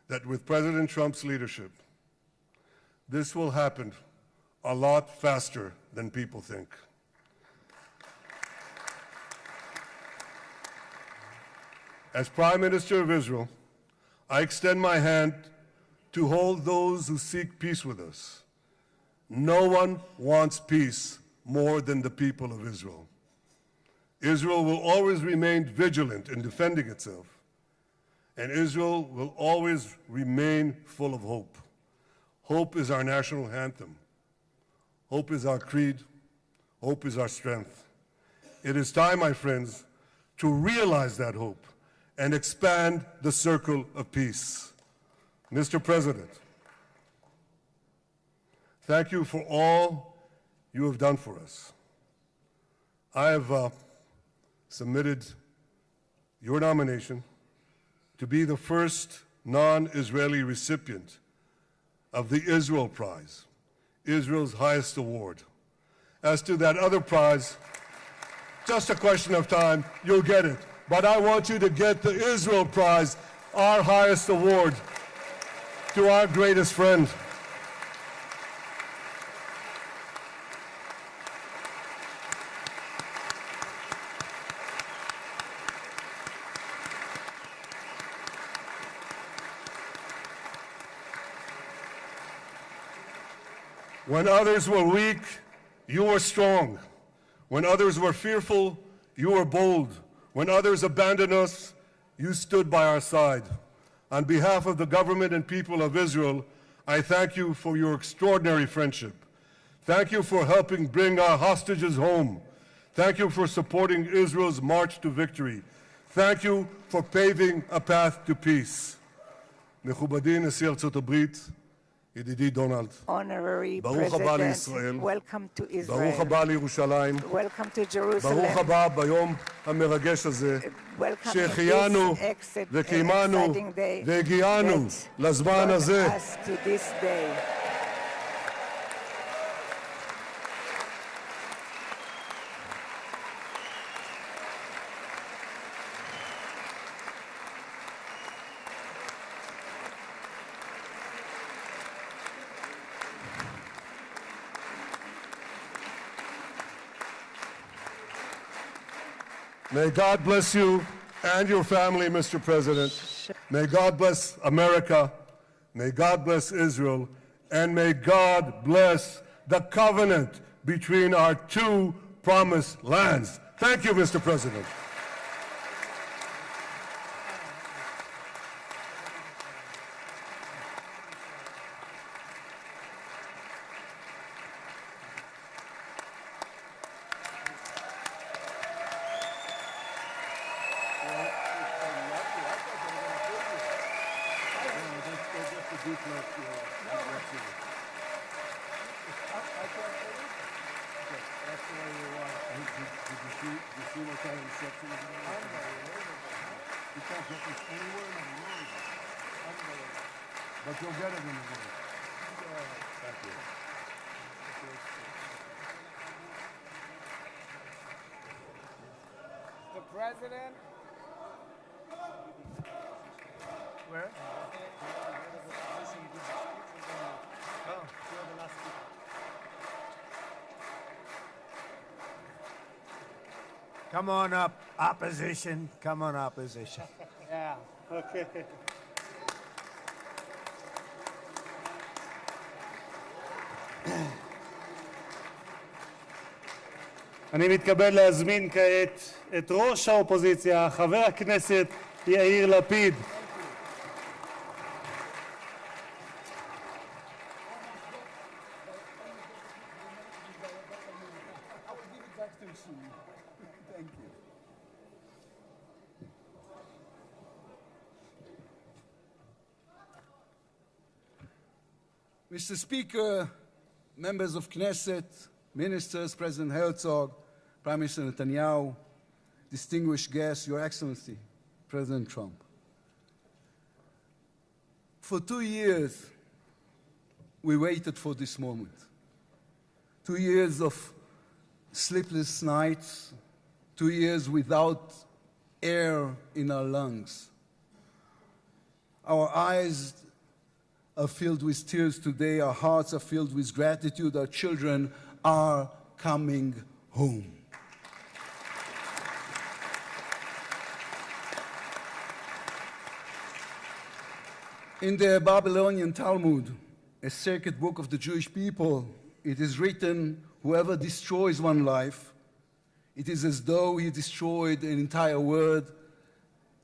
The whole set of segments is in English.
that with President Trump's leadership, this will happen a lot faster than people think. As Prime Minister of Israel, I extend my hand to hold those who seek peace with us. No one wants peace more than the people of Israel. Israel will always remain vigilant in defending itself, and Israel will always remain full of hope. Hope is our national anthem. Hope is our creed. Hope is our strength. It is time, my friends, to realize that hope and expand the circle of peace. Mr. President, thank you for all you have done for us. I have submitted your nomination to be the first non-Israeli recipient of the Israel Prize, Israel's highest award. As to that other prize, just a question of time, you'll get it. But I want you to get the Israel Prize, our highest award, to our greatest friend. When others were weak, you were strong. When others were fearful, you were bold. When others abandoned us, you stood by our side. On behalf of the government and people of Israel, I thank you for your extraordinary friendship. Thank you for helping bring our hostages home. Thank you for supporting Israel's march to victory. Thank you for paving a path to peace. מכובדי נשיא ארצות הברית, ידידי דונלד, ברוך הבא לישראל, ברוך הבא לירושלים, ברוך הבא ביום המרגש הזה, שהחיינו וקיימנו והגיענו לזמן הזה. May God bless you and your family, Mr. President. May God bless America. May God bless Israel. And may God bless the covenant between our two promised lands. Thank you, Mr. President. But you'll get it in the morning. Thank you. The President. Where? Oh, the last speaker. Come on up, opposition. Come on, opposition. Yeah. Okay. אני מתכבד להזמין כעת את ראש האופוזיציה, חבר הכנסת יאיר לפיד. Mr. Speaker, members of Knesset, ministers, President Herzog, Prime Minister Netanyahu, distinguished guests, Your Excellency, President Trump. For 2 years, we waited for this moment. 2 years of sleepless nights, 2 years without air in our lungs. Our eyes are filled with tears today. Our hearts are filled with gratitude. Our children are coming home. In the Babylonian Talmud, a sacred book of the Jewish people, it is written, whoever destroys one life, it is as though he destroyed an entire world,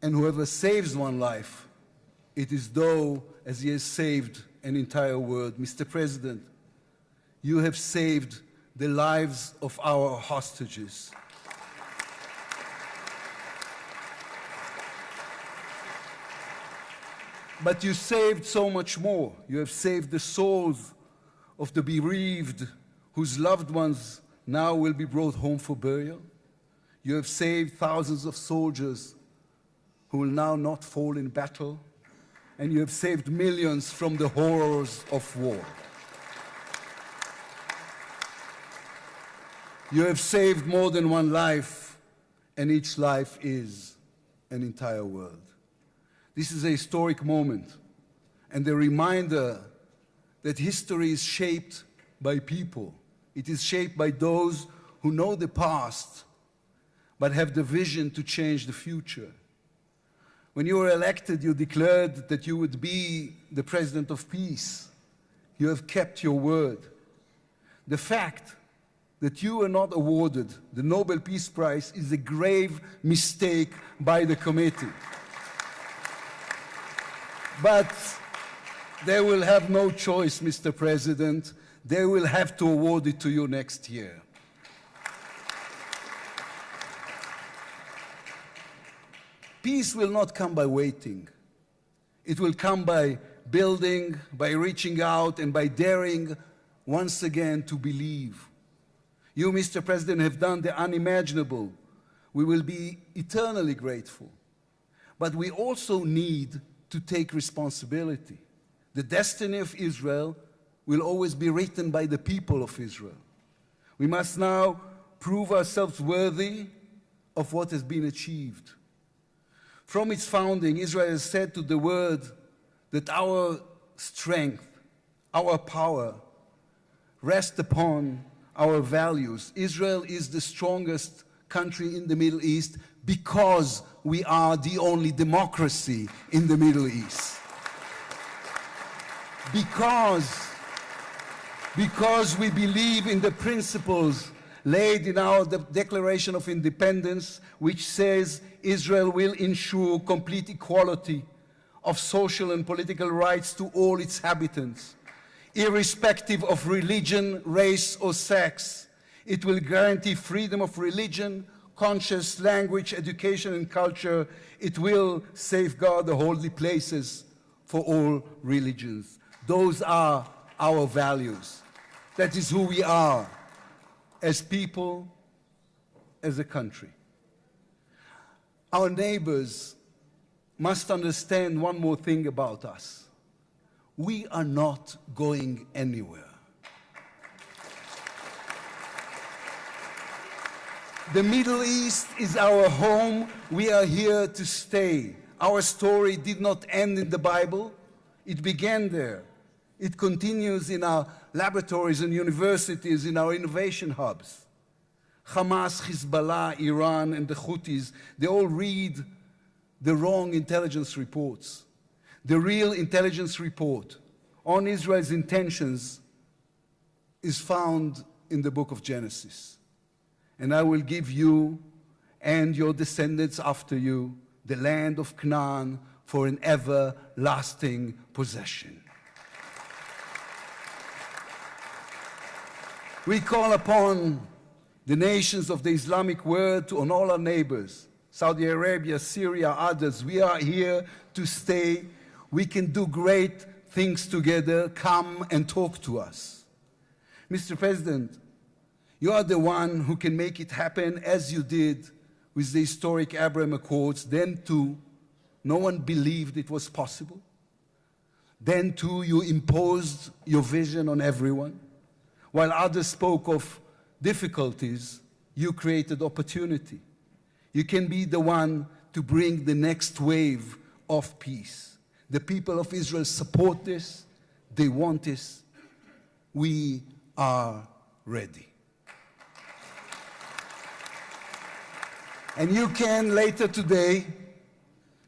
and whoever saves one life, it is though as he has saved an entire world. Mr. President, you have saved the lives of our hostages. But you saved so much more. You have saved the souls of the bereaved whose loved ones now will be brought home for burial. You have saved thousands of soldiers who will now not fall in battle. And you have saved millions from the horrors of war. You have saved more than one life, and each life is an entire world. This is a historic moment, and a reminder that history is shaped by people. It is shaped by those who know the past, but have the vision to change the future. When you were elected, you declared that you would be the president of peace. You have kept your word. The fact that you were not awarded the Nobel Peace Prize is a grave mistake by the committee. But they will have no choice, Mr. President. They will have to award it to you next year. Peace will not come by waiting. It will come by building, by reaching out, and by daring once again to believe. You, Mr. President, have done the unimaginable. We will be eternally grateful. But we also need to take responsibility. The destiny of Israel will always be written by the people of Israel. We must now prove ourselves worthy of what has been achieved. From its founding, Israel has said to the world that our strength, our power, rest upon our values. Israel is the strongest country in the Middle East because we are the only democracy in the Middle East. Because we believe in the principles laid in our Declaration of Independence, which says Israel will ensure complete equality of social and political rights to all its inhabitants, irrespective of religion, race, or sex. It will guarantee freedom of religion, conscience, language, education, and culture. It will safeguard the holy places for all religions. Those are our values. That is who we are as people, as a country. Our neighbors must understand one more thing about us. We are not going anywhere. The Middle East is our home. We are here to stay. Our story did not end in the Bible. It began there. It continues in our laboratories and universities, in our innovation hubs. Hamas, Hezbollah, Iran, and the Houthis, they all read the wrong intelligence reports. The real intelligence report on Israel's intentions is found in the book of Genesis. And I will give you and your descendants after you the land of Canaan for an everlasting possession. We call upon the nations of the Islamic world, on all our neighbors, Saudi Arabia, Syria, others. We are here to stay. We can do great things together. Come and talk to us. Mr. President, you are the one who can make it happen, as you did with the historic Abraham Accords. Then, too, no one believed it was possible. Then, too, you imposed your vision on everyone. While others spoke of difficulties, you created opportunity. You can be the one to bring the next wave of peace. The people of Israel support this. They want this. We are ready. And you can later today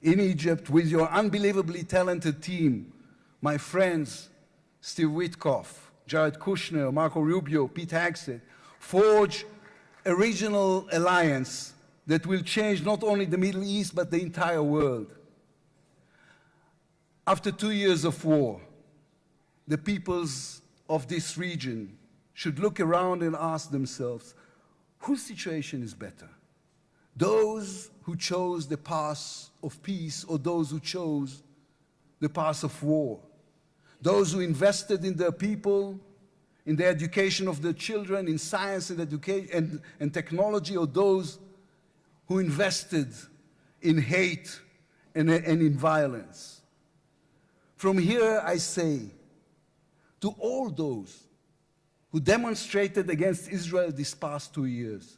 in Egypt with your unbelievably talented team, my friends Steve Witkoff, Jared Kushner, Marco Rubio, Pete Hegseth, forge a regional alliance that will change not only the Middle East but the entire world. After 2 years of war, the peoples of this region should look around and ask themselves, whose situation is better? Those who chose the path of peace or those who chose the path of war? Those who invested in their people, in the education of their children, in science and education and technology, or those who invested in hate and in violence? From here I say to all those who demonstrated against Israel these past 2 years,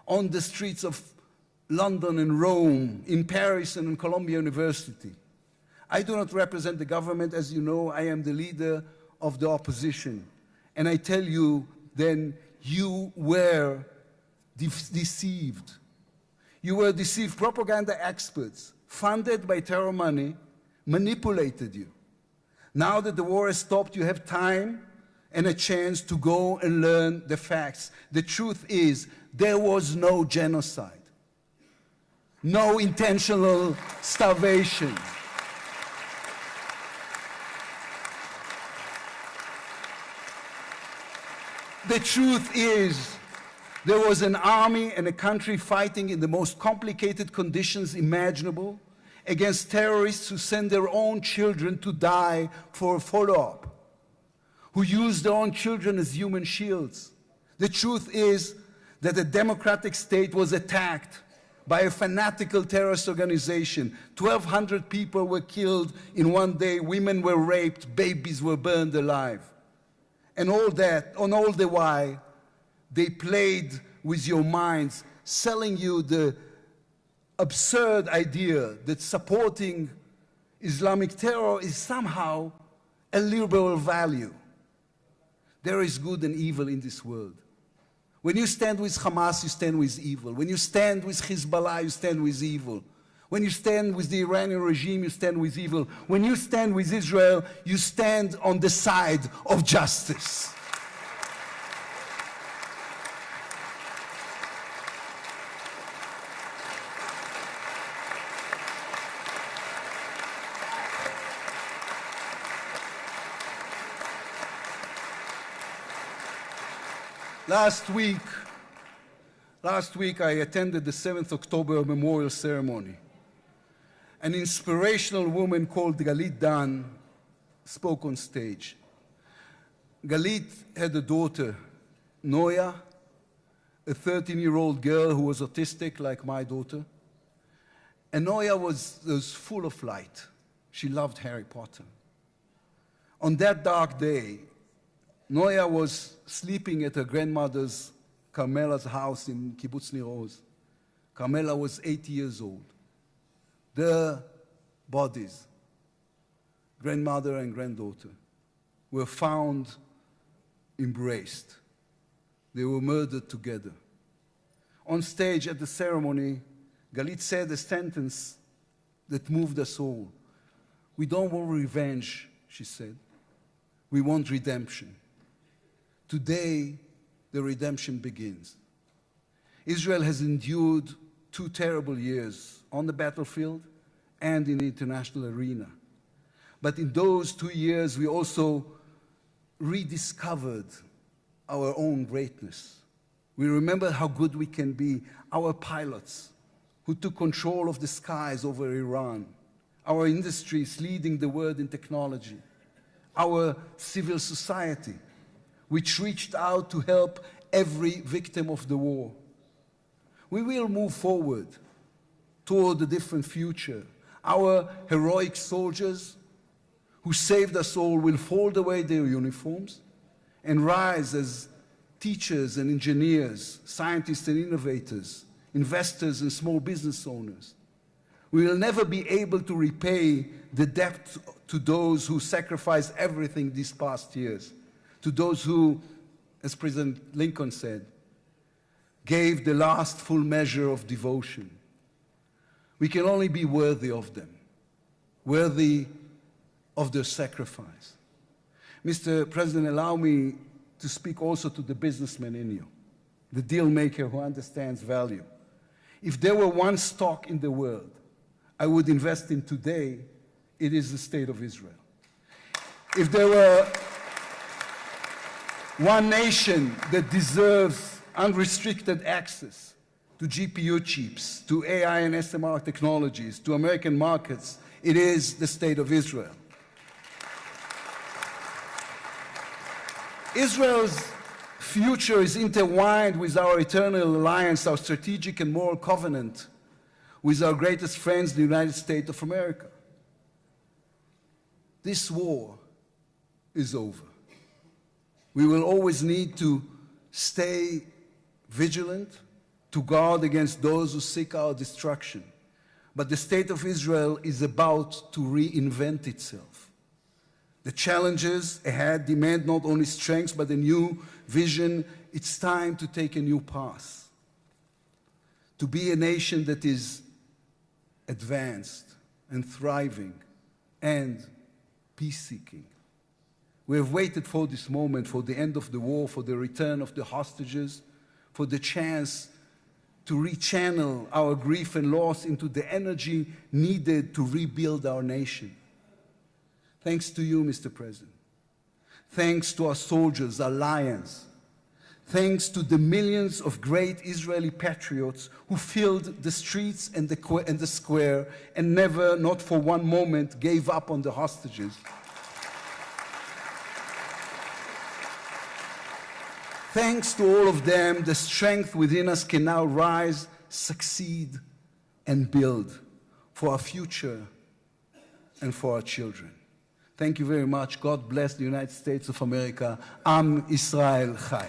on the streets of London and Rome, in Paris and in Columbia University. I do not represent the government. As you know, I am the leader of the opposition. And I tell you, then, you were deceived. You were deceived. Propaganda experts, funded by terror money, manipulated you. Now that the war has stopped, you have time and a chance to go and learn the facts. The truth is, there was no genocide, no intentional starvation. The truth is, there was an army and a country fighting in the most complicated conditions imaginable against terrorists who send their own children to die for a follow-up, who use their own children as human shields. The truth is that a democratic state was attacked by a fanatical terrorist organization. 1,200 people were killed in one day, women were raped, babies were burned alive. And all that, on all the while, they played with your minds, selling you the absurd idea that supporting Islamic terror is somehow a liberal value. There is good and evil in this world. When you stand with Hamas, you stand with evil. When you stand with Hezbollah, you stand with evil. When you stand with the Iranian regime, you stand with evil. When you stand with Israel, you stand on the side of justice. Last week I attended the 7th October memorial ceremony. An inspirational woman called Galit Dan spoke on stage. Galit had a daughter, Noya, a 13-year-old girl who was autistic like my daughter. And Noya was full of light. She loved Harry Potter. On that dark day, Noya was sleeping at her grandmother's, Carmela's house in Kibbutz Nir Oz. Carmela was 80 years old. Their bodies, grandmother and granddaughter, were found embraced. They were murdered together. On stage at the ceremony, Galit said a sentence that moved us all. We don't want revenge, she said. We want redemption. Today, the redemption begins. Israel has endured 2 terrible years on the battlefield and in the international arena. But in those 2 years, we also rediscovered our own greatness. We remember how good we can be, our pilots who took control of the skies over Iran, our industries leading the world in technology, our civil society, which reached out to help every victim of the war. We will move forward toward a different future. Our heroic soldiers who saved us all will fold away their uniforms and rise as teachers and engineers, scientists and innovators, investors and small business owners. We will never be able to repay the debt to those who sacrificed everything these past years, to those who, as President Lincoln said, gave the last full measure of devotion. We can only be worthy of them, worthy of their sacrifice. Mr. President, allow me to speak also to the businessman in you, the deal maker who understands value. If there were one stock in the world I would invest in today, it is the State of Israel. If there were one nation that deserves unrestricted access to GPU chips, to AI and SMR technologies, to American markets, it is the State of Israel. Israel's future is intertwined with our eternal alliance, our strategic and moral covenant with our greatest friends, the United States of America. This war is over. We will always need to stay vigilant, to guard against those who seek our destruction. But the State of Israel is about to reinvent itself. The challenges ahead demand not only strength, but a new vision. It's time to take a new path, to be a nation that is advanced and thriving and peace-seeking. We have waited for this moment, for the end of the war, for the return of the hostages, for the chance to rechannel our grief and loss into the energy needed to rebuild our nation. Thanks to you, Mr. President. Thanks to our soldiers, our lions. Thanks to the millions of great Israeli patriots who filled the streets and the square and never, not for one moment, gave up on the hostages. Thanks to all of them, the strength within us can now rise, succeed, and build for our future and for our children. Thank you very much. God bless the United States of America. Am Israel Chai.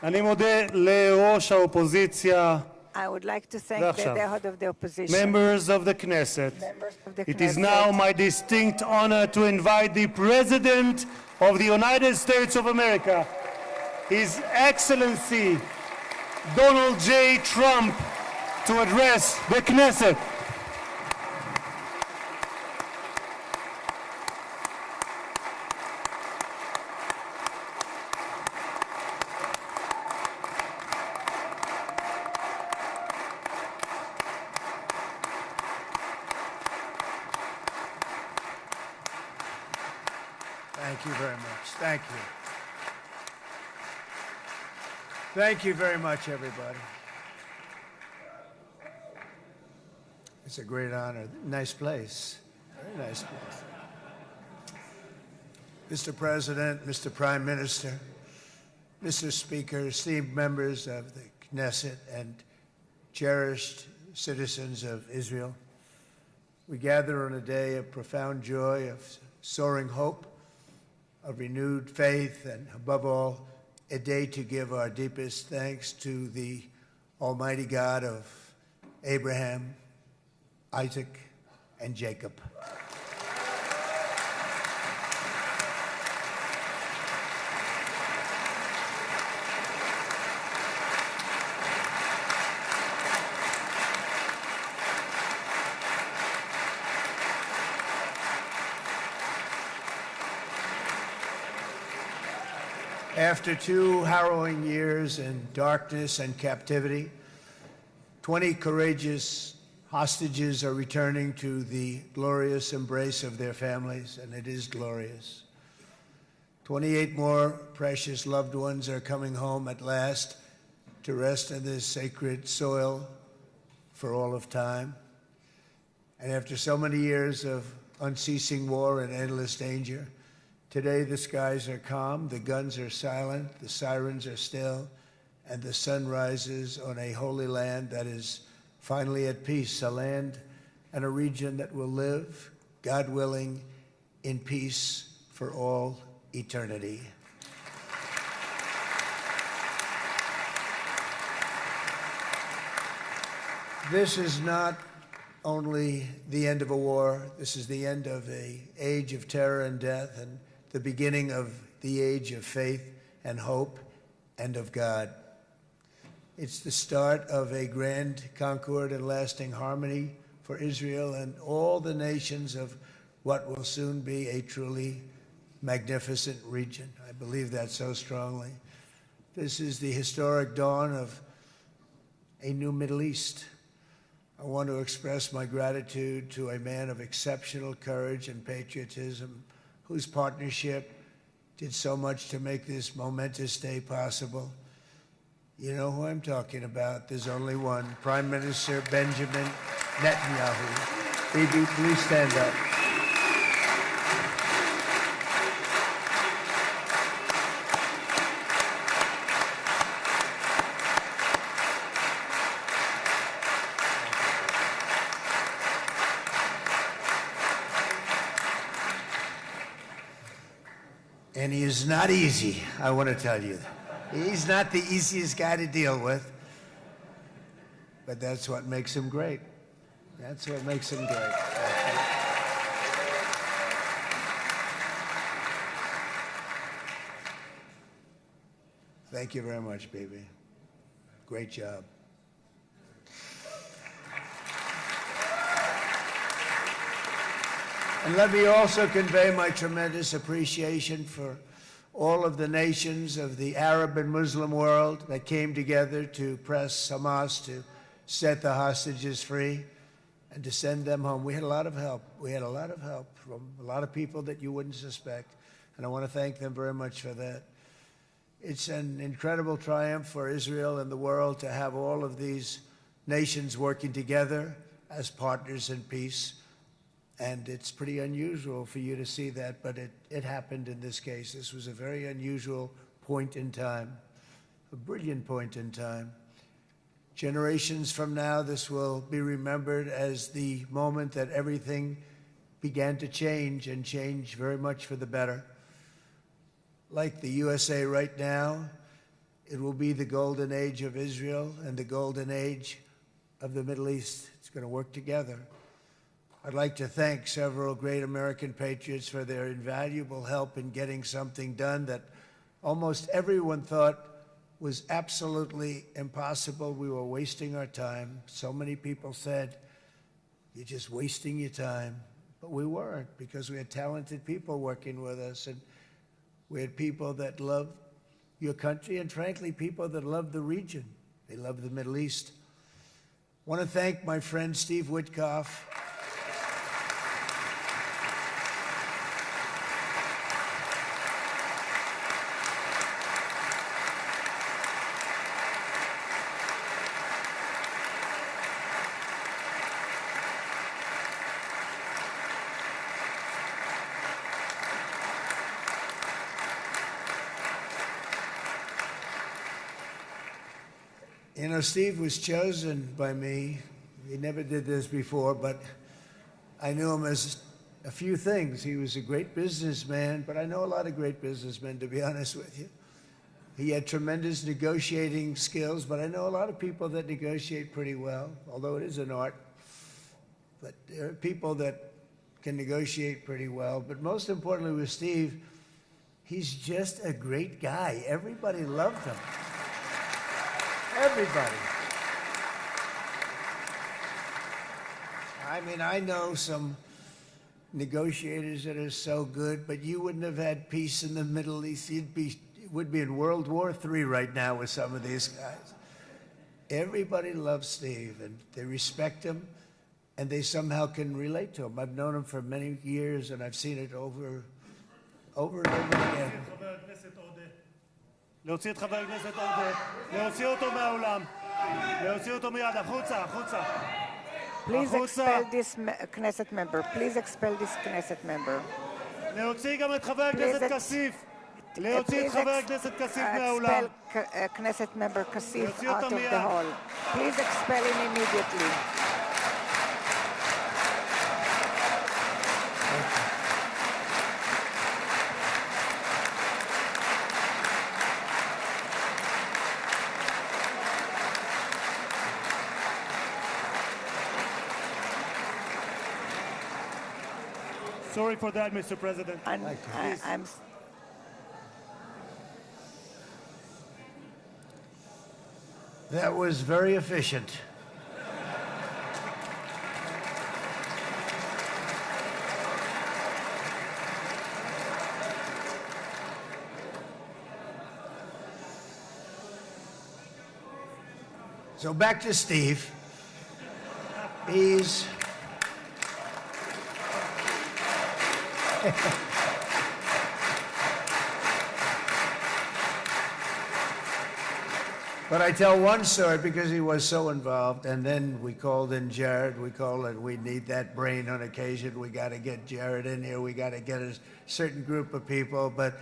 אני מודה לראש האופוזיציה. I would like to thank the head of the opposition. Members of the Knesset. It is now my distinct honor to invite the President of the United States of America, His Excellency Donald J. Trump, to address the Knesset. Thank you very much. Thank you. Thank you very much, everybody. It's a great honor. Nice place. Very nice place. Mr. President, Mr. Prime Minister, Mr. Speaker, esteemed members of the Knesset and cherished citizens of Israel, we gather on a day of profound joy, of soaring hope, of renewed faith, and above all, a day to give our deepest thanks to the Almighty God of Abraham, Isaac, and Jacob. After 2 harrowing years in darkness and captivity, 20 courageous hostages are returning to the glorious embrace of their families, and it is glorious. 28 more precious loved ones are coming home at last to rest in this sacred soil for all of time. And after so many years of unceasing war and endless danger, today the skies are calm, the guns are silent, the sirens are still, and the sun rises on a holy land that is finally at peace, a land and a region that will live, God willing, in peace for all eternity. This is not only the end of a war, this is the end of an age of terror and death and the beginning of the age of faith and hope and of God. It's the start of a grand concord and lasting harmony for Israel and all the nations of what will soon be a truly magnificent region. I believe that so strongly. This is the historic dawn of a new Middle East. I want to express my gratitude to a man of exceptional courage and patriotism whose partnership did so much to make this momentous day possible. You know who I'm talking about. There's only one, Prime Minister Benjamin Netanyahu. Bibi, please stand up. And he is not easy, I want to tell you. He's not the easiest guy to deal with, but that's what makes him great. That's what makes him great. Thank you very much, baby. Great job. And let me also convey my tremendous appreciation for all of the nations of the Arab and Muslim world that came together to press Hamas to set the hostages free and to send them home. We had a lot of help. We had a lot of help from a lot of people that you wouldn't suspect, and I want to thank them very much for that. It's an incredible triumph for Israel and the world to have all of these nations working together as partners in peace. And it's pretty unusual for you to see that, but it happened in this case. This was a very unusual point in time, a brilliant point in time. Generations from now, this will be remembered as the moment that everything began to change, and change very much for the better. Like the USA right now, it will be the golden age of Israel and the golden age of the Middle East. It's going to work together. I'd like to thank several great American patriots for their invaluable help in getting something done that almost everyone thought was absolutely impossible. We were wasting our time. So many people said, "You're just wasting your time." But we weren't, because we had talented people working with us, and we had people that loved your country, and frankly, people that loved the region. They loved the Middle East. I want to thank my friend Steve Witkoff. You know, Steve was chosen by me. He never did this before, but I knew him as a few things. He was a great businessman, but I know a lot of great businessmen, to be honest with you. He had tremendous negotiating skills, but I know a lot of people that negotiate pretty well, although it is an art. But there are people that can negotiate pretty well. But most importantly with Steve, he's just a great guy. Everybody loved him. Everybody. I mean, I know some negotiators that are so good, but you wouldn't have had peace in the Middle East. It would be in World War III right now with some of these guys. Everybody loves Steve, and they respect him, and they somehow can relate to him. I've known him for many years, and I've seen it over and over again. להוציא את חבר הכנסת עודה, להוציא אותו מהאולם, להוציא אותו מיד, החוצה, החוצה. Please expel this Knesset member. Please expel this Knesset member. להוציא גם את חבר הכנסת כסיף. להוציא את חבר הכנסת כסיף מהאולם. expel Knesset member Kasif להוציא out אותו of the מיד. hall. Please expel him immediately. Sorry for that, Mr. President. I'm That was very efficient. So back to Steve. He's But I tell one story because he was so involved, and then we called in Jared. We need that brain on occasion. We got to get Jared in here. We got to get a certain group of people. But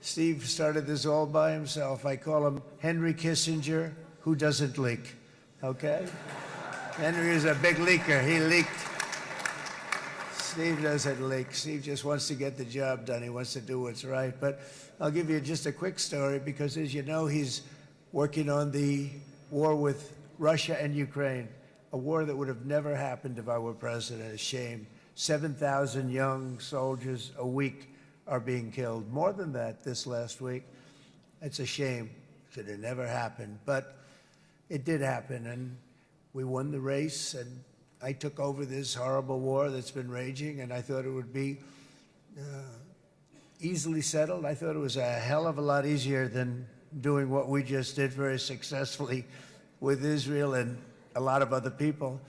Steve started this all by himself. I call him Henry Kissinger, who doesn't leak. Okay? Henry is a big leaker. He leaked. Steve doesn't leak. Steve just wants to get the job done. He wants to do what's right. But I'll give you just a quick story because, as you know, he's working on the war with Russia and Ukraine, a war that would have never happened if I were president. A shame. 7,000 young soldiers a week are being killed. More than that this last week. It's a shame. It should have never happened. But it did happen, and we won the race, and I took over this horrible war that's been raging, and I thought it would be easily settled. I thought it was a hell of a lot easier than doing what we just did very successfully with Israel and a lot of other people.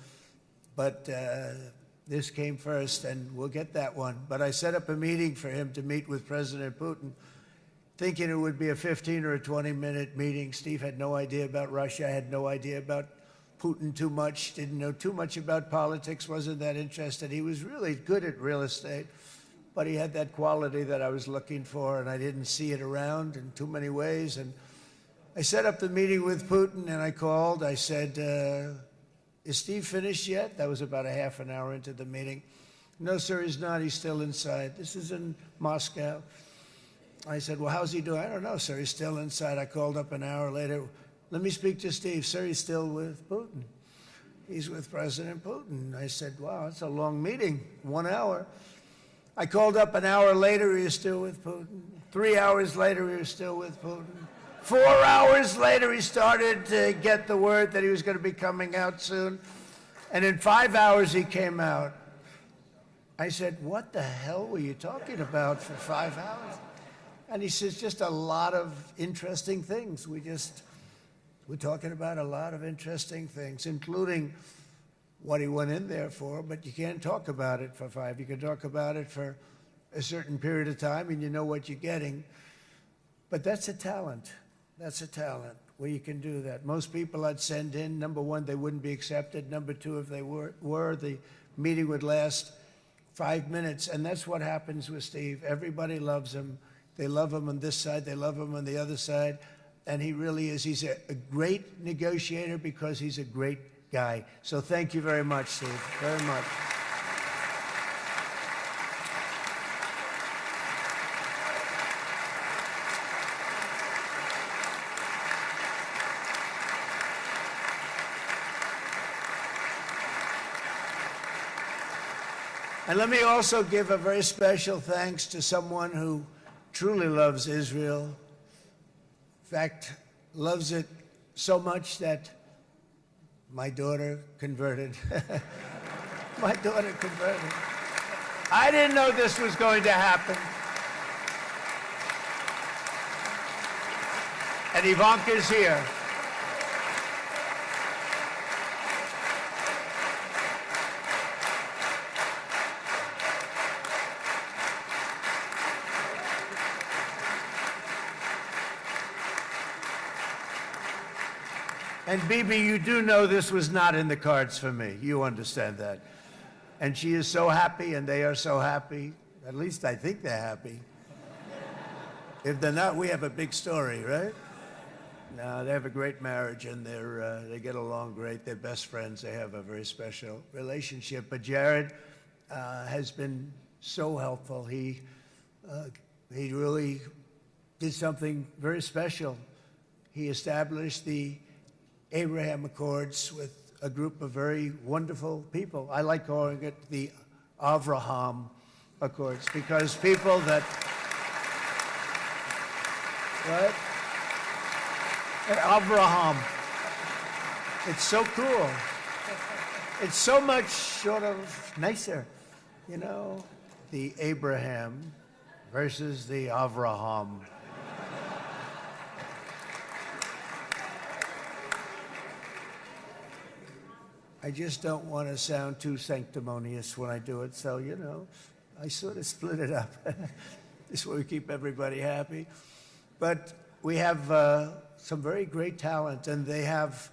But this came first, and we'll get that one. But I set up a meeting for him to meet with President Putin, thinking it would be a 15 or a 20-minute meeting. Steve had no idea about Russia, had no idea about Putin too much, didn't know too much about politics, wasn't that interested. He was really good at real estate, but he had that quality that I was looking for, and I didn't see it around in too many ways. And I set up the meeting with Putin, and I called. I said, is Steve finished yet? That was about a half an hour into the meeting. No, sir, he's not. He's still inside. This is in Moscow. I said, well, how's he doing? I don't know, sir. He's still inside. I called up an hour later. Let me speak to Steve. Sir, he's still with Putin. He's with President Putin. I said, wow, that's a long meeting, 1 hour. I called up an hour later, he was still with Putin. 3 hours later, he was still with Putin. 4 hours later, he started to get the word that he was going to be coming out soon. And in 5 hours, he came out. I said, what the hell were you talking about for 5 hours? And he says, just a lot of interesting things. We're talking about a lot of interesting things, including what he went in there for, but you can't talk about it for 5. You can talk about it for a certain period of time, and you know what you're getting. But that's a talent. That's a talent, where you can do that. Most people I'd send in, number one, they wouldn't be accepted. Number two, if they were, the meeting would last 5 minutes, and that's what happens with Steve. Everybody loves him. They love him on this side. They love him on the other side. And he really is. He's a great negotiator because he's a great guy. So thank you very much, Steve, very much. And let me also give a very special thanks to someone who truly loves Israel. In fact, loves it so much that my daughter converted. My daughter converted. I didn't know this was going to happen. And Ivanka's here. And Bibi, you do know this was not in the cards for me. You understand that. And she is so happy, and they are so happy. At least I think they're happy. If they're not, we have a big story, right? No, they have a great marriage, and they get along great. They're best friends. They have a very special relationship. But Jared has been so helpful. He really did something very special. He established the Abraham Accords with a group of very wonderful people. I like calling it the Avraham Accords, because people that, what? Avraham. It's so cool. It's so much sort of nicer, you know, the Abraham versus the Avraham. I just don't want to sound too sanctimonious when I do it, so, you know, I sort of split it up. This way we keep everybody happy. But we have some very great talent, and they have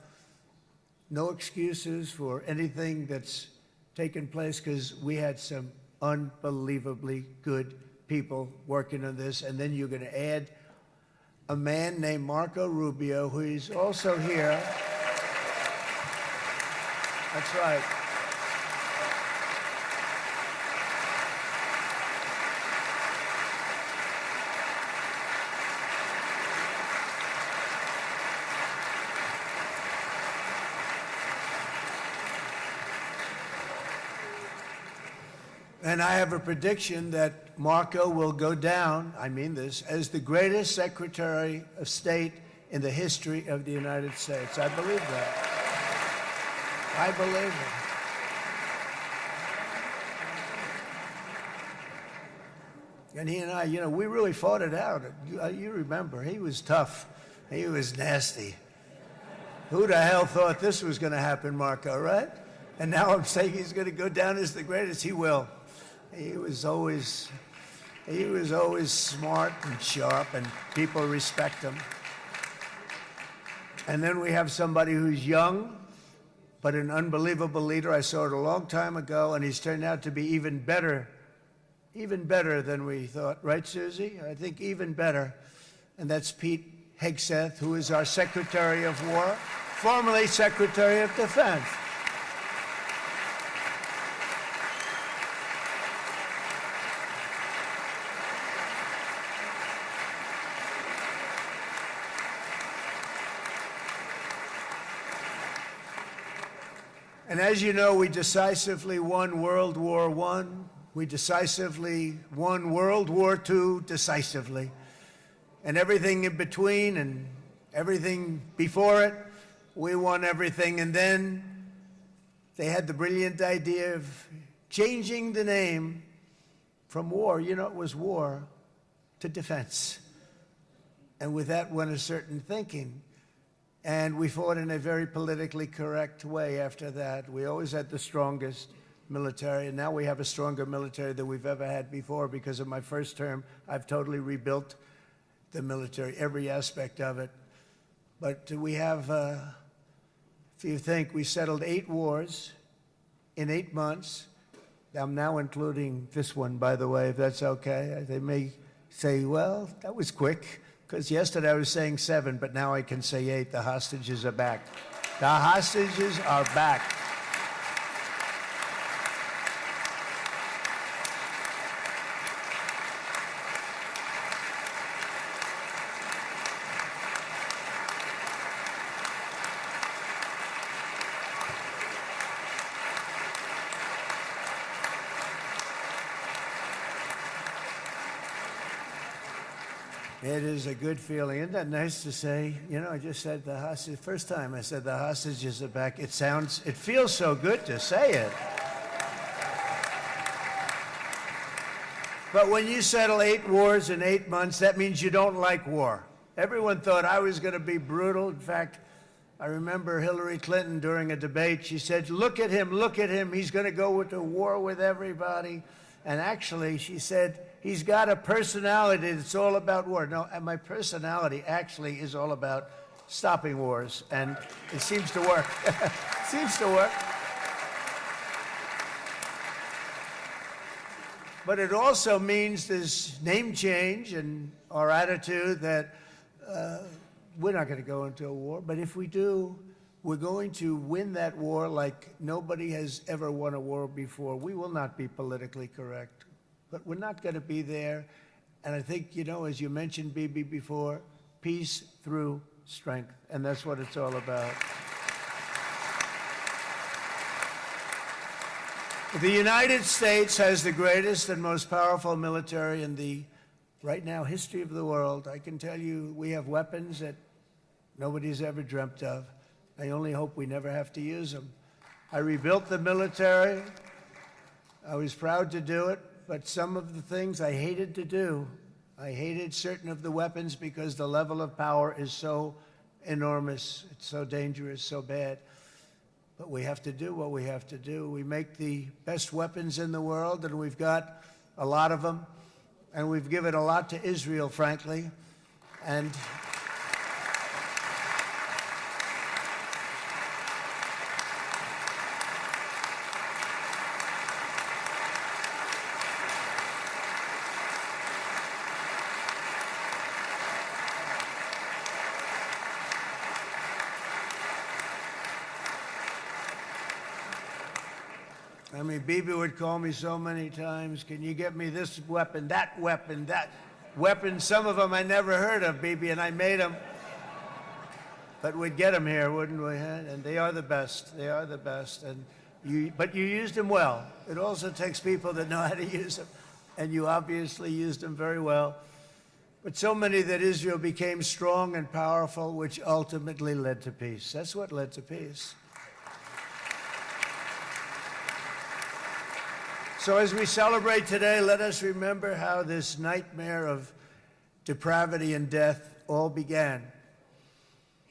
no excuses for anything that's taken place, because we had some unbelievably good people working on this. And then you're going to add a man named Marco Rubio, who is also here. That's right. And I have a prediction that Marco will go down, I mean this, as the greatest Secretary of State in the history of the United States. I believe that. I believe it. And he and I, you know, we really fought it out. You remember, he was tough. He was nasty. Who the hell thought this was going to happen, Marco, right? And now I'm saying he's going to go down as the greatest. He will. He was always smart and sharp, and people respect him. And then we have somebody who's young, but an unbelievable leader. I saw it a long time ago, and he's turned out to be even better than we thought. Right, Susie? I think even better. And that's Pete Hegseth, who is our Secretary of War, formerly Secretary of Defense. And as you know, we decisively won World War I. We decisively won World War II decisively. And everything in between and everything before it, we won everything. And then they had the brilliant idea of changing the name from war, you know, it was war, to defense. And with that went a certain thinking. And we fought in a very politically correct way after that. We always had the strongest military, and now we have a stronger military than we've ever had before. Because of my first term, I've totally rebuilt the military, every aspect of it. But we have, if you think, we settled 8 wars in 8 months. I'm now including this one, by the way, if that's okay. They may say, well, that was quick. Because yesterday I was saying 7, but now I can say 8. The hostages are back. The hostages are back. It is a good feeling. Isn't that nice to say? You know, I just said the hostage. First time I said the hostages are back. It feels so good to say it. But when you settle 8 wars in 8 months, that means you don't like war. Everyone thought I was going to be brutal. In fact, I remember Hillary Clinton during a debate, she said, look at him, he's going to go to war with everybody. And actually, she said, he's got a personality that's all about war. No, and my personality actually is all about stopping wars, and it seems to work. Seems to work. But it also means this name change and our attitude that we're not going to go into a war. But if we do, we're going to win that war like nobody has ever won a war before. We will not be politically correct, but we're not going to be there. And I think, you know, as you mentioned, Bibi, before, peace through strength. And that's what it's all about. The United States has the greatest and most powerful military in the, right now, history of the world. I can tell you we have weapons that nobody's ever dreamt of. I only hope we never have to use them. I rebuilt the military. I was proud to do it, but some of the things I hated to do. I hated certain of the weapons because the level of power is so enormous. It's so dangerous, so bad. But we have to do what we have to do. We make the best weapons in the world, and we've got a lot of them. And we've given a lot to Israel, frankly. And I mean, Bibi would call me so many times, can you get me this weapon, that weapon, that weapon? Some of them I never heard of, Bibi, and I made them. But we'd get them here, wouldn't we? Huh? And they are the best. They are the best. But you used them well. It also takes people that know how to use them. And you obviously used them very well. But so many that Israel became strong and powerful, which ultimately led to peace. That's what led to peace. So as we celebrate today, let us remember how this nightmare of depravity and death all began.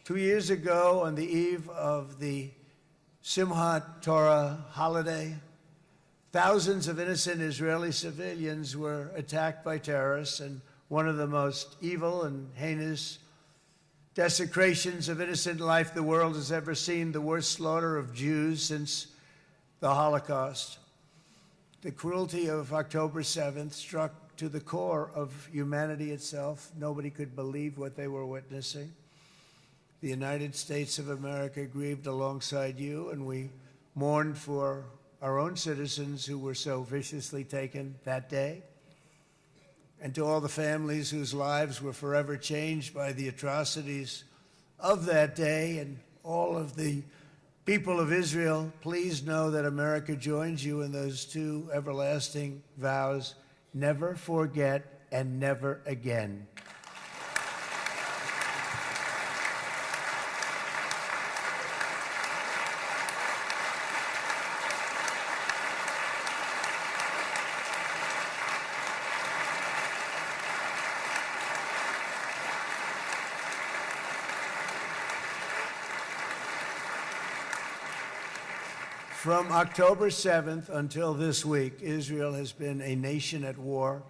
2 years ago, on the eve of the Simchat Torah holiday, thousands of innocent Israeli civilians were attacked by terrorists, and one of the most evil and heinous desecrations of innocent life the world has ever seen, the worst slaughter of Jews since the Holocaust. The cruelty of October 7th struck to the core of humanity itself. Nobody could believe what they were witnessing. The United States of America grieved alongside you, and we mourned for our own citizens who were so viciously taken that day. And to all the families whose lives were forever changed by the atrocities of that day, and all of the people of Israel, please know that America joins you in those two everlasting vows: never forget and never again. From October 7th until this week, Israel has been a nation at war,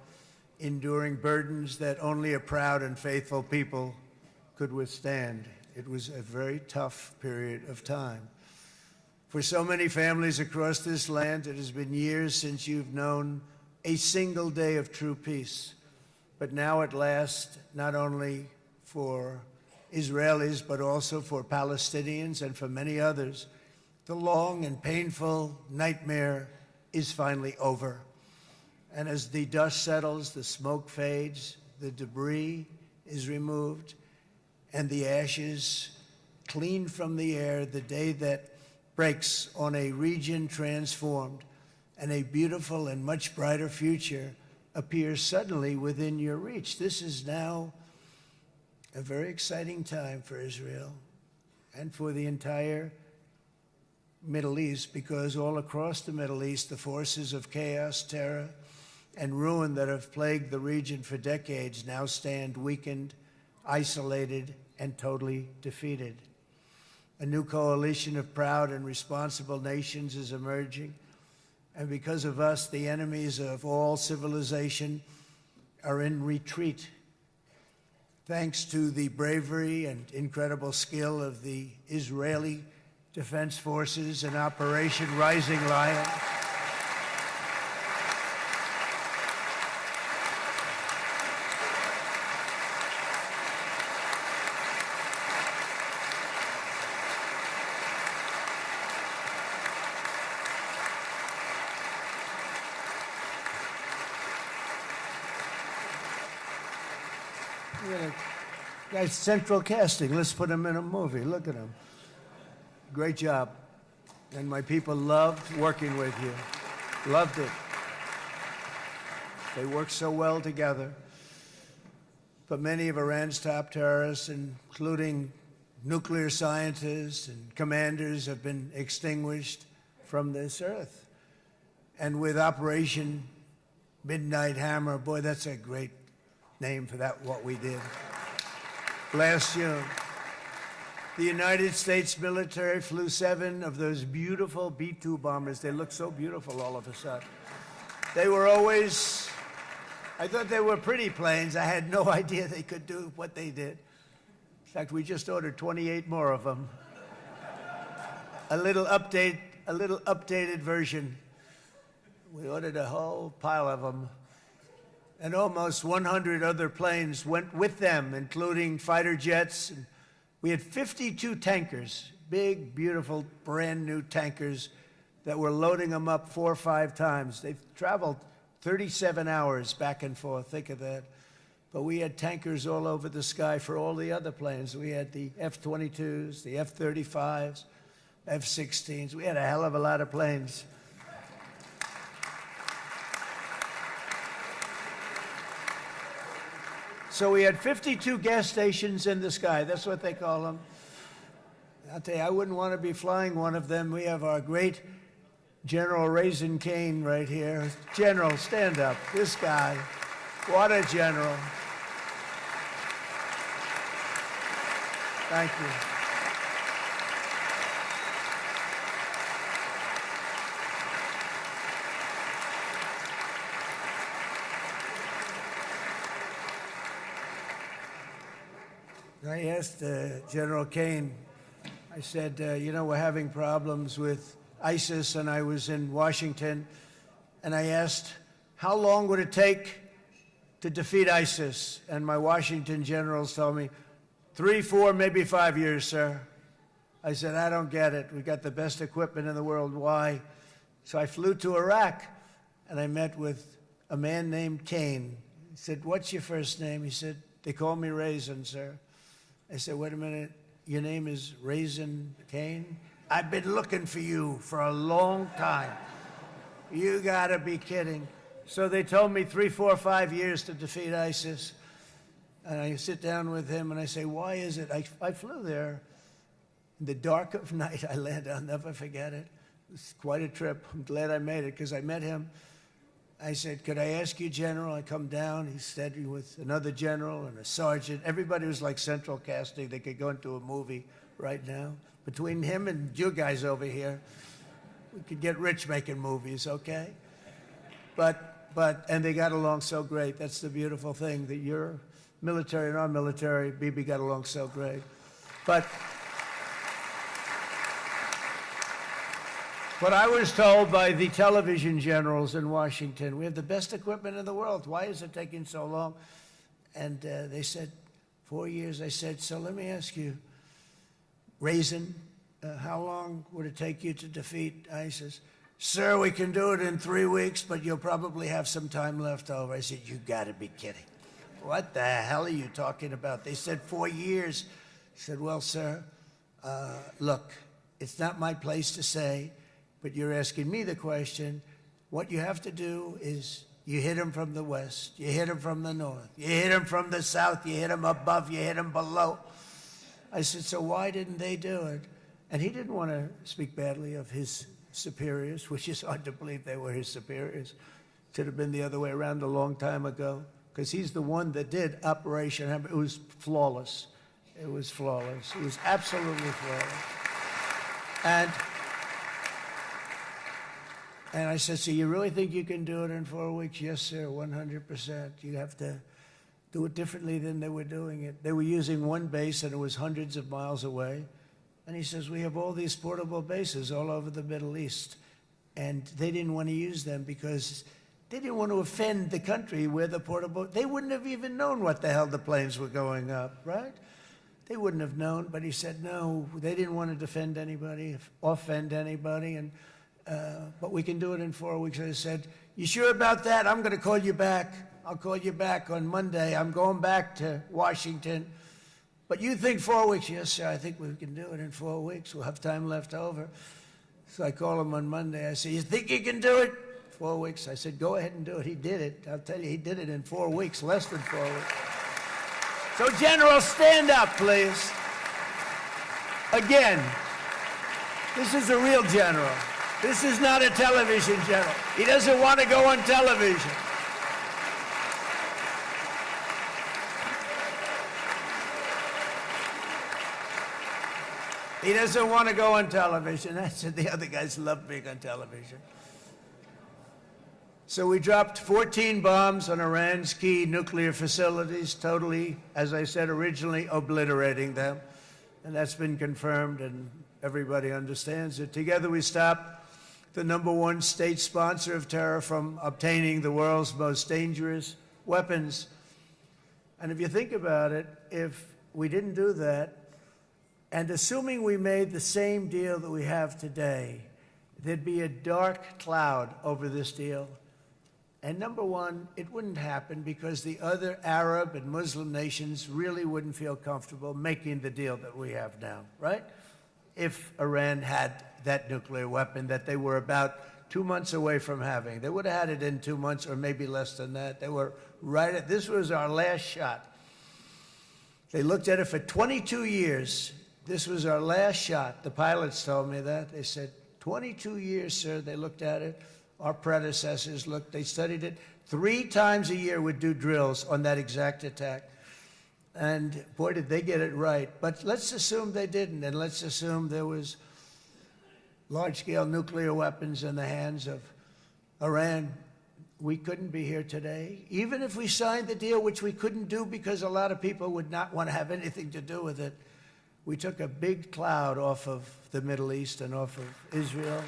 enduring burdens that only a proud and faithful people could withstand. It was a very tough period of time. For so many families across this land, it has been years since you've known a single day of true peace. But now at last, not only for Israelis, but also for Palestinians and for many others, the long and painful nightmare is finally over. And as the dust settles, the smoke fades, the debris is removed, and the ashes cleaned from the air, the day that breaks on a region transformed, and a beautiful and much brighter future appears suddenly within your reach. This is now a very exciting time for Israel and for the entire Middle East, because all across the Middle East, the forces of chaos, terror, and ruin that have plagued the region for decades now stand weakened, isolated, and totally defeated. A new coalition of proud and responsible nations is emerging, and because of us, the enemies of all civilization are in retreat. Thanks to the bravery and incredible skill of the Israeli Defense Forces and Operation Rising Lion, Look at it. Guy's central casting. Let's put him in a movie. Look at him. Great job. And my people loved working with you. Loved it. They worked so well together. But many of Iran's top terrorists, including nuclear scientists and commanders, have been extinguished from this earth. And with Operation Midnight Hammer, boy, that's a great name for that, what we did. Last June, the United States military flew 7 of those beautiful B-2 bombers. They look so beautiful all of a sudden. They were always, I thought they were pretty planes. I had no idea they could do what they did. In fact, we just ordered 28 more of them. A little updated version. We ordered a whole pile of them. And almost 100 other planes went with them, including fighter jets. We had 52 tankers, big, beautiful, brand new tankers that were loading them up 4 or 5 times. They've traveled 37 hours back and forth, think of that. But we had tankers all over the sky for all the other planes. We had the F-22s, the F-35s, F-16s. We had a hell of a lot of planes. So we had 52 gas stations in the sky. That's what they call them. I'll tell you, I wouldn't want to be flying one of them. We have our great General Raisin Cain right here. General, stand up. This guy. What a general. Thank you. I asked General Cain, I said, you know, we're having problems with ISIS, and I was in Washington, and I asked, how long would it take to defeat ISIS? And my Washington generals told me, 3, 4, maybe 5 years, sir. I said, I don't get it. We got the best equipment in the world. Why? So I flew to Iraq, and I met with a man named Cain. He said, what's your first name? He said, they call me Raisin, sir. I said, wait a minute, your name is Raisin Cain? I've been looking for you for a long time. You gotta be kidding. So they told me 3, 4, 5 years to defeat ISIS. And I sit down with him and I say, why is it? I flew there in the dark of night. I landed, I'll never forget it. It was quite a trip. I'm glad I made it because I met him. I said, could I ask you, General? I come down. He's standing with another general and a sergeant. Everybody was like central casting. They could go into a movie right now. Between him and you guys over here, we could get rich making movies, okay? And they got along so great. That's the beautiful thing, that your military and our military, Bibi, got along so great. But I was told by the television generals in Washington, we have the best equipment in the world. Why is it taking so long? And they said, 4 years. I said, so let me ask you, Raisin, how long would it take you to defeat ISIS? Sir, we can do it in 3 weeks, but you'll probably have some time left over. I said, you gotta be kidding. What the hell are you talking about? They said 4 years. I said, well, sir, look, it's not my place to say, but you're asking me the question. What you have to do is you hit him from the west, you hit him from the north, you hit him from the south, you hit him above, you hit him below. I said, so why didn't they do it? And he didn't want to speak badly of his superiors, which is hard to believe they were his superiors. It should have been the other way around a long time ago, because he's the one that did Operation Hammer. It was flawless. It was flawless. It was absolutely flawless. And I said, so you really think you can do it in 4 weeks? Yes, sir, 100%. You have to do it differently than they were doing it. They were using one base, and it was hundreds of miles away. And he says, we have all these portable bases all over the Middle East. And they didn't want to use them because they didn't want to offend the country where the portable, they wouldn't have even known what the hell the planes were going up, right? They wouldn't have known, but he said, no, they didn't want to defend anybody, offend anybody, but we can do it in 4 weeks. I said, you sure about that? I'm going to call you back. I'll call you back on Monday. I'm going back to Washington. But you think 4 weeks? Yes, sir, I think we can do it in 4 weeks. We'll have time left over. So I call him on Monday. I say, you think you can do it? 4 weeks. I said, go ahead and do it. He did it. I'll tell you, he did it in 4 weeks, less than 4 weeks. So, General, stand up, please. Again, this is a real general. This is not a television general. He doesn't want to go on television. He doesn't want to go on television. I said the other guys love being on television. So we dropped 14 bombs on Iran's key nuclear facilities, totally, as I said originally, obliterating them. And that's been confirmed, and everybody understands it. Together we stopped the #1 state sponsor of terror from obtaining the world's most dangerous weapons. And if you think about it, if we didn't do that, and assuming we made the same deal that we have today, there'd be a dark cloud over this deal. And #1, it wouldn't happen because the other Arab and Muslim nations really wouldn't feel comfortable making the deal that we have now, right? If Iran had that nuclear weapon that they were about 2 months away from having. They would have had it in 2 months or maybe less than that. They were right at, this was our last shot. They looked at it for 22 years. This was our last shot. The pilots told me that. They said, 22 years, sir, they looked at it. Our predecessors looked, they studied it. 3 times a year would do drills on that exact attack. And boy, did they get it right. But let's assume they didn't, and let's assume there was large-scale nuclear weapons in the hands of Iran. We couldn't be here today. Even if we signed the deal, which we couldn't do because a lot of people would not want to have anything to do with it, we took a big cloud off of the Middle East and off of Israel.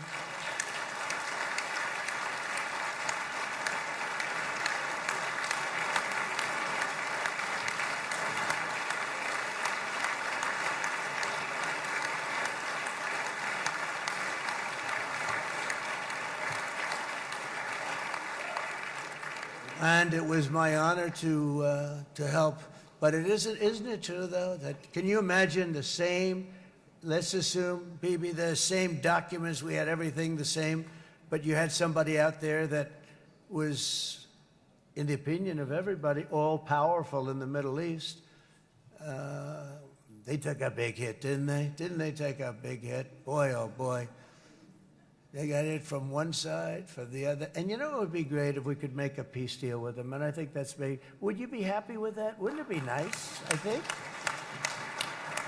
And it was my honor to help. But isn't it true, though, that can you imagine the same, let's assume, Bibi, the same documents, we had everything the same, but you had somebody out there that was, in the opinion of everybody, all-powerful in the Middle East. They took a big hit, didn't they? Didn't they take a big hit? Boy, oh boy. They got it from one side, from the other. And you know it would be great if we could make a peace deal with them, and I think that's me. Would you be happy with that? Wouldn't it be nice, I think?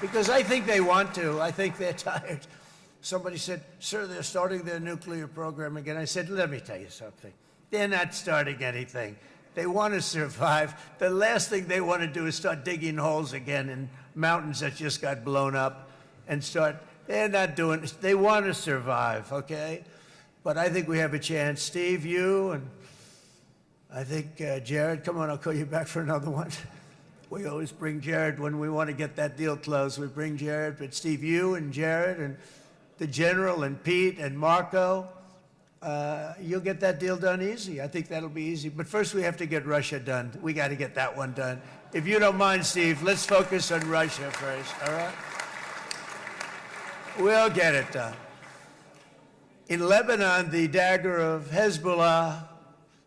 Because I think they want to. I think they're tired. Somebody said, sir, they're starting their nuclear program again. I said, let me tell you something. They're not starting anything. They want to survive. The last thing they want to do is start digging holes again in mountains that just got blown up and start. They're not doing it. They want to survive, okay? But I think we have a chance. Steve, you, and I think Jared, come on, I'll call you back for another one. We always bring Jared when we want to get that deal closed. We bring Jared, but Steve, you and Jared and the General and Pete and Marco, you'll get that deal done easy. I think that'll be easy. But first we have to get Russia done. We got to get that one done. If you don't mind, Steve, let's focus on Russia first, all right? We'll get it done. In Lebanon, the dagger of Hezbollah,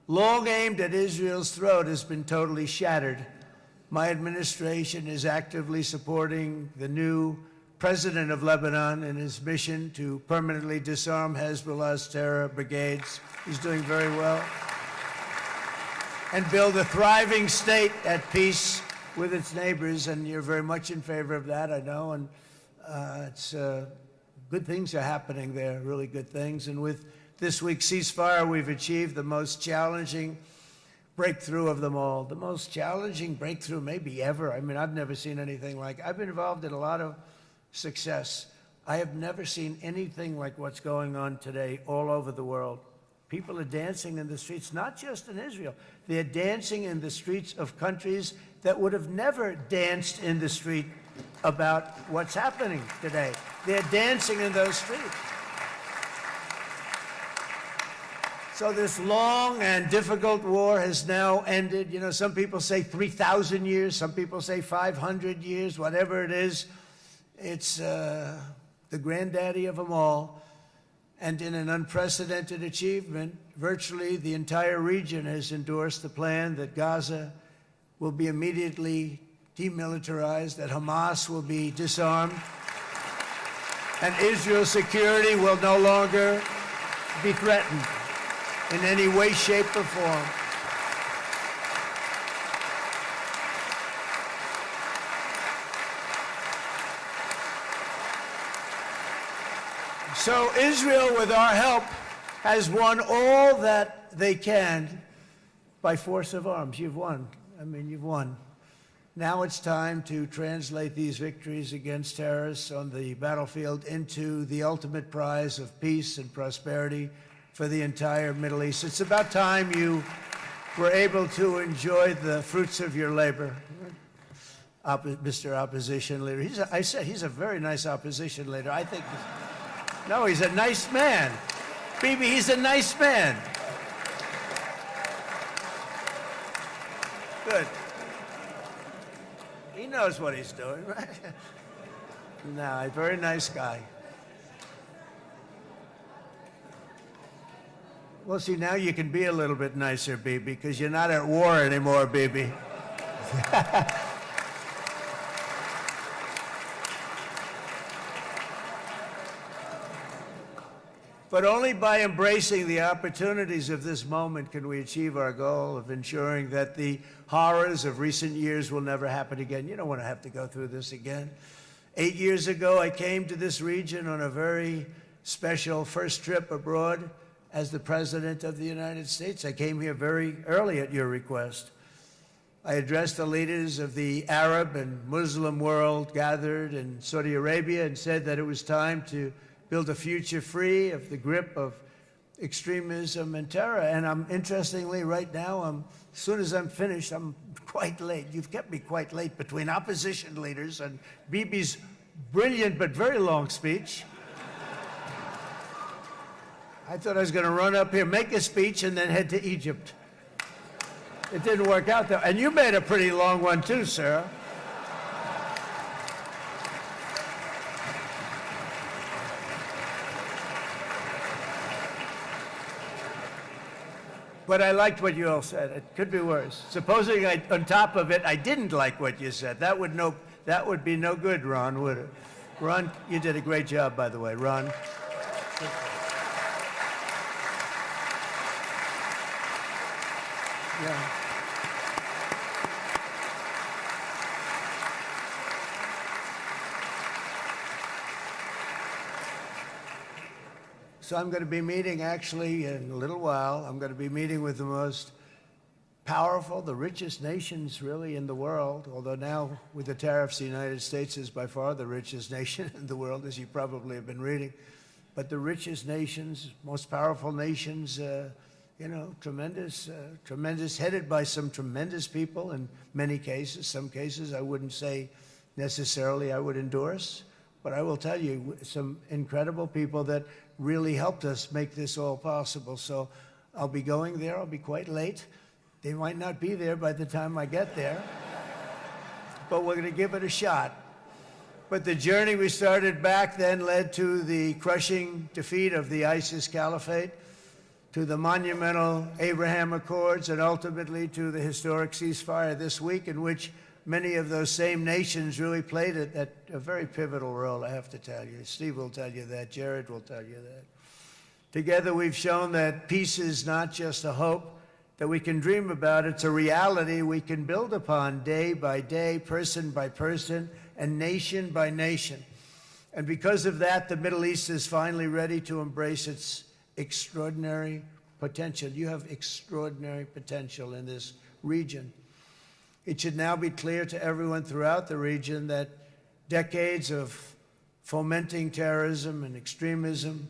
long aimed at Israel's throat, has been totally shattered. My administration is actively supporting the new president of Lebanon in his mission to permanently disarm Hezbollah's terror brigades. He's doing very well. And build a thriving state at peace with its neighbors, and you're very much in favor of that, I know, and it's good things are happening there, really good things. And with this week's ceasefire, we've achieved the most challenging breakthrough of them all. The most challenging breakthrough maybe ever. I mean, I've never seen anything like it. I've been involved in a lot of success. I have never seen anything like what's going on today all over the world. People are dancing in the streets, not just in Israel. They're dancing in the streets of countries that would have never danced in the street about what's happening today. They're dancing in those streets. So this long and difficult war has now ended. You know, some people say 3,000 years, some people say 500 years, whatever it is. It's the granddaddy of them all. And in an unprecedented achievement, virtually the entire region has endorsed the plan that Gaza will be immediately demilitarized, that Hamas will be disarmed, and Israel's security will no longer be threatened in any way, shape, or form. So Israel, with our help, has won all that they can by force of arms. You've won. I mean, you've won. Now it's time to translate these victories against terrorists on the battlefield into the ultimate prize of peace and prosperity for the entire Middle East. It's about time you were able to enjoy the fruits of your labor. Mr. Opposition Leader. I said he's a very nice opposition leader. I think, no, he's a nice man. Bibi, he's a nice man. Good. He knows what he's doing, right? No, a very nice guy. Well, see, now you can be a little bit nicer, Bibi, because you're not at war anymore, Bibi. But only by embracing the opportunities of this moment can we achieve our goal of ensuring that the horrors of recent years will never happen again. You don't want to have to go through this again. 8 years ago, I came to this region on a very special first trip abroad as the President of the United States. I came here very early at your request. I addressed the leaders of the Arab and Muslim world gathered in Saudi Arabia and said that it was time to build a future free of the grip of extremism and terror. And interestingly, right now, as soon as I'm finished, I'm quite late. You've kept me quite late between opposition leaders and Bibi's brilliant but very long speech. I thought I was going to run up here, make a speech, and then head to Egypt. It didn't work out, though. And you made a pretty long one, too, Sarah. But I liked what you all said. It could be worse. Supposing on top of it, I didn't like what you said. That would be no good, Ron, would it? Ron, you did a great job, by the way, Ron. Yeah. So I'm going to be meeting, actually, in a little while, I'm going to be meeting with the most powerful, the richest nations, really, in the world, although now, with the tariffs, the United States is by far the richest nation in the world, as you probably have been reading. But the richest nations, most powerful nations, you know, tremendous, headed by some tremendous people in many cases. Some cases I wouldn't say necessarily I would endorse, but I will tell you some incredible people that really helped us make this all possible. So I'll be going there. I'll be quite late. They might not be there by the time I get there, but we're going to give it a shot. But the journey we started back then led to the crushing defeat of the ISIS caliphate, to the monumental Abraham Accords, and ultimately to the historic ceasefire this week, in which many of those same nations really played a very pivotal role, I have to tell you. Steve will tell you that. Jared will tell you that. Together, we've shown that peace is not just a hope that we can dream about. It's a reality we can build upon day by day, person by person, and nation by nation. And because of that, the Middle East is finally ready to embrace its extraordinary potential. You have extraordinary potential in this region. It should now be clear to everyone throughout the region that decades of fomenting terrorism and extremism,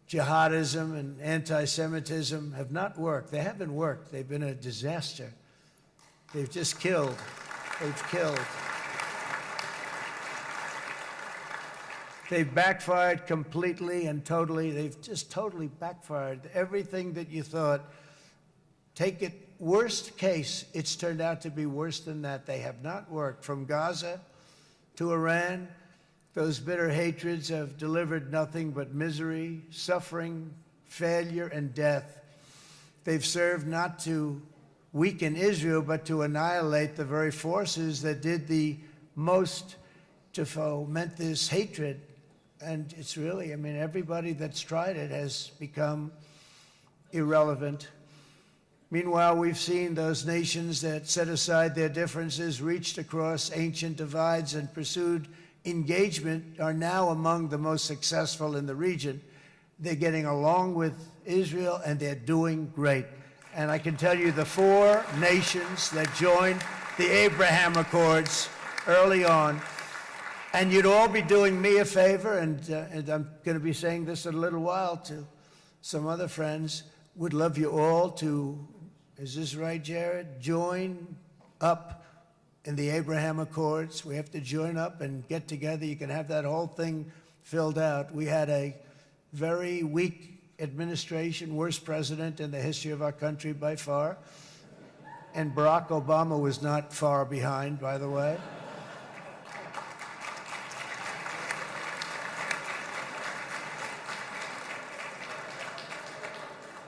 jihadism and anti-Semitism have not worked. They haven't worked. They've been a disaster. They've just killed. They've killed. They've backfired completely and totally. They've just totally backfired. Everything that you thought, take it worst case, it's turned out to be worse than that. They have not worked. From Gaza to Iran, those bitter hatreds have delivered nothing but misery, suffering, failure, and death. They've served not to weaken Israel, but to annihilate the very forces that did the most to foment this hatred. And it's really, I mean, everybody that's tried it has become irrelevant. Meanwhile, we've seen those nations that set aside their differences, reached across ancient divides, and pursued engagement are now among the most successful in the region. They're getting along with Israel, and they're doing great. And I can tell you the 4 nations that joined the Abraham Accords early on, and you'd all be doing me a favor, and I'm going to be saying this in a little while to some other friends, would love you all to, is this right, Jared? Join up in the Abraham Accords. We have to join up and get together. You can have that whole thing filled out. We had a very weak administration, worst president in the history of our country by far. And Barack Obama was not far behind, by the way.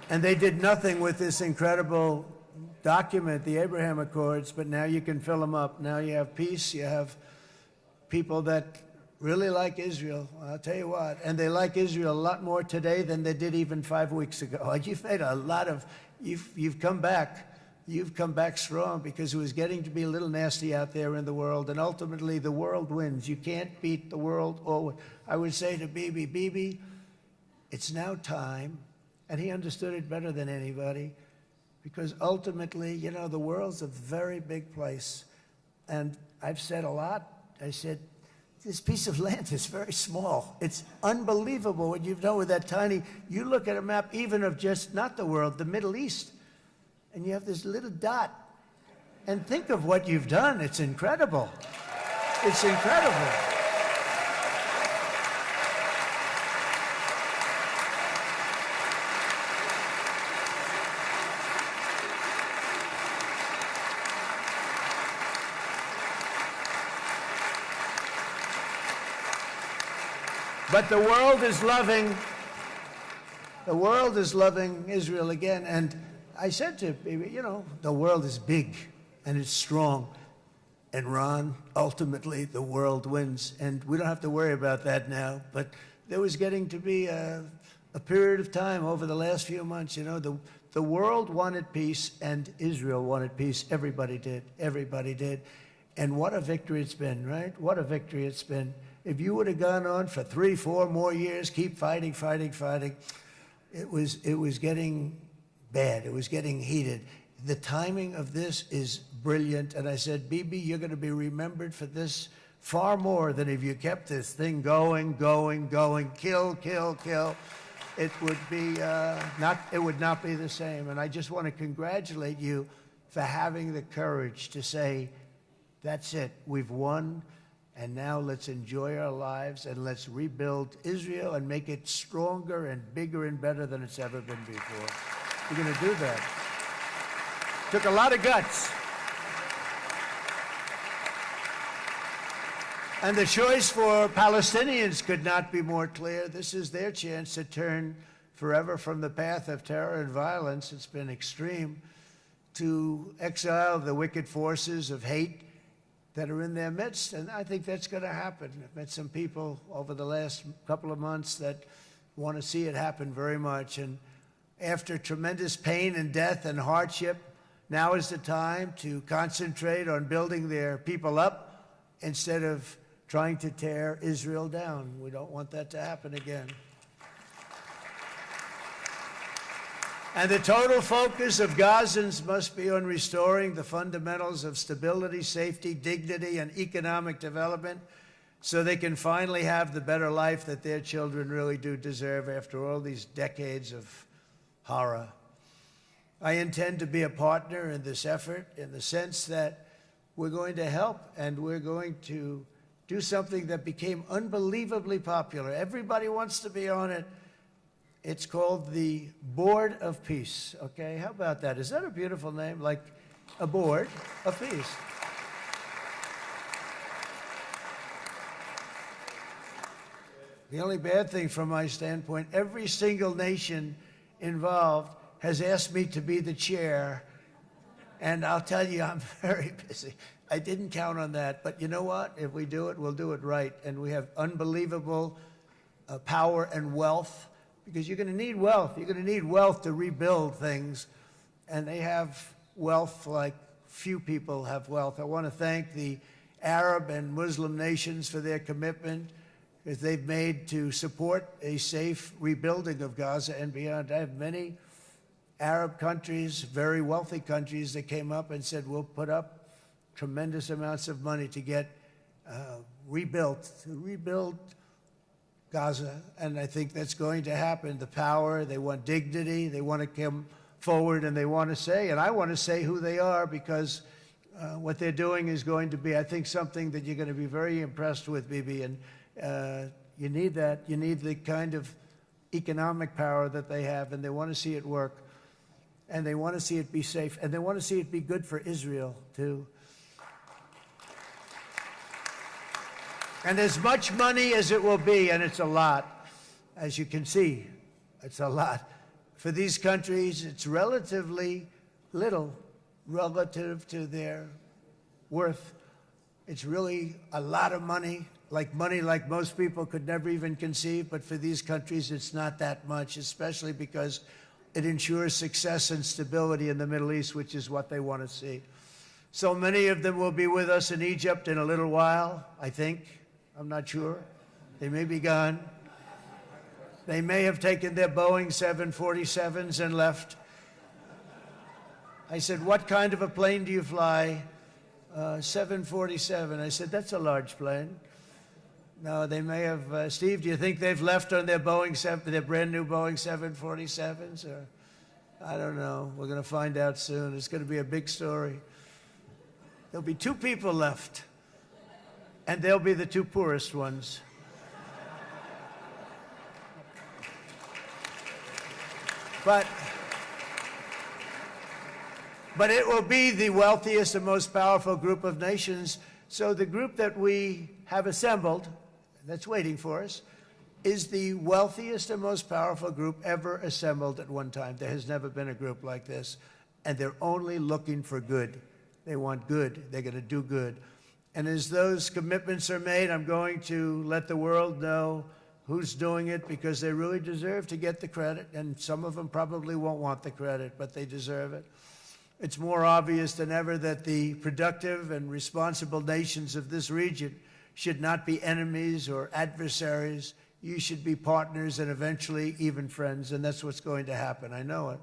And they did nothing with this incredible document, the Abraham Accords, but now you can fill them up. Now you have peace, you have people that really like Israel. I'll tell you what, and they like Israel a lot more today than they did even 5 weeks ago. You've made a lot of, you've come back. You've come back strong, because it was getting to be a little nasty out there in the world, and ultimately the world wins. You can't beat the world always. I would say to Bibi, it's now time. And he understood it better than anybody, because ultimately, you know, the world's a very big place. And I've said a lot. I said, this piece of land is very small. It's unbelievable what you've done with that tiny, you look at a map even of just, not the world, the Middle East, and you have this little dot. And think of what you've done. It's incredible. It's incredible. But the world is loving Israel again. And I said to Bibi, you know, the world is big and it's strong. And Ron, ultimately, the world wins. And we don't have to worry about that now. But there was getting to be a period of time over the last few months, you know, the world wanted peace and Israel wanted peace. Everybody did. Everybody did. And what a victory it's been, right? What a victory it's been. If you would have gone on for 3, 4 more years, keep fighting, it was getting bad. It was getting heated. The timing of this is brilliant. And I said, Bibi, you're going to be remembered for this far more than if you kept this thing going, kill. It would be it would not be the same. And I just want to congratulate you for having the courage to say, that's it, we've won. And now let's enjoy our lives and let's rebuild Israel and make it stronger and bigger and better than it's ever been before. We're going to do that. Took a lot of guts. And the choice for Palestinians could not be more clear. This is their chance to turn forever from the path of terror and violence. It's been extreme, to exile the wicked forces of hate that are in their midst, and I think that's going to happen. I've met some people over the last couple of months that want to see it happen very much, and after tremendous pain and death and hardship, now is the time to concentrate on building their people up instead of trying to tear Israel down. We don't want that to happen again. And the total focus of Gazans must be on restoring the fundamentals of stability, safety, dignity, and economic development so they can finally have the better life that their children really do deserve after all these decades of horror. I intend to be a partner in this effort in the sense that we're going to help and we're going to do something that became unbelievably popular. Everybody wants to be on it. It's called the Board of Peace, okay? How about that? Is that a beautiful name? Like a board of peace. The only bad thing from my standpoint, every single nation involved has asked me to be the chair, and I'll tell you, I'm very busy. I didn't count on that, but you know what? If we do it, we'll do it right, and we have unbelievable power and wealth, because you're going to need wealth. You're going to need wealth to rebuild things, and they have wealth like few people have wealth. I want to thank the Arab and Muslim nations for their commitment that they've made to support a safe rebuilding of Gaza and beyond. I have many Arab countries, very wealthy countries, that came up and said, we'll put up tremendous amounts of money to get to rebuild Gaza, and I think that's going to happen. The power, they want dignity, they want to come forward, and they want to say, and I want to say who they are, because what they're doing is going to be, I think, something that you're going to be very impressed with, Bibi, and you need that. You need the kind of economic power that they have, and they want to see it work, and they want to see it be safe, and they want to see it be good for Israel, too. And as much money as it will be, and it's a lot, as you can see, it's a lot. For these countries, it's relatively little relative to their worth. It's really a lot of money like most people could never even conceive, but for these countries, it's not that much, especially because it ensures success and stability in the Middle East, which is what they want to see. So many of them will be with us in Egypt in a little while, I think. I'm not sure. They may be gone. They may have taken their Boeing 747s and left. I said, what kind of a plane do you fly? 747. I said, that's a large plane. No, they may have. Steve, do you think they've left on their their brand new Boeing 747s? Or I don't know. We're going to find out soon. It's going to be a big story. There'll be 2 people left, and they'll be the 2 poorest ones. But it will be the wealthiest and most powerful group of nations. So the group that we have assembled, that's waiting for us, is the wealthiest and most powerful group ever assembled at one time. There has never been a group like this. And they're only looking for good. They want good. They're going to do good. And as those commitments are made, I'm going to let the world know who's doing it, because they really deserve to get the credit. And some of them probably won't want the credit, but they deserve it. It's more obvious than ever that the productive and responsible nations of this region should not be enemies or adversaries. You should be partners and eventually even friends, and that's what's going to happen. I know it.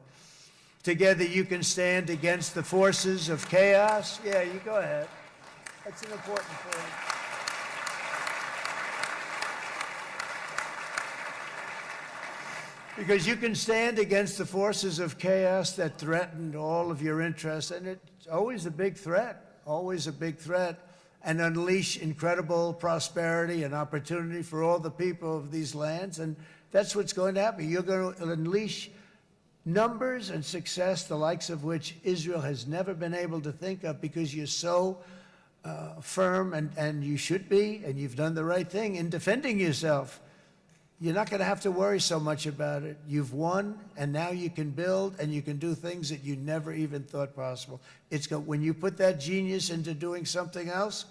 Together you can stand against the forces of chaos. Yeah, you go ahead. That's an important point. Because you can stand against the forces of chaos that threaten all of your interests, and it's always a big threat, and unleash incredible prosperity and opportunity for all the people of these lands, and that's what's going to happen. You're going to unleash numbers and success, the likes of which Israel has never been able to think of, because you're so firm, and you should be, and you've done the right thing in defending yourself. You're not going to have to worry so much about it. You've won, and now you can build, and you can do things that you never even thought possible. When you put that genius into doing something else,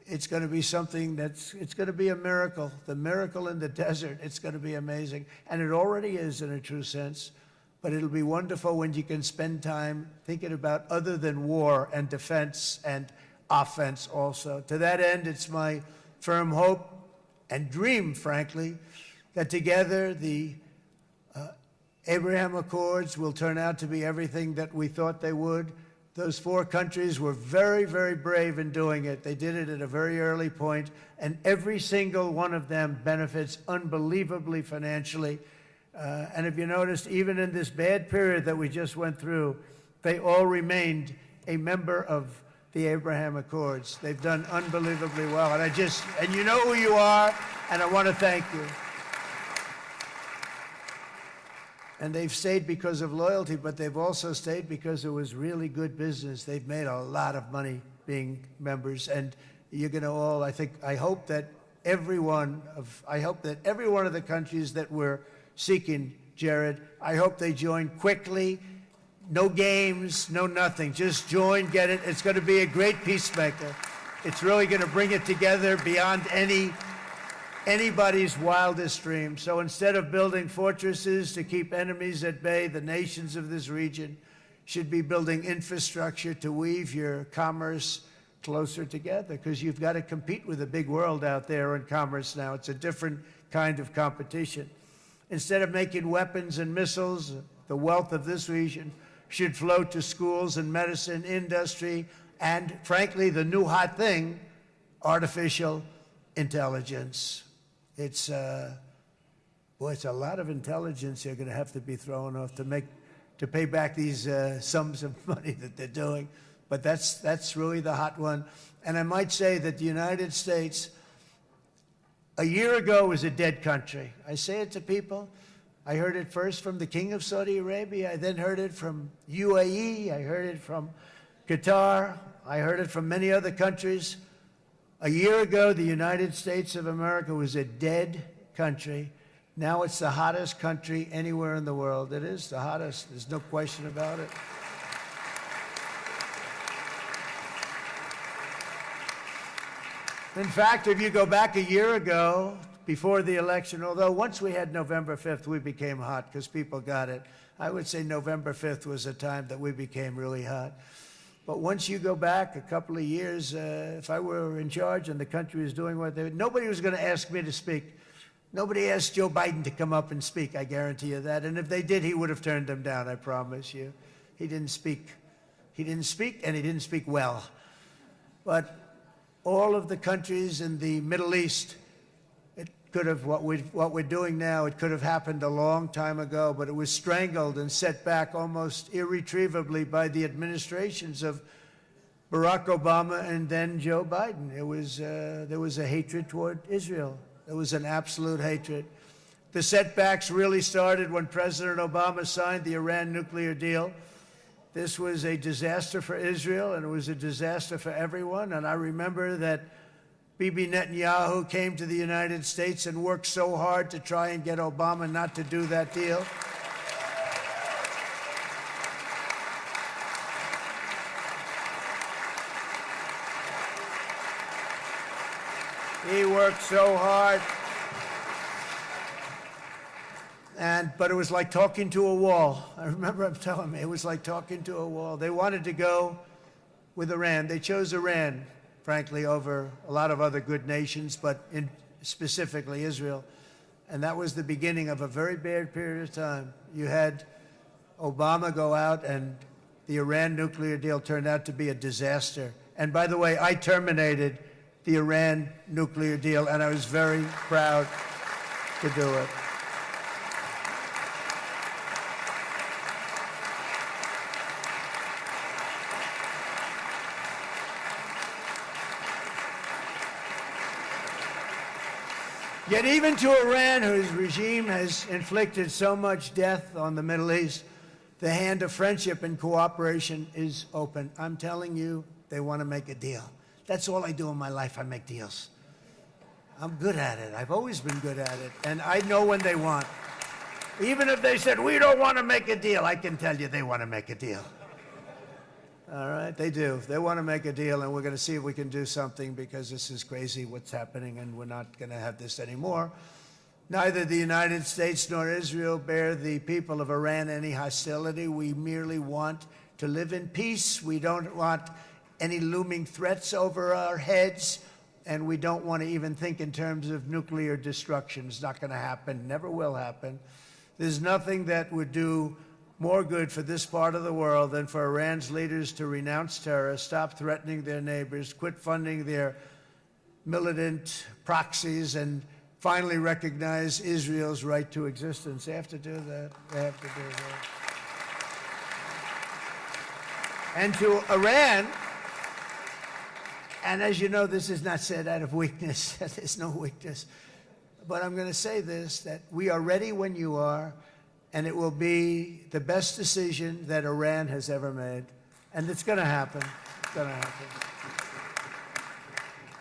it's going to be something it's going to be a miracle. The miracle in the desert, it's going to be amazing. And it already is in a true sense. But it'll be wonderful when you can spend time thinking about other than war and defense and offense also. To that end, it's my firm hope and dream, frankly, that together the Abraham Accords will turn out to be everything that we thought they would. Those 4 countries were very, very brave in doing it. They did it at a very early point, and every single one of them benefits unbelievably financially. And if you noticed, even in this bad period that we just went through, they all remained a member of the Abraham Accords. They've done unbelievably well. And you know who you are, and I want to thank you. And they've stayed because of loyalty, but they've also stayed because it was really good business. They've made a lot of money being members, and you're going to all, I hope that every one of the countries that we're seeking, Jared, I hope they join quickly. No games, no nothing. Just join, get it. It's going to be a great peacemaker. It's really going to bring it together beyond anybody's wildest dream. So instead of building fortresses to keep enemies at bay, the nations of this region should be building infrastructure to weave your commerce closer together, because you've got to compete with the big world out there in commerce now. It's a different kind of competition. Instead of making weapons and missiles, the wealth of this region should flow to schools and medicine, industry, and frankly, the new hot thing, artificial intelligence. It's a lot of intelligence you're going to have to be throwing off to pay back these sums of money that they're doing. But that's really the hot one. And I might say that the United States, a year ago, was a dead country. I say it to people. I heard it first from the King of Saudi Arabia. I then heard it from UAE. I heard it from Qatar. I heard it from many other countries. A year ago, the United States of America was a dead country. Now it's the hottest country anywhere in the world. It is the hottest. There's no question about it. In fact, if you go back a year ago, before the election, although once we had November 5th, we became hot because people got it. I would say November 5th was a time that we became really hot. But once you go back a couple of years, if I were in charge and the country was doing what they were, nobody was going to ask me to speak. Nobody asked Joe Biden to come up and speak, I guarantee you that. And if they did, he would have turned them down, I promise you. He didn't speak. He didn't speak, and he didn't speak well. But all of the countries in the Middle East, could have, what we're doing now, it could have happened a long time ago, but it was strangled and set back almost irretrievably by the administrations of Barack Obama and then Joe Biden. There was a hatred toward Israel. There was an absolute hatred. The setbacks really started when President Obama signed the Iran nuclear deal. This was a disaster for Israel, and it was a disaster for everyone. And I remember that Bibi Netanyahu came to the United States and worked so hard to try and get Obama not to do that deal. He worked so hard. But it was like talking to a wall. I remember him telling me it was like talking to a wall. They wanted to go with Iran. They chose Iran, frankly, over a lot of other good nations, but specifically Israel. And that was the beginning of a very bad period of time. You had Obama go out, and the Iran nuclear deal turned out to be a disaster. And by the way, I terminated the Iran nuclear deal, and I was very proud to do it. Yet even to Iran, whose regime has inflicted so much death on the Middle East, the hand of friendship and cooperation is open. I'm telling you, they want to make a deal. That's all I do in my life. I make deals. I'm good at it. I've always been good at it. And I know when they want. Even if they said, we don't want to make a deal, I can tell you they want to make a deal. All right, they do. They want to make a deal, and we're going to see if we can do something, because this is crazy what's happening, and we're not going to have this anymore. Neither the United States nor Israel bear the people of Iran any hostility. We merely want to live in peace. We don't want any looming threats over our heads, and we don't want to even think in terms of nuclear destruction. It's not going to happen, never will happen. There's nothing that would do more good for this part of the world than for Iran's leaders to renounce terror, stop threatening their neighbors, quit funding their militant proxies, and finally recognize Israel's right to existence. They have to do that. They have to do that. And to Iran, And as you know, this is not said out of weakness. There's no weakness. But I'm going to say this, that we are ready when you are, and it will be the best decision that Iran has ever made. And it's going to happen. It's going to happen.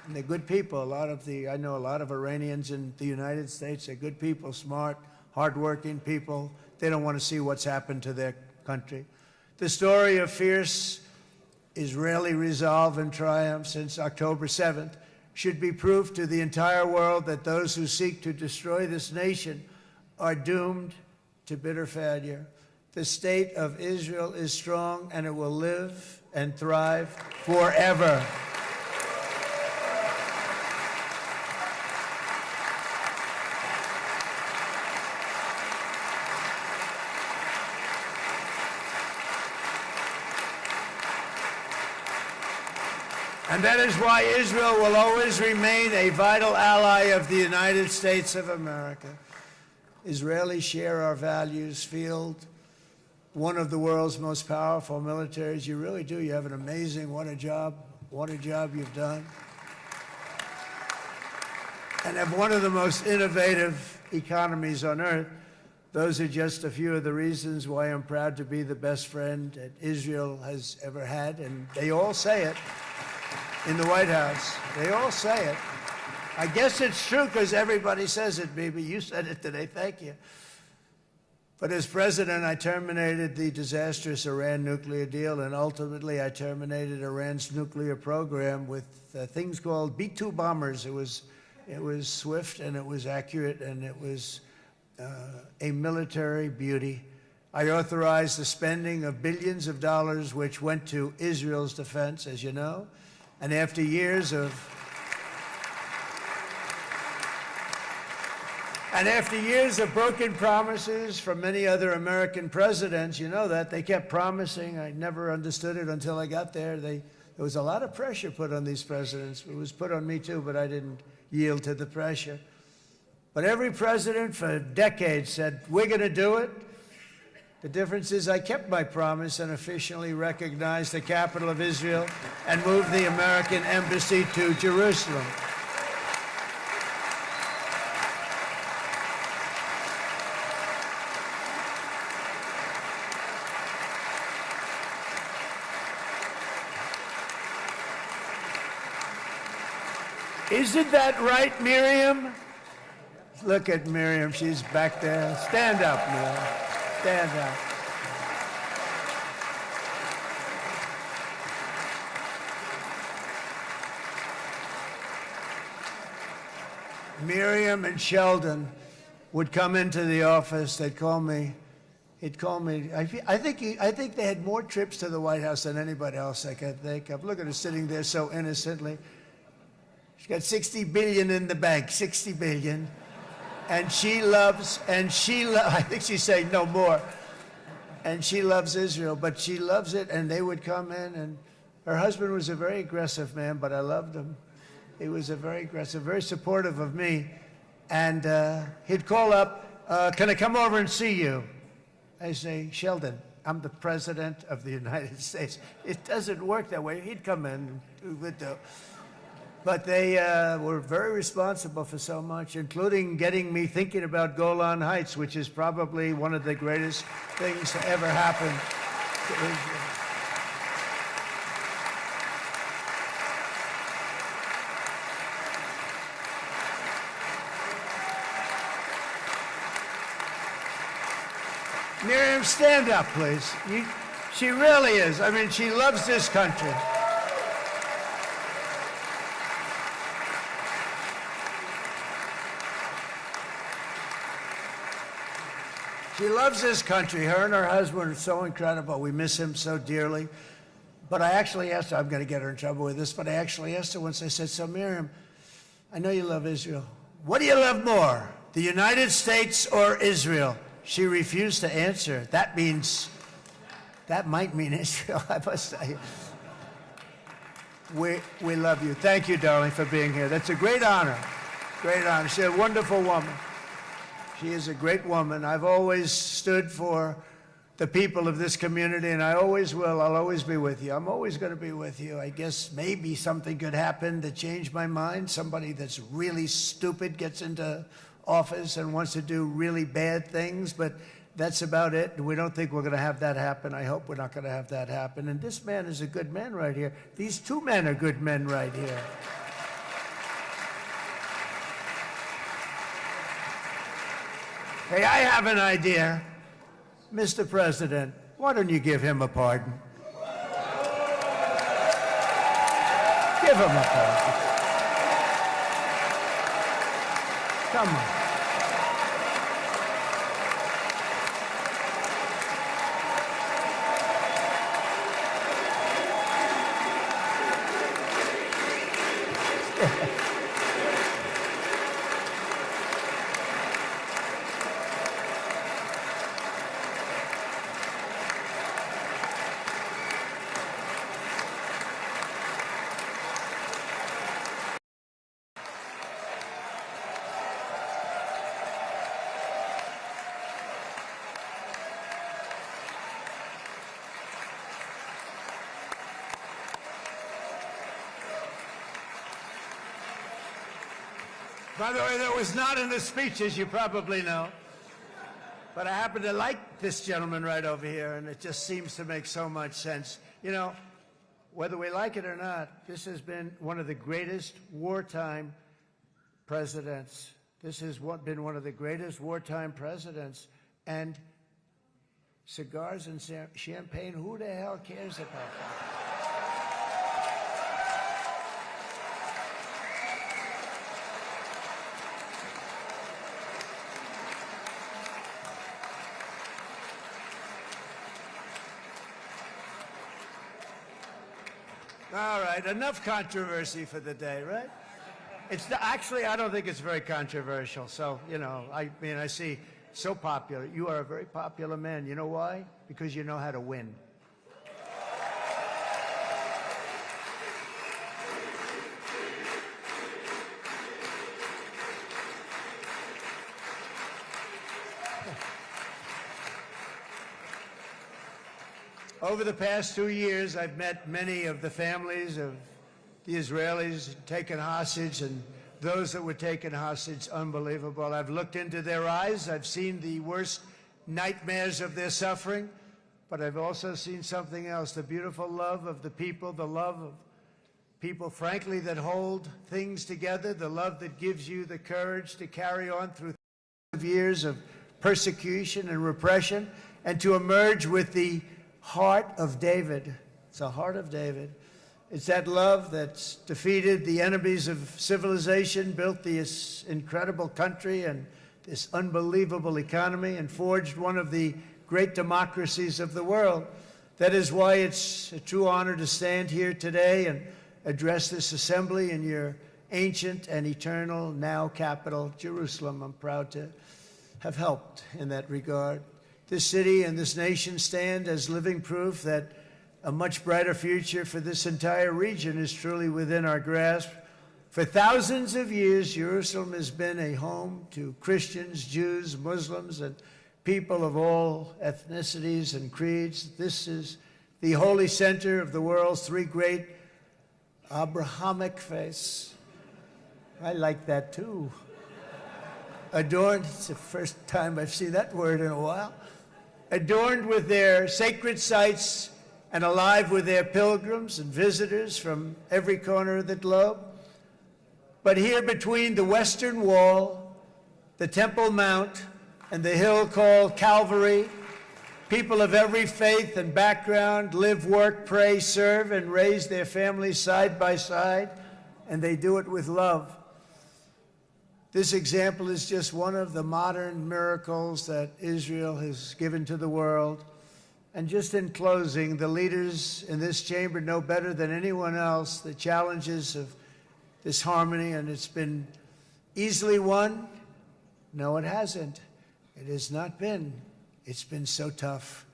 And they're good people. I know a lot of Iranians in the United States. They're good people, smart, hardworking people. They don't want to see what's happened to their country. The story of fierce Israeli resolve and triumph since October 7th should be proof to the entire world that those who seek to destroy this nation are doomed to bitter failure. The state of Israel is strong, and it will live and thrive forever. And that is why Israel will always remain a vital ally of the United States of America. Israelis share our values, field one of the world's most powerful militaries. You really do. You have an amazing, what a job you've done. And have one of the most innovative economies on earth. Those are just a few of the reasons why I'm proud to be the best friend that Israel has ever had. And they all say it. In the White House. They all say it. I guess it's true because everybody says it, Bibi. You said it today. Thank you. But as president, I terminated the disastrous Iran nuclear deal, and ultimately I terminated Iran's nuclear program with things called B-2 bombers. It was swift, and it was accurate, and it was a military beauty. I authorized the spending of billions of dollars, which went to Israel's defense, as you know. And after years of broken promises from many other American presidents, you know that, they kept promising. I never understood it until I got there. There was a lot of pressure put on these presidents. It was put on me too, but I didn't yield to the pressure. But every president for decades said, we're going to do it. The difference is I kept my promise and officially recognized the capital of Israel and moved the American embassy to Jerusalem. Isn't that right, Miriam? Look at Miriam. She's back there. Stand up, Miriam. Stand up. Miriam and Sheldon would come into the office. They'd call me. He'd call me. I think they had more trips to the White House than anybody else I could think of. Look at her sitting there so innocently. She's got $60 billion in the bank. $60 billion. And I think she's saying no more. And she loves Israel, but she loves it, and they would come in, and her husband was a very aggressive man, but I loved him. He was a very aggressive, very supportive of me. And he'd call up, can I come over and see you? I say, Sheldon, I'm the president of the United States. It doesn't work that way. He'd come in and would do. But they were very responsible for so much, including getting me thinking about Golan Heights, which is probably one of the greatest things to ever happen to Israel. Miriam, stand up, please. She really is. I mean, she loves this country. She loves this country. Her and her husband are so incredible. We miss him so dearly. But I actually asked her, I'm going to get her in trouble with this, but I actually asked her once, I said, so Miriam, I know you love Israel. What do you love more, the United States or Israel? She refused to answer. That might mean Israel, I must say. We love you. Thank you, darling, for being here. That's a great honor. Great honor. She's a wonderful woman. She is a great woman. I've always stood for the people of this community, and I always will. I'll always be with you. I'm always going to be with you. I guess maybe something could happen to change my mind. Somebody that's really stupid gets into office and wants to do really bad things, but that's about it. We don't think we're going to have that happen. I hope we're not going to have that happen. And this man is a good man right here. These two men are good men right here. Hey, I have an idea. Mr. President, why don't you give him a pardon? Give him a pardon. Come on. By the way, that was not in the speech, as you probably know. But I happen to like this gentleman right over here, and it just seems to make so much sense. You know, whether we like it or not, this has been one of the greatest wartime presidents. This has been one of the greatest wartime presidents. And cigars and champagne, who the hell cares about that? All right, enough controversy for the day, right? Actually, I don't think it's very controversial. So, you know, I mean, I see so popular. You are a very popular man. You know why? Because you know how to win. Over the past 2 years, I've met many of the families of the Israelis taken hostage and those that were taken hostage. Unbelievable. I've looked into their eyes. I've seen the worst nightmares of their suffering, but I've also seen something else, the beautiful love of the people, the love of people, frankly, that hold things together, the love that gives you the courage to carry on through years of persecution and repression and to emerge with the heart of David. It's the heart of David. It's that love that's defeated the enemies of civilization, built this incredible country and this unbelievable economy, and forged one of the great democracies of the world. That is why it's a true honor to stand here today and address this assembly in your ancient and eternal now capital, Jerusalem. I'm proud to have helped in that regard. This city and this nation stand as living proof that a much brighter future for this entire region is truly within our grasp. For thousands of years, Jerusalem has been a home to Christians, Jews, Muslims, and people of all ethnicities and creeds. This is the holy center of the world's three great Abrahamic faiths. I like that too. Adorned, it's the first time I've seen that word in a while. Adorned with their sacred sites and alive with their pilgrims and visitors from every corner of the globe. But here between the Western Wall, the Temple Mount, and the hill called Calvary, people of every faith and background live, work, pray, serve, and raise their families side by side, and they do it with love. This example is just one of the modern miracles that Israel has given to the world. And just in closing, the leaders in this chamber know better than anyone else the challenges of this harmony, and it's been easily won. No, it hasn't. It has not been. It's been so tough,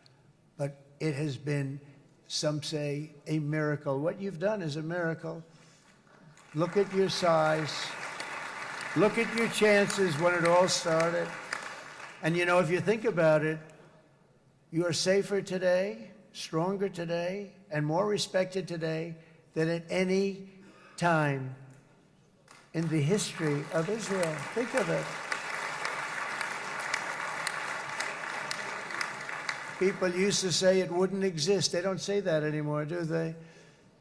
but it has been, some say, a miracle. What you've done is a miracle. Look at your size. Look at your chances when it all started. And you know, if you think about it, You are safer today, stronger today, and more respected today than at any time in the history of Israel. Think of it. People used to say it wouldn't exist. They don't say that anymore, do they?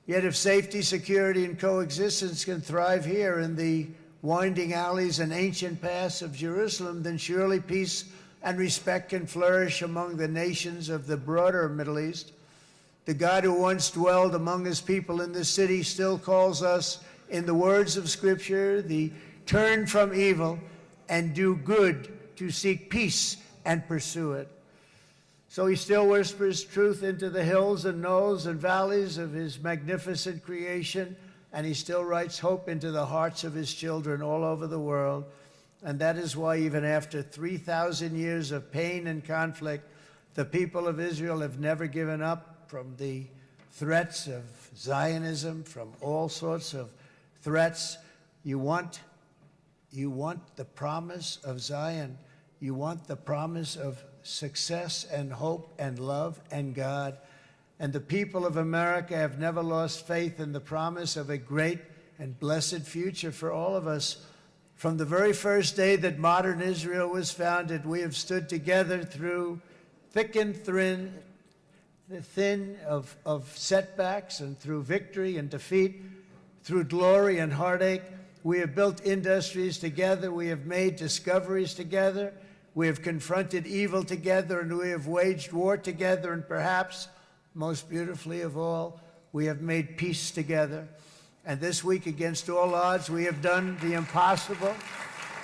Yet if safety, security, and coexistence can thrive here in the winding alleys and ancient paths of Jerusalem, then surely peace and respect can flourish among the nations of the broader Middle East. The God who once dwelled among his people in this city still calls us, in the words of Scripture, the turn from evil and do good, to seek peace and pursue it. So he still whispers truth into the hills and knolls and valleys of his magnificent creation, and he still writes hope into the hearts of his children all over the world. And that is why even after 3,000 years of pain and conflict, the people of Israel have never given up from the threats of Zionism, from all sorts of threats. You want the promise of Zion. You want the promise of success and hope and love and God. And the people of America have never lost faith in the promise of a great and blessed future for all of us. From the very first day that modern Israel was founded, we have stood together through thick and thin of setbacks, and through victory and defeat, through glory and heartache. We have built industries together. We have made discoveries together. We have confronted evil together, and we have waged war together, and perhaps, most beautifully of all, we have made peace together. And this week, against all odds, we have done the impossible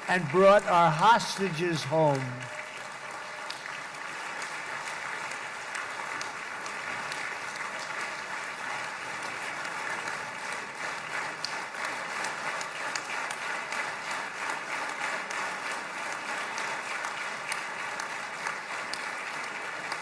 and brought our hostages home.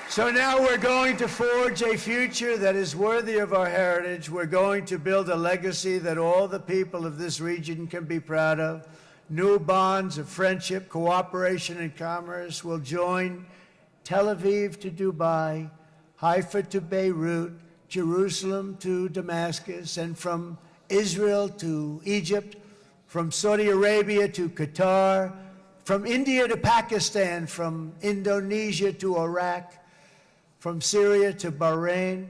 So now we're going to forge a future that is worthy of our heritage. We're going to build a legacy that all the people of this region can be proud of. New bonds of friendship, cooperation, and commerce will join Tel Aviv to Dubai, Haifa to Beirut, Jerusalem to Damascus, and from Israel to Egypt, from Saudi Arabia to Qatar, from India to Pakistan, from Indonesia to Iraq, from Syria to Bahrain,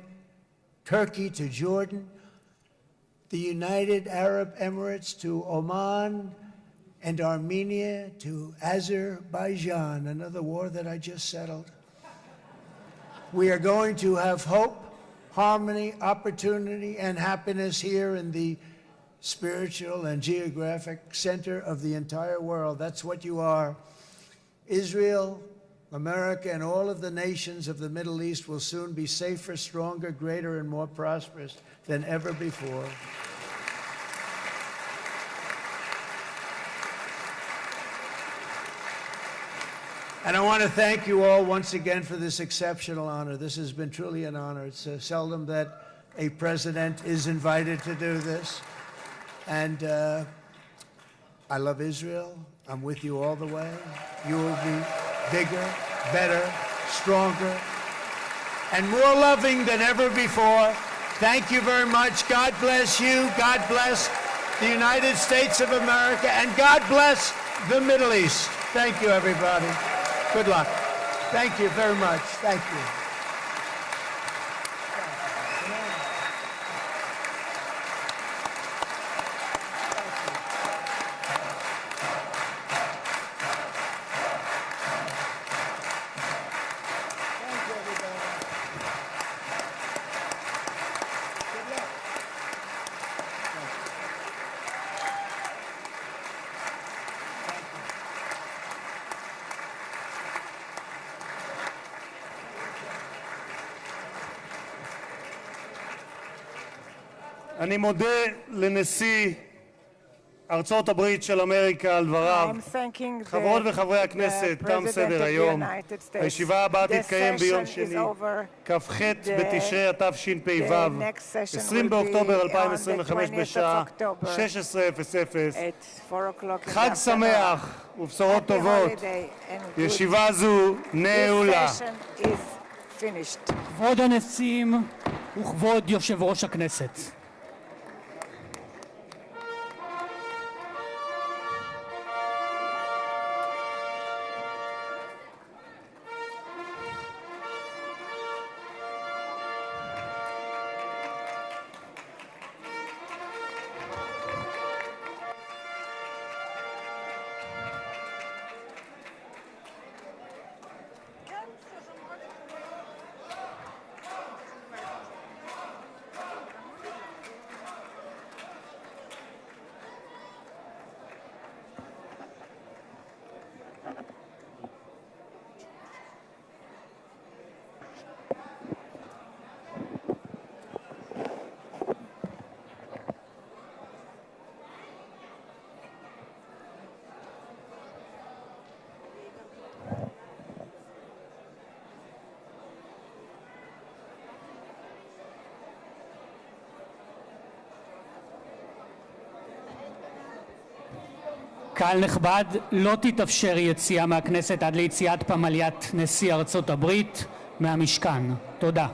Turkey to Jordan, the United Arab Emirates to Oman, and Armenia to Azerbaijan, another war that I just settled. We are going to have hope, harmony, opportunity, and happiness here in the spiritual and geographic center of the entire world. That's what you are. Israel, America, and all of the nations of the Middle East will soon be safer, stronger, greater, and more prosperous than ever before. And I want to thank you all once again for this exceptional honor. This has been truly an honor. It's seldom that a president is invited to do this. And I love Israel. I'm with you all the way. You will be bigger, better, stronger, and more loving than ever before. Thank you very much. God bless you. God bless the United States of America. And God bless the Middle East. Thank you, everybody. Good luck. Thank you very much. Thank you. אני מודה לנשיא ארצות הברית של אמריקה על דבריו. חברות וחברי הכנסת, תם סדר היום. הישיבה הבאה תתקיים ביום שני, כ"ח בתשרי התשפ"ו, 20 באוקטובר 2025 בשעה 16:00. חג שמח ובשורות טובות. ישיבה זו נעולה. finished. כבוד הנשיאים וכבוד יושב ראש הכנסת. קהל נכבד, לא תתאפשר יציאה מהכנסת עד ליציאת פמליית נשיא ארצות הברית מהמשכן. תודה.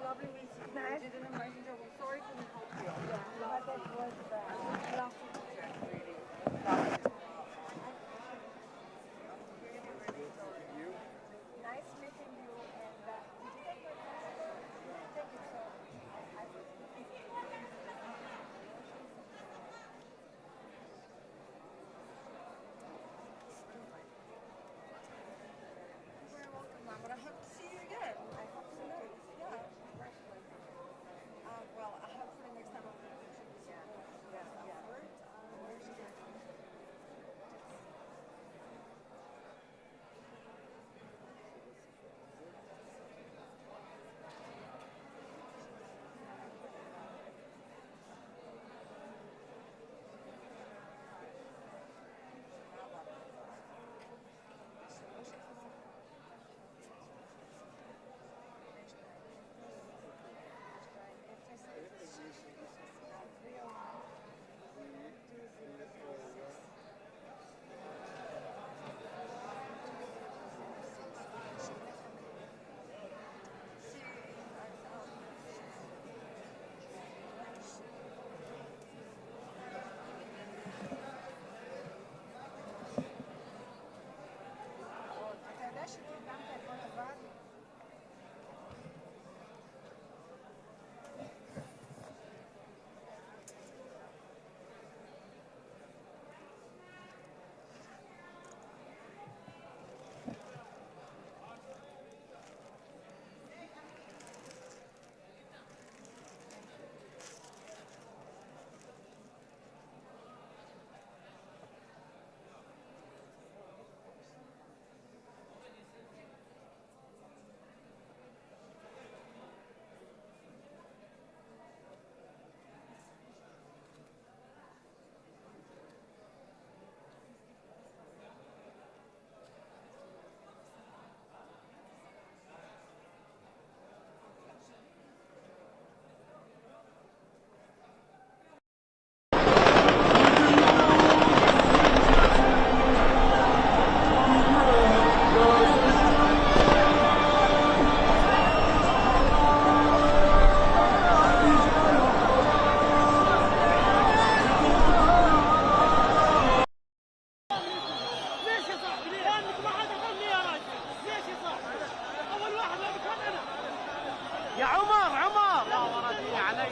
Lovely meeting you. You did an amazing job. I'm sorry I couldn't help you. Yeah, that was lovely project, really. Lovely. Nice meeting you. And did you take my class? Thank you so You're very welcome, Mom. But I hope to see you again. I hope so. Yeah. Well, hopefully next time I'll be able to see you. علي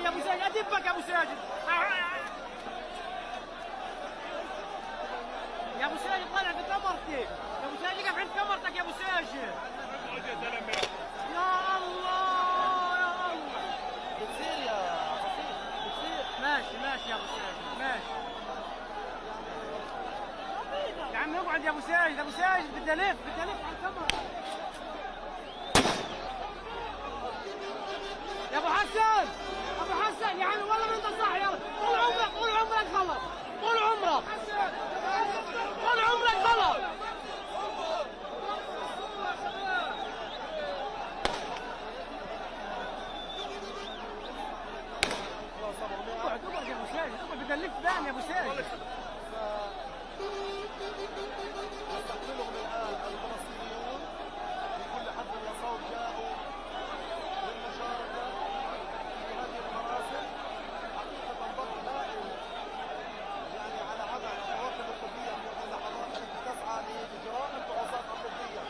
يا ابو ساجد ادبك يا ابو ساجد يا ابو ساجد طالع في كاميرتي يا ابو ساجد اقف عند كاميرتك يا ابو ساجد يا الله يا الله بتصير يا حفيظ بتصير ماشي ماشي يا ابو ساجد ماشي يا عم اقعد يا ابو ساجد ابو ساجد بدي الف على الكاميرا يا ابو حسن ابو حسن يا عمي والله ما انت صح يلا طول عمرك غلط طول عمرك غلط اقعد يا ابو ساجد اقعد بدي الف بان يا ابو ساجد يستقبلهم الآن الفلسطينيون بكل حد وصوت جاءوا للمشاركة في هذه المراسم حقيقة ضغط هائل يعني على عمل الكواكب الطبية في هذه اللحظات التي تسعى لإجراء الفحوصات الطبية.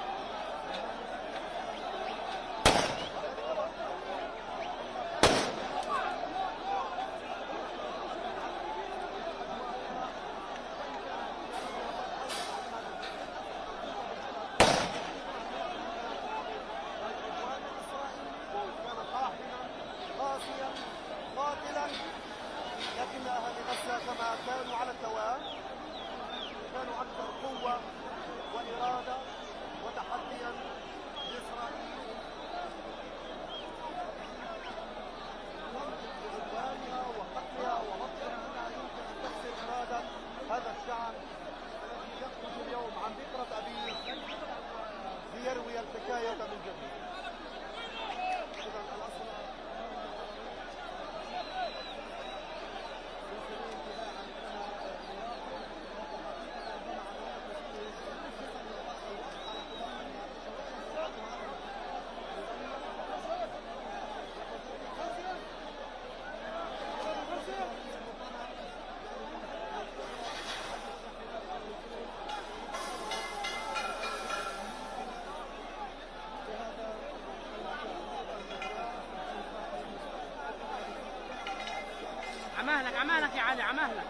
قاتلا لكن اهالي غزه كما كانوا على الدوام كانوا اكثر قوه واراده وتحديا لاسرائيل بعدوانها وقتلها ومطلق انها يمكن ان تكسر اراده هذا الشعب الذي يخرج اليوم عن بكره ابيه ليروي الحكايه من جديد. اذا الاصل عمالك يا علي عمالك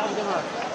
يا جماعه.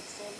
תפסול.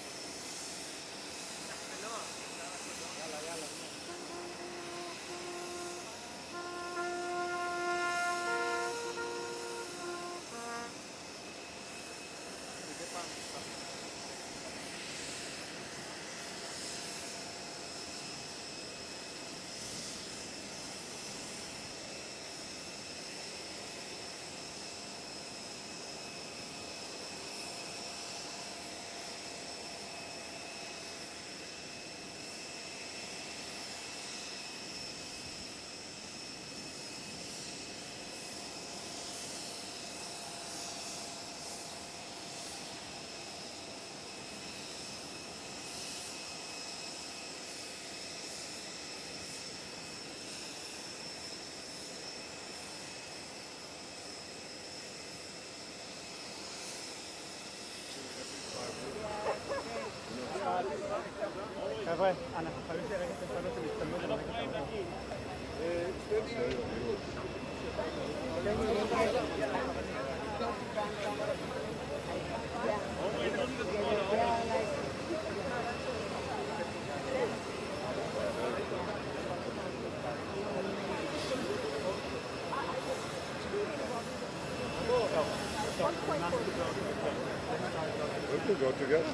חבר'ה, אנחנו חייבים שרגע תפנו את המצטלמות. We can go together.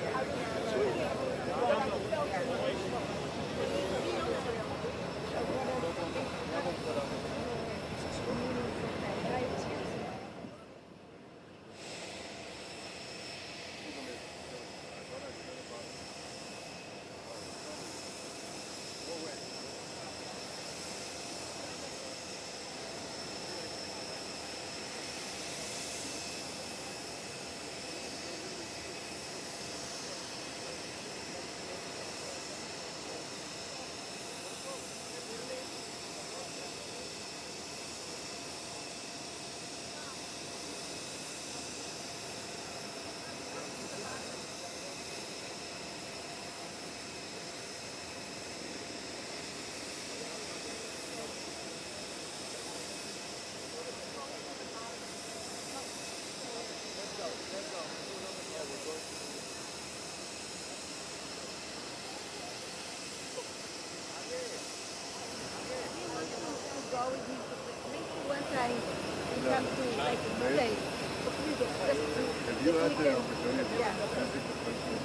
One time we come to like a place. If you had the opportunity to visit the country,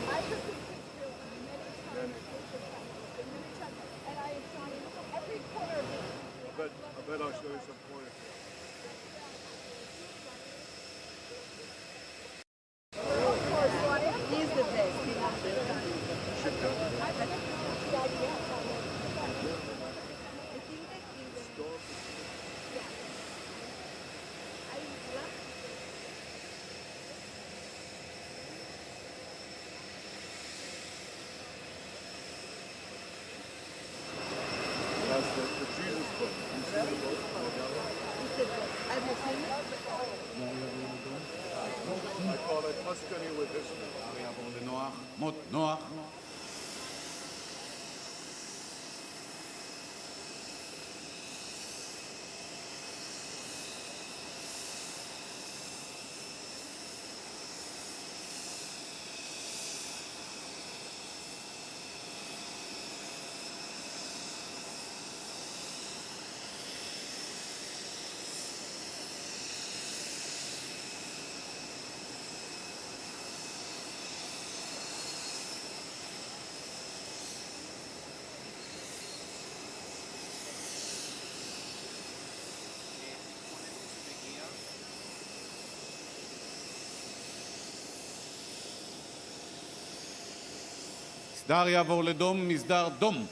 I took a picture many times, and I have gone in every corner of it. I bet I'll show you some pointers. He's the best. That's the Jesus book. You see the book? Have you seen it? I call it Tuscany with history. יעבור לנוח, מות נוח. מסדר יעבור לדום, מסדר דום.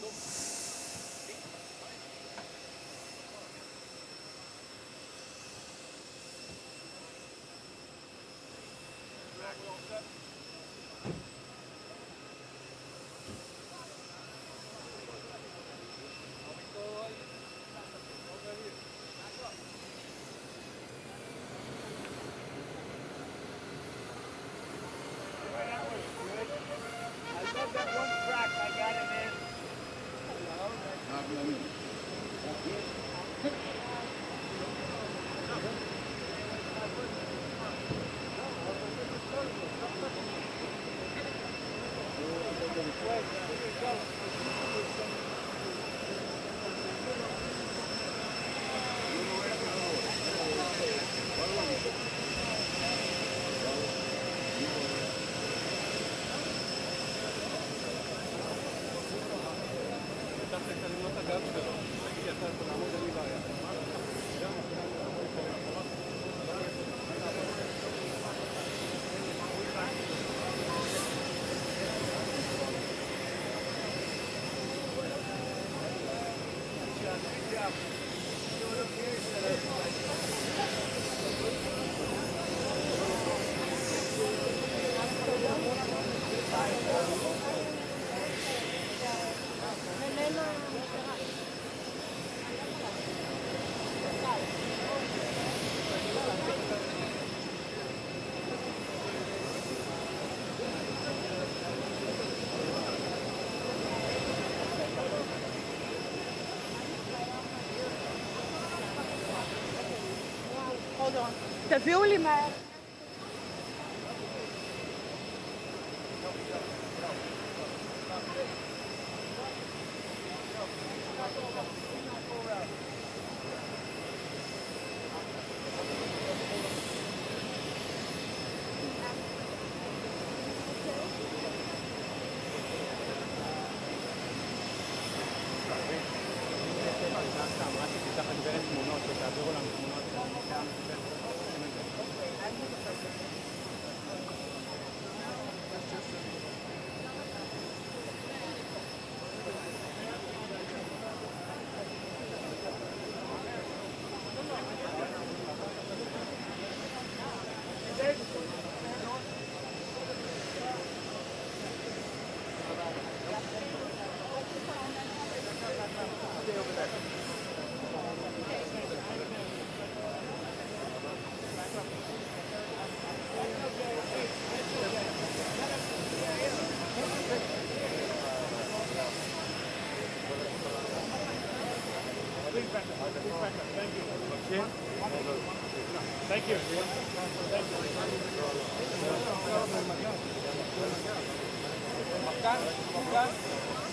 Hold on. תביאו לי מהר.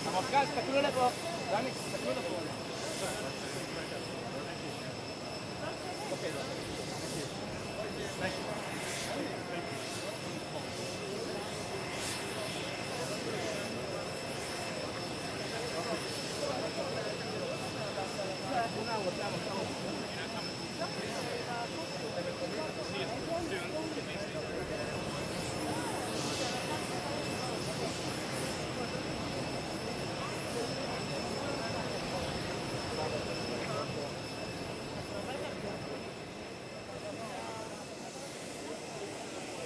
המפכ"ל, תסתכלו לפה. דני, תסתכלו לפה.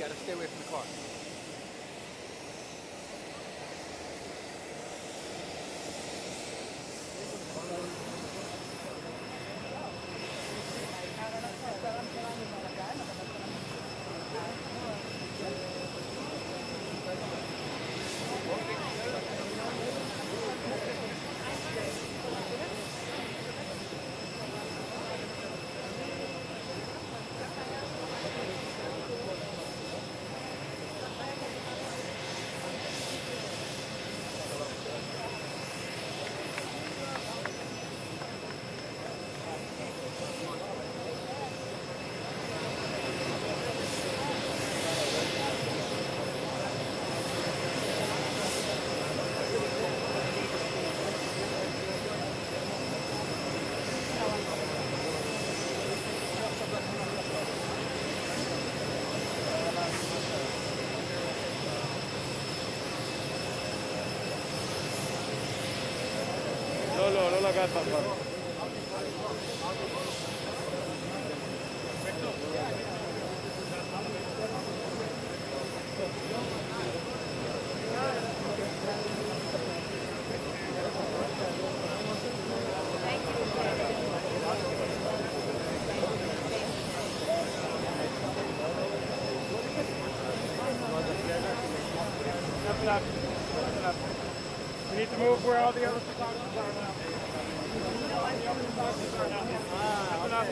You gotta stay away from the car. לא לגעת בדבר. We need to move where all the other photographers are now. Open up.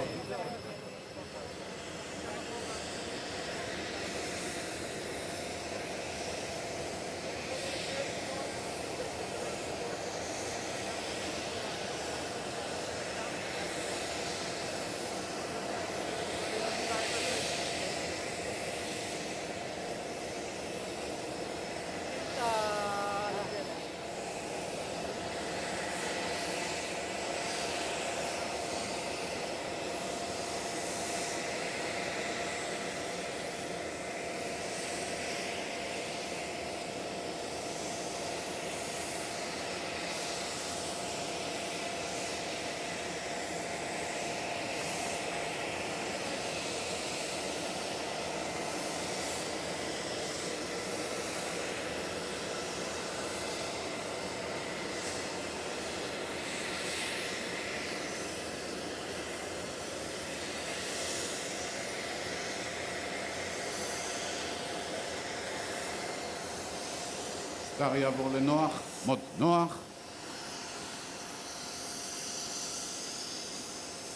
מסדר יעבור לנוח, מוד נוח.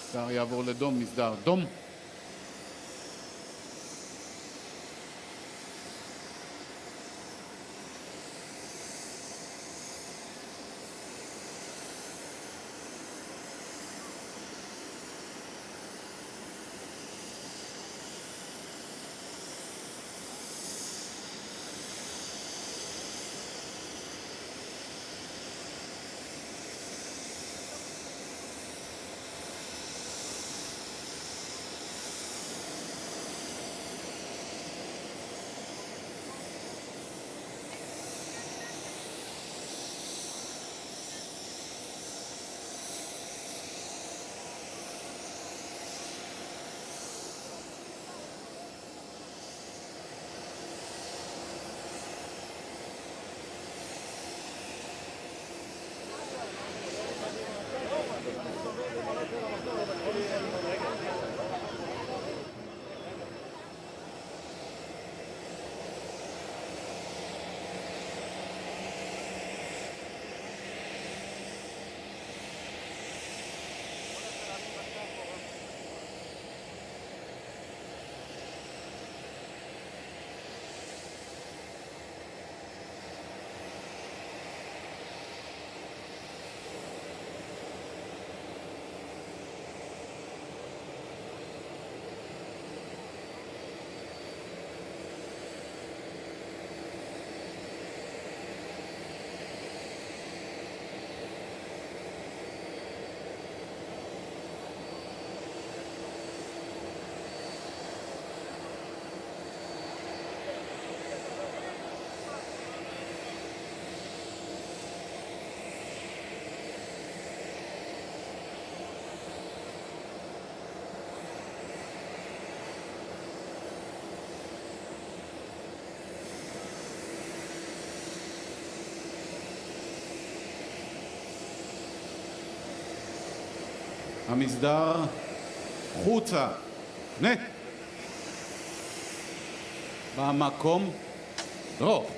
מסדר יעבור לדום, מסדר דום. המסדר חוצה. נה. במקום. דרוך.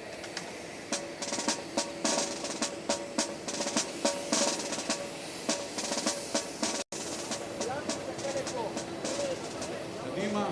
קדימה.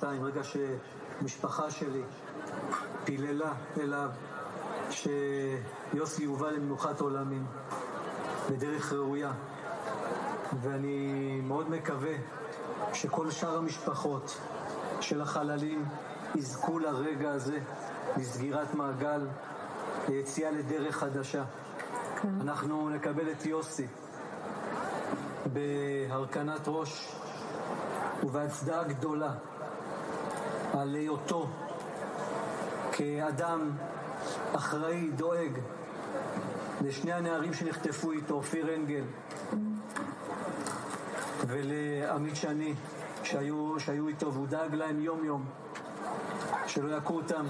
שנתיים, רגע שמשפחה שלי פיללה אליו שיוסי יובא למנוחת עולמים בדרך ראויה. ואני מאוד מקווה שכל שאר המשפחות של החללים יזכו לרגע הזה, לסגירת מעגל, ליציאה לדרך חדשה. אנחנו נקבל את יוסי בהרכנת ראש ובהצדעה גדולה על היותו כאדם אחראי, דואג לשני הנערים שנחטפו איתו, אופיר אנגל ולעמית שני שהיו איתו, והוא דאג להם יום יום שלא יכו אותם,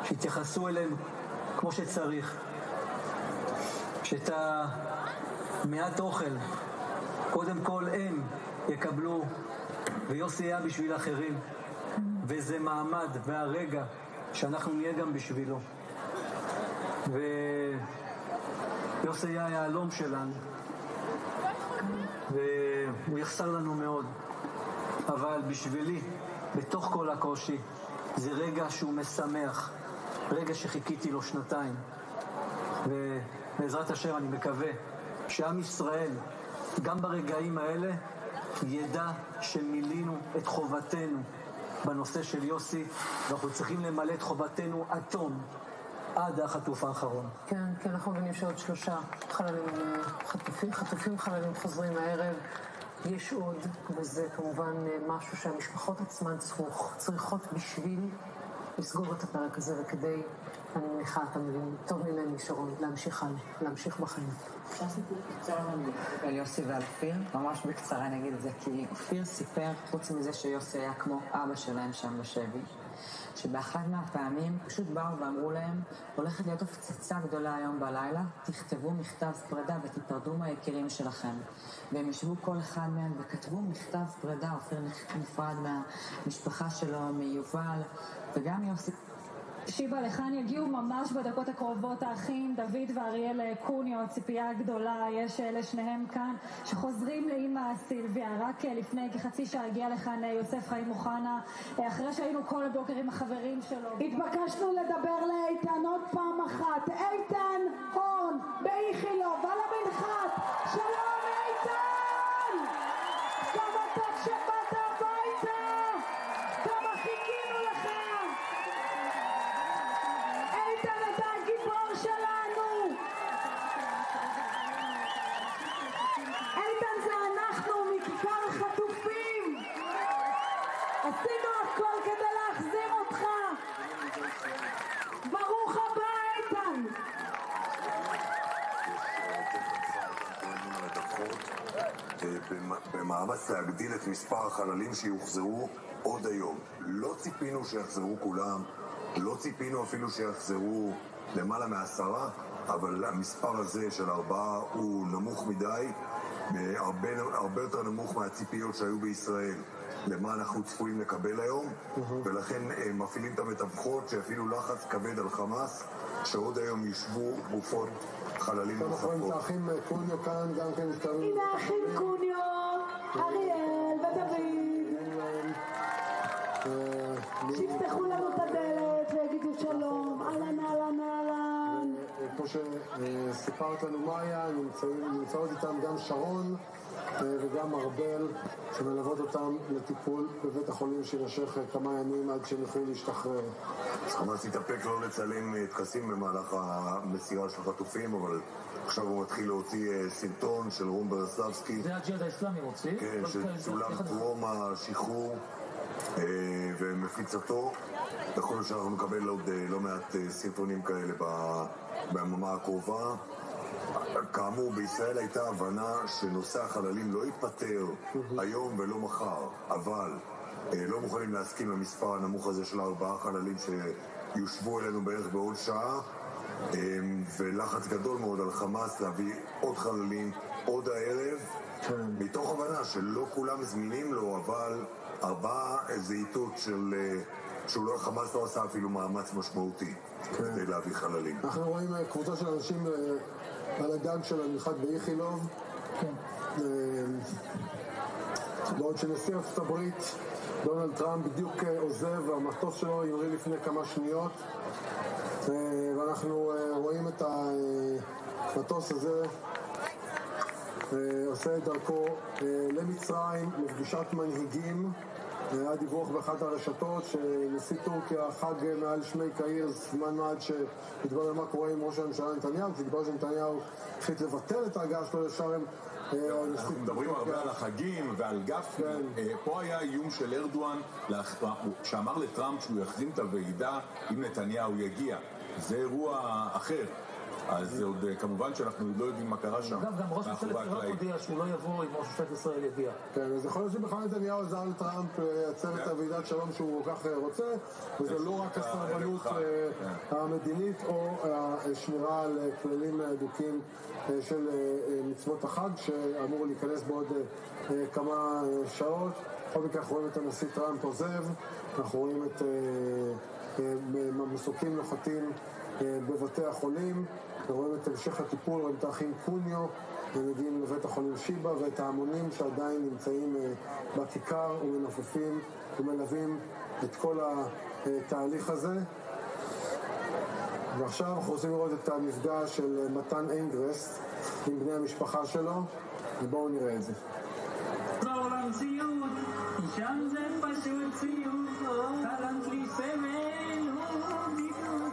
שהתייחסו אליהם כמו שצריך, שאת המעט אוכל קודם כל הם יקבלו ויוסי היה בשביל אחרים, וזה מעמד והרגע שאנחנו נהיה גם בשבילו. ויוסי היה היהלום שלנו והוא יחסר לנו מאוד, אבל בשבילי בתוך כל הקושי זה רגע שהוא משמח, רגע שחיכיתי לו שנתיים, ובעזרת השם אני מקווה שעם ישראל גם ברגעים האלה ידע שמילינו את חובתנו בנושא של יוסי, ואנחנו צריכים למלא את חובתנו עד תום, עד החטוף האחרון. כן, כי אנחנו מבינים שעוד 3 חטופים חללים חוזרים הערב. יש עוד, וזה כמובן משהו שהמשפחות עצמן צריכות בשביל לסגור את הפרק הזה, וכדי, אני מניחה, אתה מבין טוב ממני, שרון, להמשיך בחיים. אפשר סיפור קצר על יוסי ועל אופיר? ממש בקצרה נגיד את זה, כי אופיר סיפר, חוץ מזה שיוסי היה כמו אבא שלהם שם בשבי, שבאחת מהפעמים פשוט באו ואמרו להם, הולכת להיות הפצצה גדולה היום בלילה, תכתבו מכתב פרידה ותיפרדו מהיקירים שלכם. והם ישבו כל אחד מהם וכתבו מכתב פרידה, אופיר נפרד מהמשפחה שלו, מיובל, וגם יוסי. שיבה, לכאן יגיעו ממש בדקות הקרובות האחים דוד ואריאל קוניו, ציפייה גדולה, יש לשניהם כאן שחוזרים לאמא סילביה. רק לפני כחצי שעה הגיע לכאן יוסף חיים מוחנה, אחרי שהיינו כל הבוקר עם החברים שלו. התבקשנו לדבר לאיתן עוד פעם אחת. איתן הון באיכילוב על המנחת. שלום איתן, כמה טוב שבאת הביתה, כמה חיכינו לך. איתן, אתה הגיבור שלנו. איתן, זה אנחנו מכיכר החטופים. עשינו הכל כדי להחזיר אותך. ברוך הבא איתן. במאמץ להגדיל את מספר החללים שיוחזרו עוד היום. לא ציפינו שיחזרו כולם, לא ציפינו אפילו שיחזרו למעלה מ10, אבל המספר הזה של 4 הוא נמוך מדי, הרבה יותר נמוך מהציפיות שהיו בישראל למה אנחנו צפויים לקבל היום, ולכן מפעילים את המתווכות שאפילו לחץ כבד על חמאס שעוד היום ישבו גופות חללים נוספות. אנחנו רואים את האחים קוניו כאן גם כן מתקרבים. הנה האחים קוניו, אריאל ודוד, שיפתחו לנו את הדלת ויגידו שלום. אהלן אהלן אהלן. כמו שסיפרת לנו מאיה, נמצאות איתם גם שרון וגם ארבל, שמלוות אותם לטיפול בבית החולים שימשך כמה ימים עד שהם יוכלו להשתחרר. חמאס התאפק לא לצלם טקסים במהלך המסירה של החטופים, אבל עכשיו הוא מתחיל להוציא סרטון של רום ברסלבסקי. זה הג'יהאד האסלאמי מוציא? כן, שצולם טרום השחרור ומפיץ אותו. יכול להיות שאנחנו נקבל עוד לא מעט סרטונים כאלה ביממה הקרובה. כאמור, בישראל הייתה הבנה שנושא החללים לא ייפטר היום ולא מחר, אבל לא מוכנים להסכים למספר הנמוך הזה של 4 חללים שיושבו אלינו בערך בעוד שעה, ולחץ גדול מאוד על חמאס להביא עוד חללים עוד הערב, מתוך הבנה שלא כולם זמינים לו, אבל 4 איזה איתות של חמאס לא עשה אפילו מאמץ משמעותי כדי להביא חללים. אנחנו רואים קבוצה של אנשים על הגג של המנחת באיכילוב, בעוד שנשיא ארצות הברית דונלד טראמפ בדיוק עוזב, המטוס שלו ימריא לפני כמה שניות, ואנחנו רואים את המטוס הזה עושה את דרכו למצרים לפגישת מנהיגים. היה דיווח באחת הרשתות שנשיא טורקיה חג מעל שמי קהיר זמן מעד שהתברר מה קורה עם ראש הממשלה נתניהו, כשהתברר שנתניהו החליט לבטל את ההגעה שלו לשארם. אנחנו מדברים הרבה על החגים ועל גפני. פה היה איום של ארדואן שאמר לטראמפ שהוא יחרים את הוועידה אם נתניהו יגיע. זה אירוע אחר. אז זה עוד, כמובן שאנחנו לא יודעים מה קרה שם. אגב, גם ראש ממשלת עיראק הודיע שהוא לא יבוא אם ראש ממשלת ישראל יגיע. כן, אז יכול להיות שבכלל נתניהו עזר לטראמפ לייצר את הוועידת שלום שהוא כל כך רוצה, וזה לא רק הסרבנות המדינית או השמירה על כללים הדוקים של מצוות החג, שאמור להיכנס בעוד כמה שעות. בכל מקרה אנחנו רואים את הנשיא טראמפ עוזב, אנחנו רואים את מסוקים נוחתים בבתי החולים, ורואים את המשך הטיפול, רואים את האחים קוניו, ומגיעים לבית החולים שיבה, ואת ההמונים שעדיין נמצאים בכיכר ומנופפים ומלווים את כל התהליך הזה. ועכשיו אנחנו רוצים לראות את המפגש של מתן אינגרסט עם בני המשפחה שלו, ובואו נראה את זה. בעולם ציוד, שם זה פשוט ציוד, חלמת לי סבל ובידוד.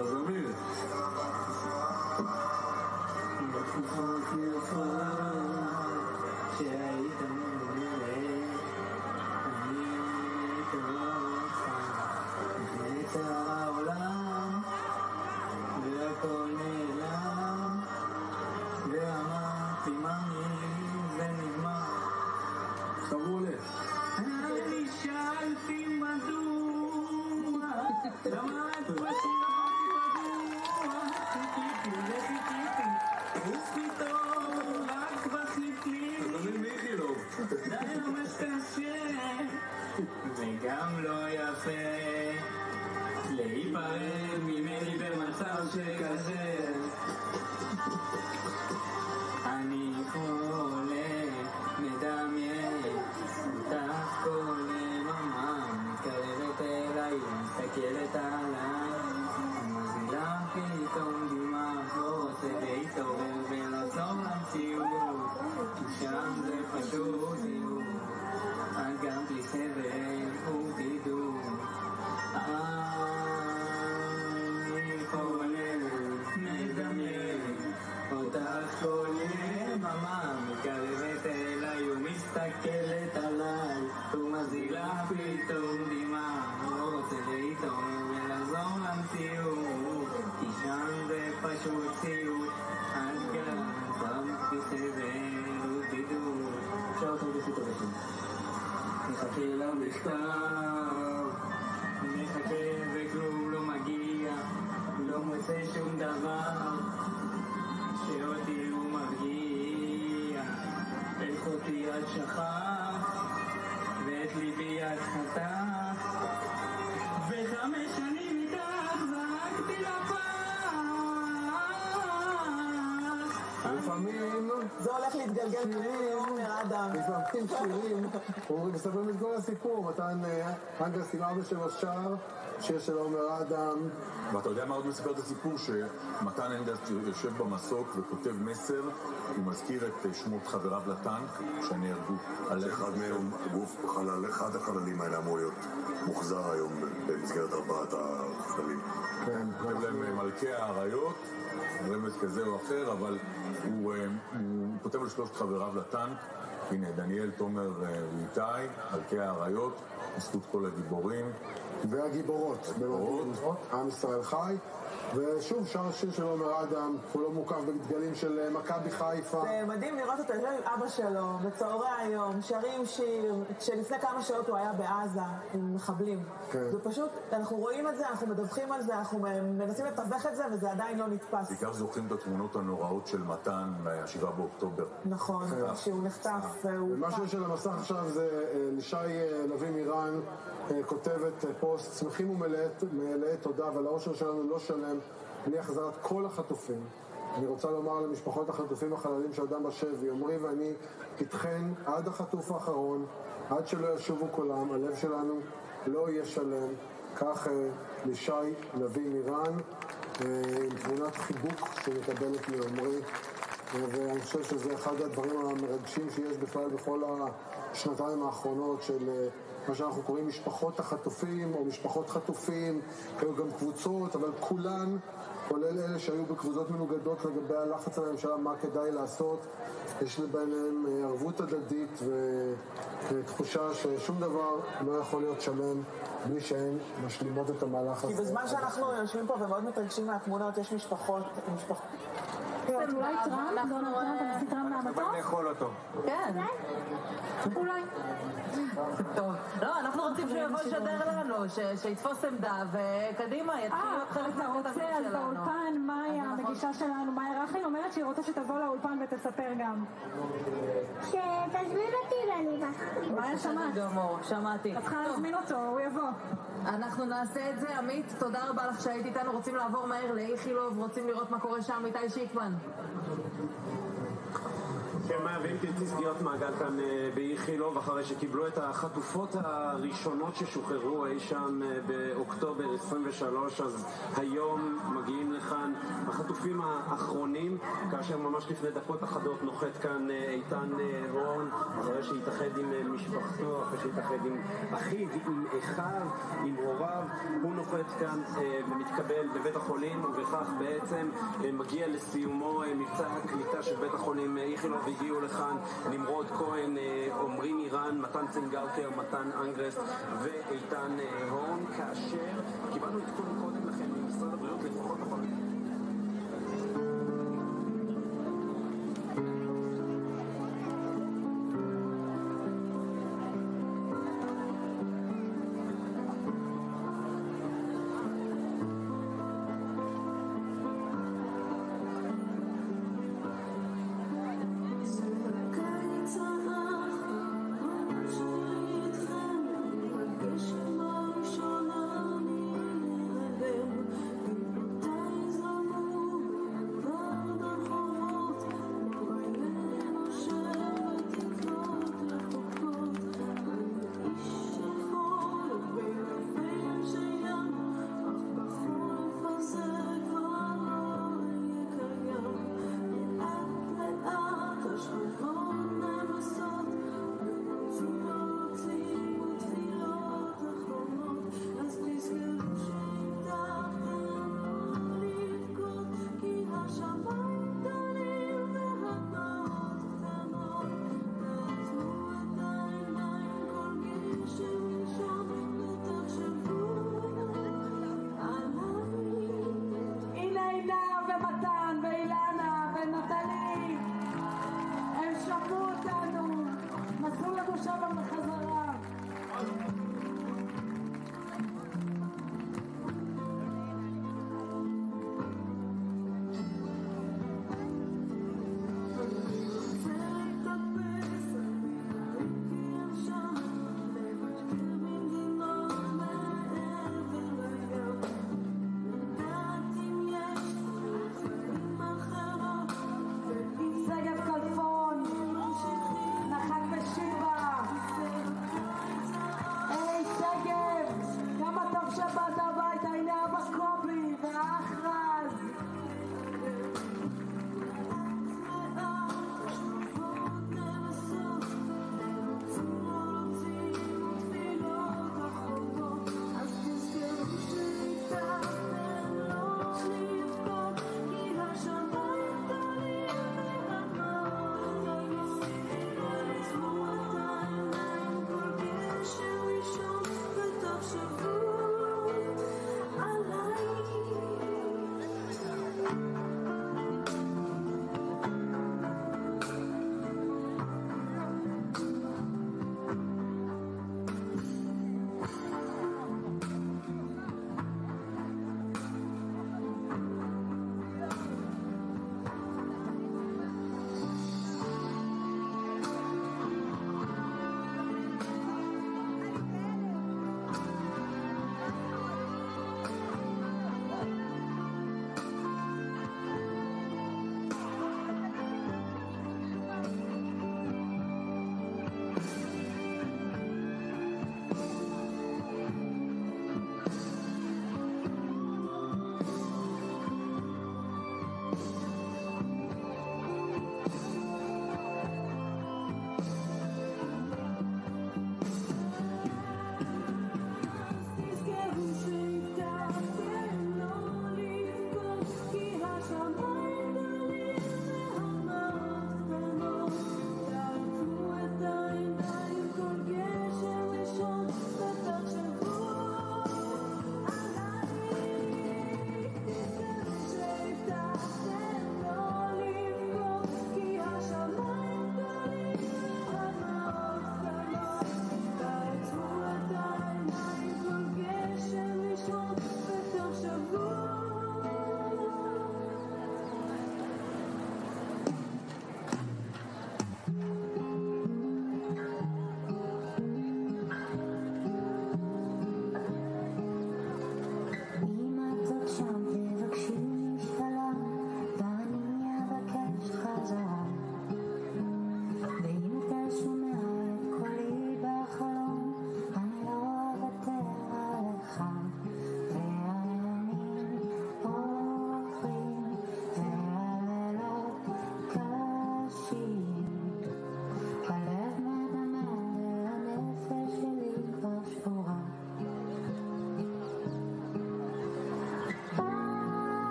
אז אמיר. בתקופות יפות שהיית מעולה, אני רוצה נצר העולם והכל נעלם ואמרתי מאמין זה נגמר. עכשיו הוא עולה. אני שאלתי מדוע למה את פשוט חיכיתי וחיכיתי ופתאום רק בחליפי זה ממש קשה וגם לא יפה להיפרד ממני במצב שכזה. אני חולה מדמיין אותך כל יממה מתקרבת אליי מסתכלת עליי מזילה פתאום דמעות ולהתעורר ולעצור למציאות שם זה פשוט זיוף את גם בלי סבל ובדידות. אני חולה מדמיין אותך כל יממה מתקרבת אליי ומסתכלת עליי ומזילה פתאום דמעה לא רוצה להתעורר ולעזור למציאות כי שם זה פשוט ציוד את גם בסבל ובדידות. אפשר אותם בסיפור ראשון. נחכה למכתב נחכה וכלום לא מגיע לא מוצא שום דבר שאותי הוא מרגיע את אותי עד שכח ואת ליבי עד חתך 5 שנים איתך זרקתי לפח. לפעמים זה הולך להתגלגל עומר אדם. לפעמים שירים מספרים את כל הסיפור. מתן אינגרסט עם 4-3 שער, שיר של עומר אדם. ואתה יודע מה עוד מספר את הסיפור? שמתן אינגרסט יושב במסוק וכותב מסר, הוא מזכיר את שמות חבריו לטנק שנהרגו. אחד מהם, אחד החללים האלה אמור להיות מוחזר היום במסגרת 4 החללים. כן, כותב להם מלכי האריות, רמז כזה או אחר, אבל הוא כותב על 3 חבריו לטנק. הנה, דניאל, תומר ואיתי, מלכי האריות, בזכות כל הגיבורים. והגיבורות, עם ישראל חי. ושוב, שר שיר של עומר אדם, הוא לא מוקף בדגלים של מכבי חיפה. זה מדהים לראות אותו עם אבא שלו, בצהרי היום, שרים שיר, שלפני כמה שעות הוא היה בעזה עם מחבלים. זה פשוט, אנחנו רואים את זה, אנחנו מדווחים על זה, אנחנו מנסים לתווך את זה, וזה עדיין לא נתפס. בעיקר זוכרים את התמונות הנוראות של מתן ב-7 באוקטובר. נכון, שהוא נחטף. ומה שיש על המסך עכשיו זה לשי לוי מירן, כותבת פוסט, שמחים ומלאי תודה, אבל האושר שלנו לא שלם בלי החזרת כל החטופים. אני רוצה לומר למשפחות החטופים החללים שעודם בשבי, עמרי ואני איתכן עד החטוף האחרון, עד שלא ישובו כולם, הלב שלנו לא יהיה שלם. כך לשי נביא מירן, עם תמונת חיבוק שמקבלת מעמרי, ואני חושב שזה אחד הדברים המרגשים שיש בכלל בכל השנתיים האחרונות של מה שאנחנו קוראים משפחות החטופים או משפחות חטופים, היו גם קבוצות, אבל כולן, כולל אלה שהיו בקבוצות מנוגדות לגבי הלחץ על הממשלה, מה כדאי לעשות, יש ביניהם ערבות הדדית ותחושה ששום דבר לא יכול להיות שלם בלי שהן משלימות את המהלך הזה. כי בזמן שאנחנו יושבים פה ומאוד מתרגשים מהתמונות, יש משפחות... אולי טראמפ, דונלד טראמפ, הנשיא טראמפ מהמטוס? אנחנו נאכול אותו. כן. אולי. טוב. לא, אנחנו רוצים שהוא יבוא לשדר לנו, שיתפוס עמדה, וקדימה, יתחיל להיות חלק מהכתבים שלנו. אז באולפן, מאיה, המגישה שלנו, מאיה רחל, אומרת שהיא רוצה שתבוא לאולפן ותספר גם. שתזמין אותי לליבה. מאיה, שמעתי. את צריכה להזמין אותו, הוא יבוא. אנחנו נעשה את זה. עמית, תודה רבה לך שהיית איתנו. רוצים לעבור מהר לאיכילוב, רוצים לראות מה קורה שם. איתי שיקמן. כן, מאיה, ואם תרצי סגירת מעגל כאן באיכילוב, אחרי שקיבלו את החטופות הראשונות ששוחררו אי שם באוקטובר 23, אז היום מגיעים לכאן החטופים האחרונים, כאשר ממש לפני דקות אחדות נוחת כאן איתן הורן, אחרי שהתאחד עם משפחתו, אחרי שהתאחד עם אחיו, עם אחיו, עם הוריו, הוא נוחת כאן ומתקבל בבית החולים, ובכך בעצם מגיע לסיומו מבצע הקליטה של בית החולים איכילוב. הגיעו לכאן נמרוד כהן, עמרי מירן, מתן צנגאוקר, מתן אנגרסט ואיתן הורן, כאשר קיבלנו את קודם לכן ממשרד הבריאות לפחות נכון. Shema, Shema,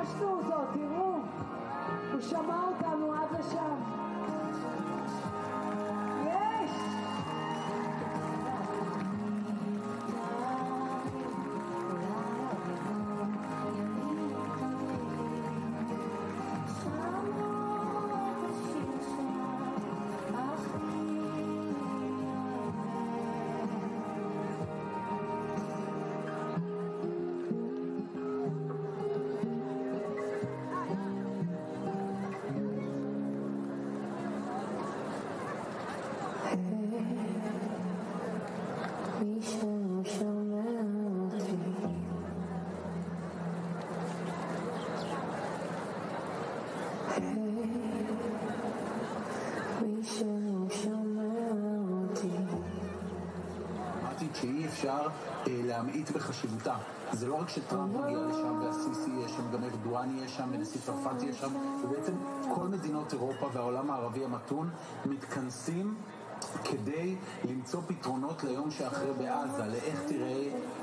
פגשנו אותו, תראו, הוא שמע אותנו עד לשם. יש! שאי אפשר להמעיט בחשיבותה. זה לא רק שטראמפ מגיע לשם והסיסי יהיה שם, גם ארדואן יהיה שם, ונשיא צרפת יהיה שם, ובעצם כל מדינות אירופה והעולם הערבי המתון מתכנסים כדי למצוא פתרונות ליום שאחרי בעזה,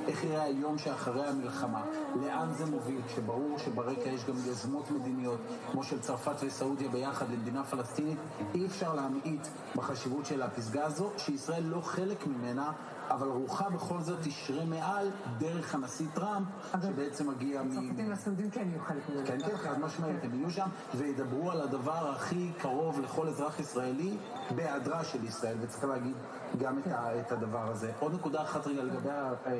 איך יראה היום שאחרי המלחמה, לאן זה מוביל, כשברור שברקע יש גם יוזמות מדיניות כמו של צרפת וסעודיה ביחד למדינה פלסטינית. אי אפשר להמעיט בחשיבות של הפסגה הזו, שישראל לא חלק ממנה, אבל רוחה בכל זאת תשרה מעל דרך הנשיא טראמפ, שבעצם מגיע הצרפתים והסעודים כן יהיו חלק ממנה. כן, כן, חד משמעית, הם יהיו שם וידברו על הדבר הכי קרוב לכל אזרח ישראלי בהיעדרה של ישראל, וצריך להגיד גם את הדבר הזה. עוד נקודה אחת רגע לגבי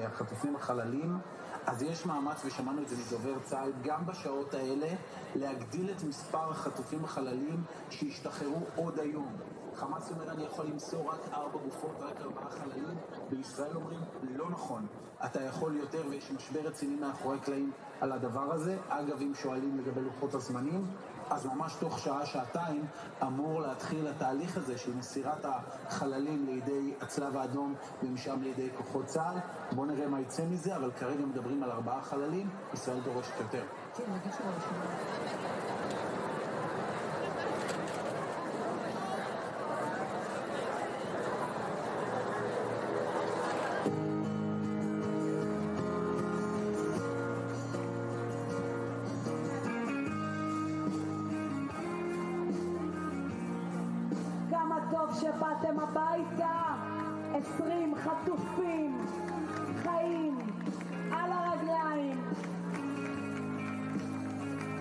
החטופים החללים, אז יש מאמץ, ושמענו את זה מדובר צה"ל, גם בשעות האלה, להגדיל את מספר החטופים החללים שישתחררו עוד היום. חמאס אומר, אני יכול למסור רק 4 גופות, רק 4 חללים. בישראל אומרים, לא נכון. אתה יכול יותר, ויש משבר רציני מאחורי קלעים על הדבר הזה. אגב, אם שואלים לגבי לוחות הזמנים, אז ממש תוך שעה, שעתיים, אמור להתחיל התהליך הזה של מסירת החללים לידי הצלב האדום, ומשם לידי כוחות צה"ל. בואו נראה מה יצא מזה, אבל כרגע מדברים על 4 חללים, ישראל דורשת יותר. כן, נגיד שבאתם הביתה, 20 חטופים חיים על הרגליים,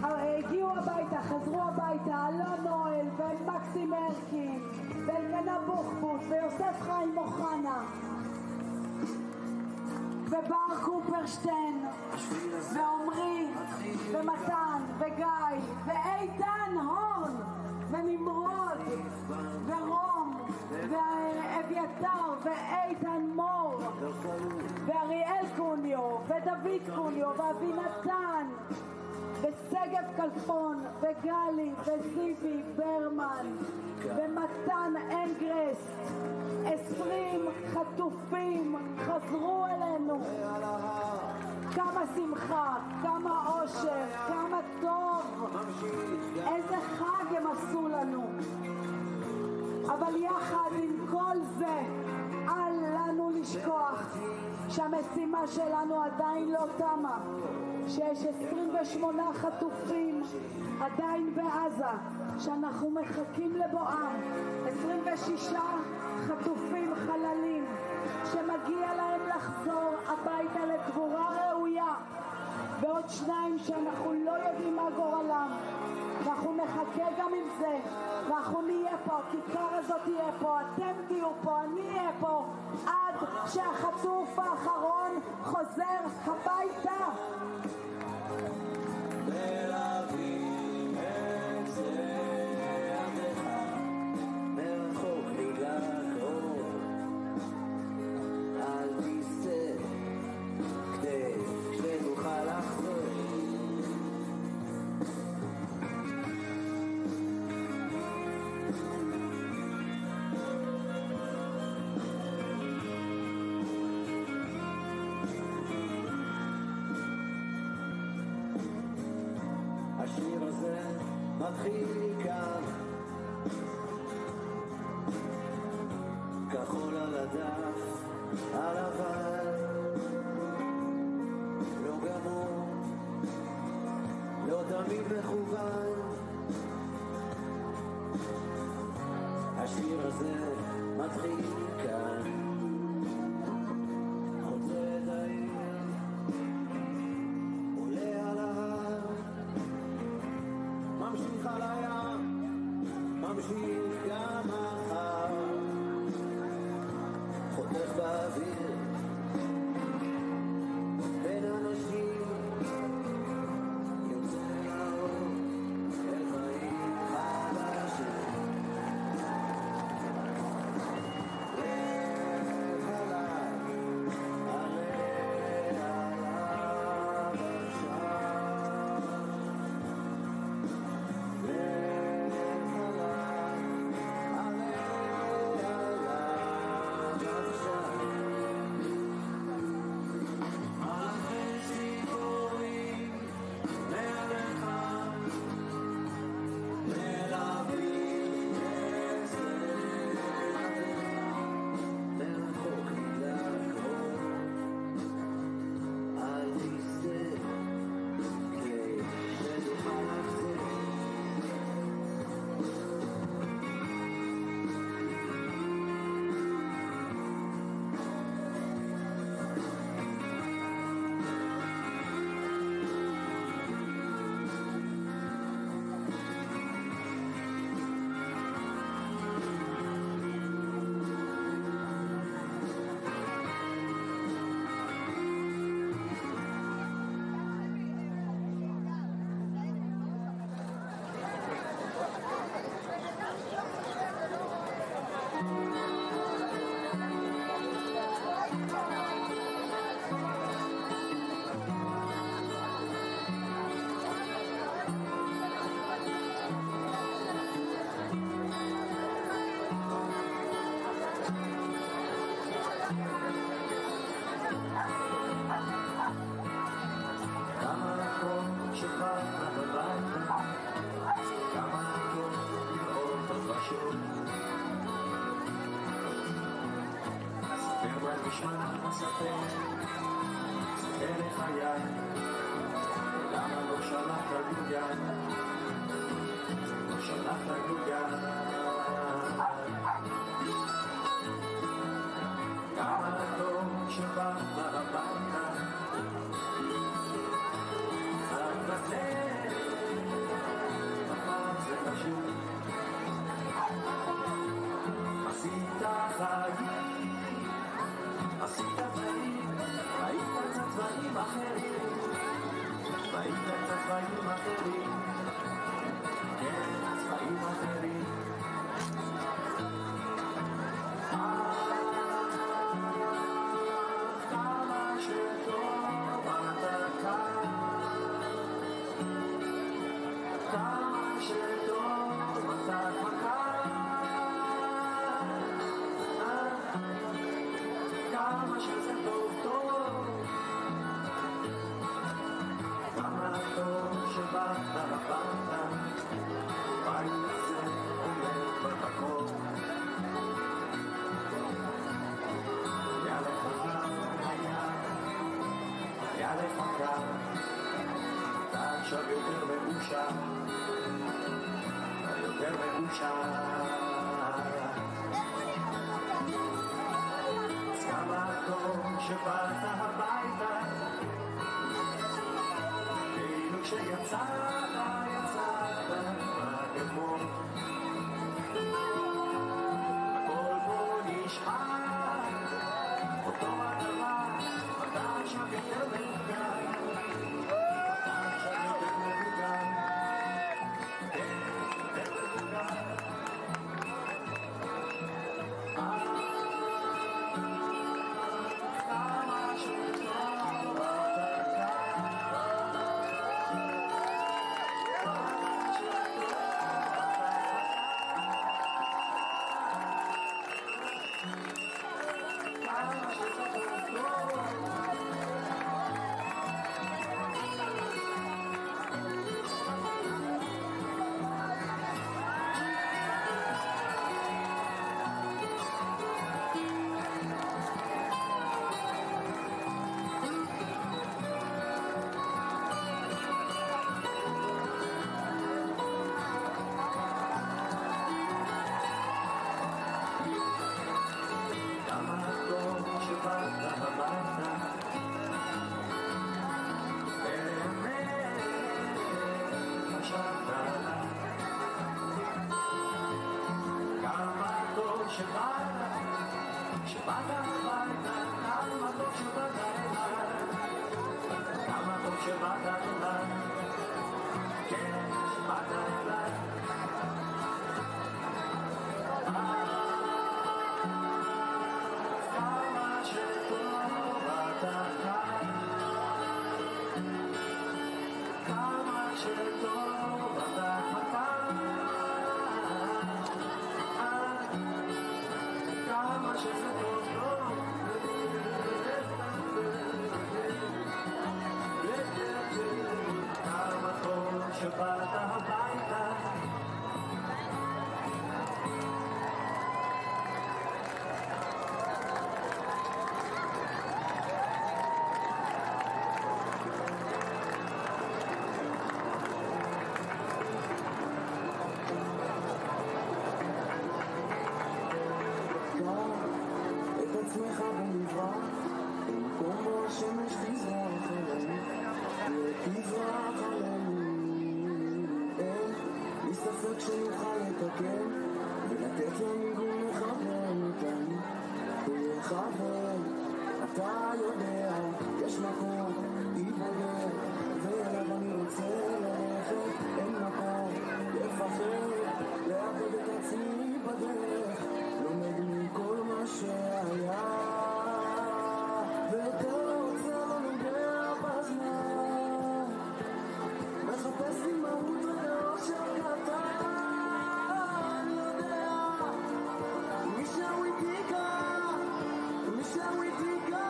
הגיעו הביתה, חזרו הביתה, אלון נואל ומקסים הרקין ואלמנה בוחבוט ויוסף חיים אוחנה ובר קופרשטיין ועומרי ומתן וגיא ואיתן הון ונמרוד ורום ואביתר ואיתן מור ואריאל קוניו ודוד קוניו ואבינתן ושגב כלפון וגלי וזיבי ברמן ומתן אנגרסט. 20 חטופים חזרו אלינו. כמה שמחה, כמה אושר, כמה טוב, איזה חג הם עשו לנו. אבל יחד עם כל זה, אל לנו לשכוח שהמשימה שלנו עדיין לא תמה, שיש 28 חטופים עדיין בעזה שאנחנו מחכים לבואם, 26 חטופים חללים שמגיע להם לחזור הביתה לקבורה ראויה, ועוד 2 שאנחנו לא יודעים מה גורלם. אנחנו נחכה גם עם זה, ואנחנו נהיה פה, הכיכר הזאת תהיה פה, אתם תהיו פה, אני אהיה פה, עד שהחטוף האחרון חוזר הביתה. מלווים את זרעך מרחוק מגלגו, אל תיסע כדי שתוכל לחזור. השיר הזה מתחיל כאן, כחול על הדף הלבן, לא גמור, לא תמיד תמיד מכוון. השיר הזה מתחיל כאן, חוצה את העיר, עולה על ההר, ממשיך על הים, ממשיך גם מחר, חותך באוויר בין אנשים, יוצא לאור אל חיים חדשים. שבאת הביתה. את עצמך במזרח, במקום בו השמש תזרח עלינו, תזרח עלינו. אין לי ספק שנוכל לתקן ולתת לניגון לכוון אותנו, לכוון. אתה יודע, יש מקום להתבודד, ואליו אני רוצה ללכת. אין מקום לפחד, לאבד את עצמי בדרך, לומד מכל מה שהיה, ויותר לא רוצה, לא נוגע בזמן, מחפש לי מהות ולאושר קטן. יודע, מישהו איתי כאן, מישהו איתי כאן.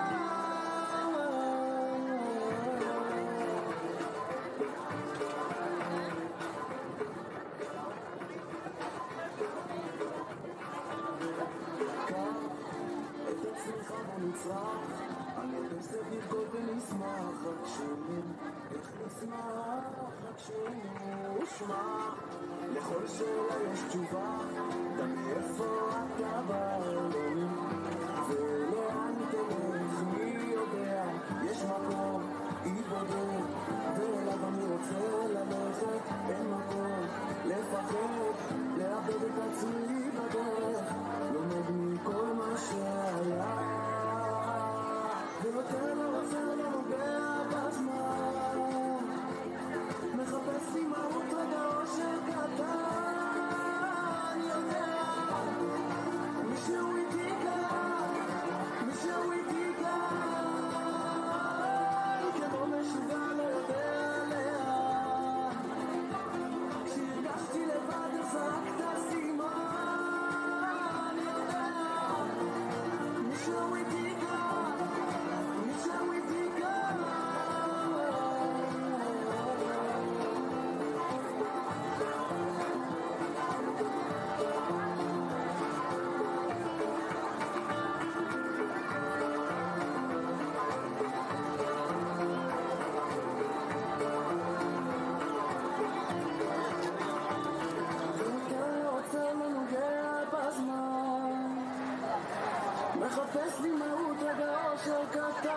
נצרח, אני אתנסה ברכות ונשמח, רק שומעים איך נשמח, רק שומעים ושמע, לכל שאלה יש תשובה, גם מאיפה אתה בעולם, ולאן תלך, מי יודע, יש מקום, יתבודד, ואליו אני רוצה ללכת. אין מקום לפחד, לאבד את עצמי בדרך, לומד מכל מה שהיה, ויותר לא רוצה, לא נוגע בזמן, מחפש לי מהות רגע אושר קטן. יודע, מישהו איתי כאן, מישהו איתי כאן, כמו משוגע לא יודע לאן, כשהרגשתי לבד זרקת סימן. יודע, מישהו איתי כאן, מישהו איתי כאן. מחפש לי מהות רגע אושר קטן.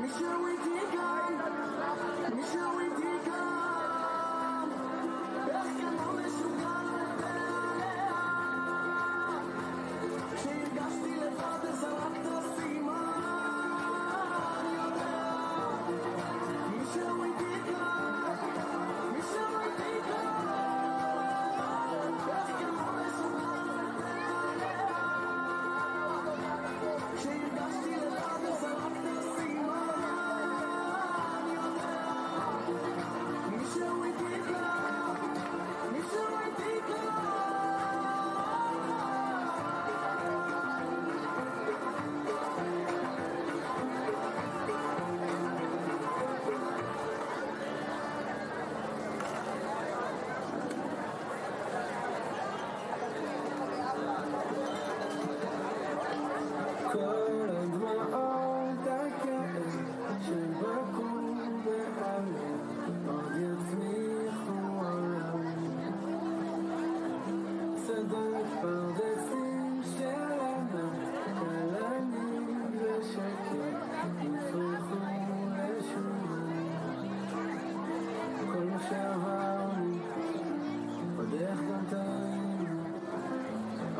מישהו איתי כאן, מישהו איתי כאן, איך כמו משוגע לא יודע לאן, כשהרגשתי לבד זרקת סימן. יודע, מישהו איתי כאן, מישהו איתי כאן, איך כמו משוגע כשהרגשתי לבד זרקת סימן. יודע, מישהו איתי כאן, מישהו איתי כאן. כל הדמעות הכאב שבקעו בעלם עוד יצמיחו עולם. שדות פרדסים של ענק, כלנים ושקט יפרחו לשובם. כל מה שעברנו בדרך גם טעינו,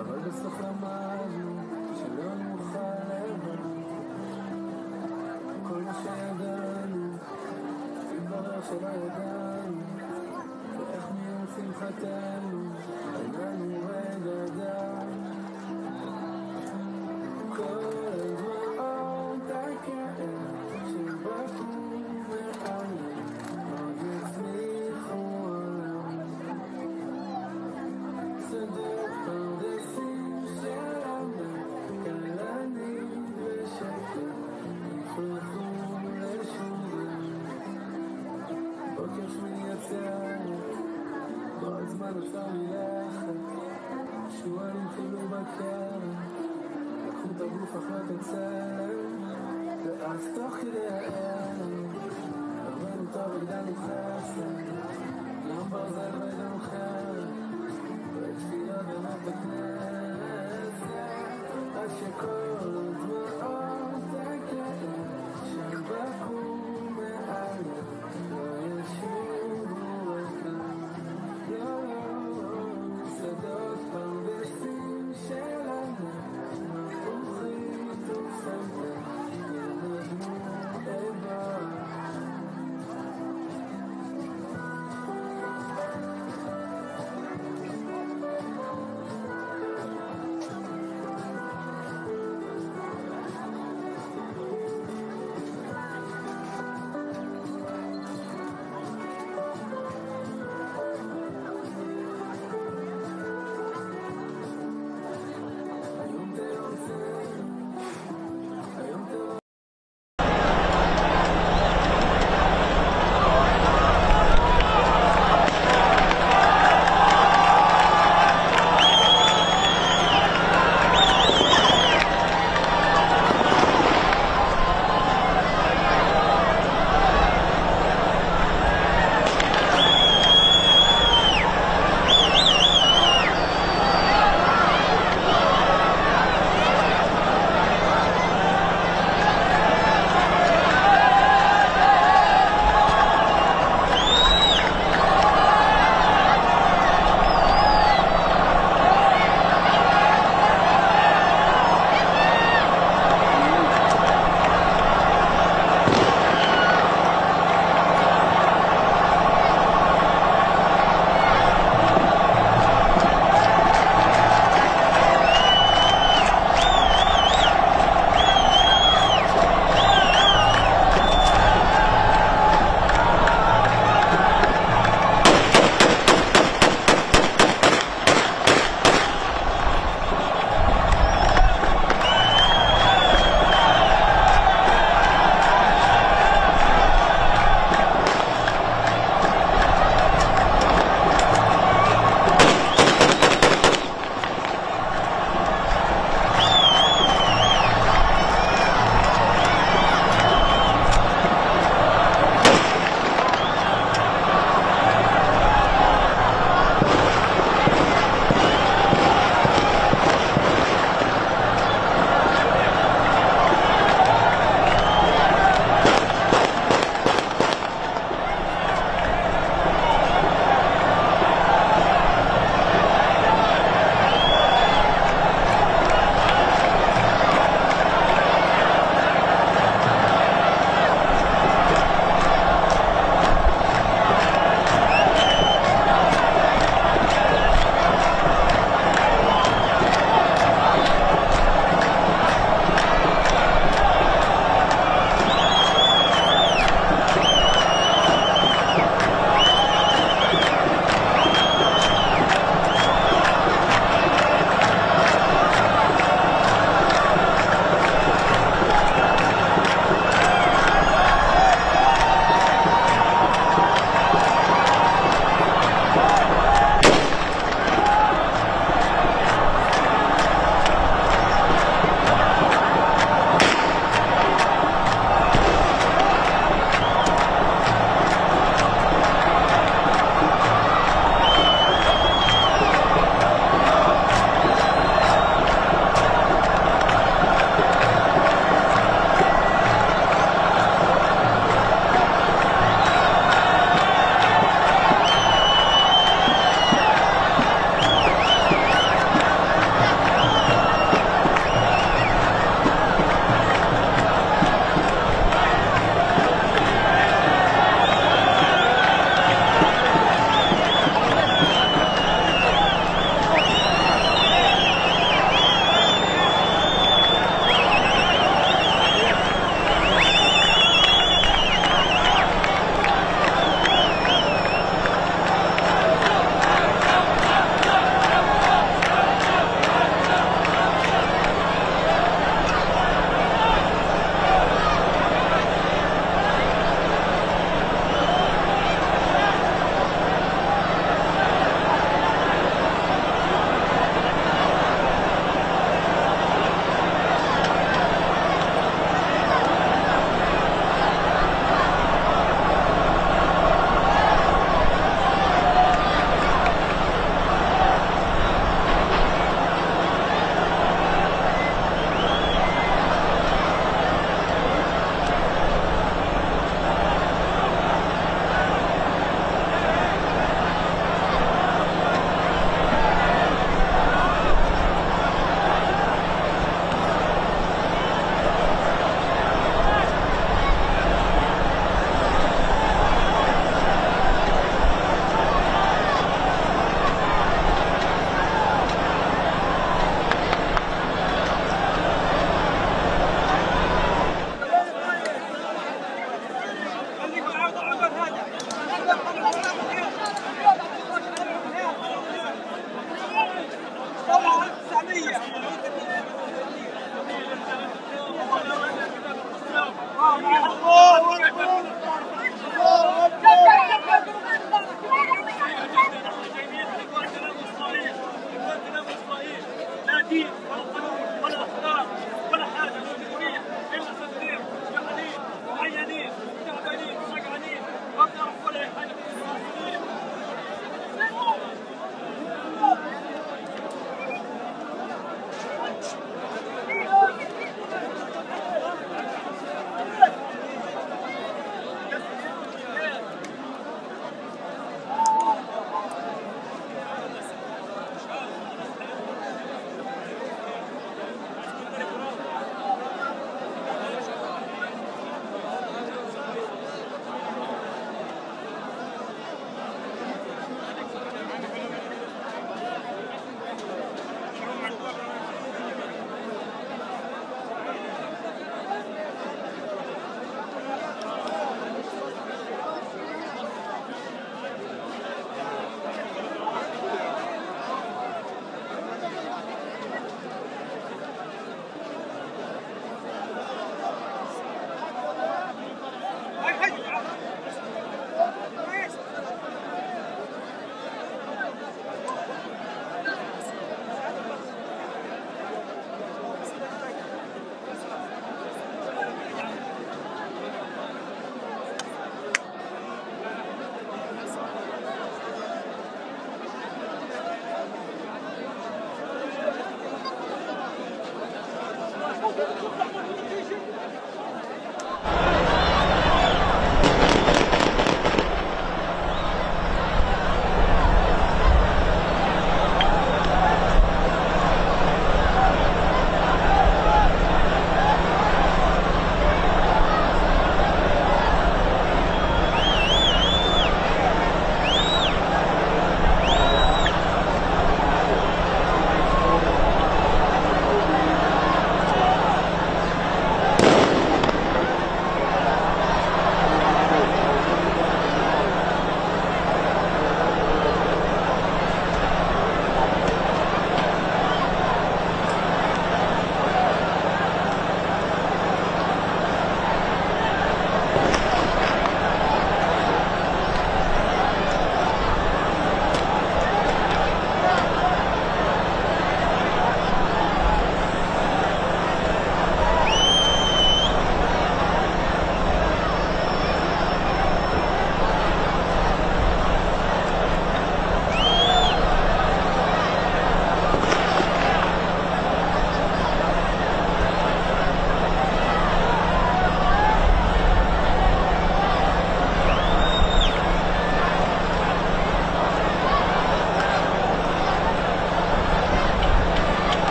אבל בסוף למדנו שלא נוכל לבד. כל מה שידענו התברר שלא ידענו, ואיך נהיה שמחתנו אין לנו רגע דם. כל הדמעות הכאב שבקעו בעלם עוד יצמיחו עולם. שדות פרדסים של ענק, כלנים ושקט יפרחו לשובם. צלם, ואז תוך כדי העלם, הרבנו טוב הגדלנו חסד, יום ברזל וגם חרב, ותפילה בנת הכנסת, עד שכל דמעות הכאב, שם בקום מעלם, לא ישובו רקם, שדות פרדסים שלנו, מפוחית ופסנתר, ינגנו איבר.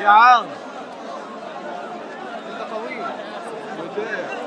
يا عم انت طويل قدام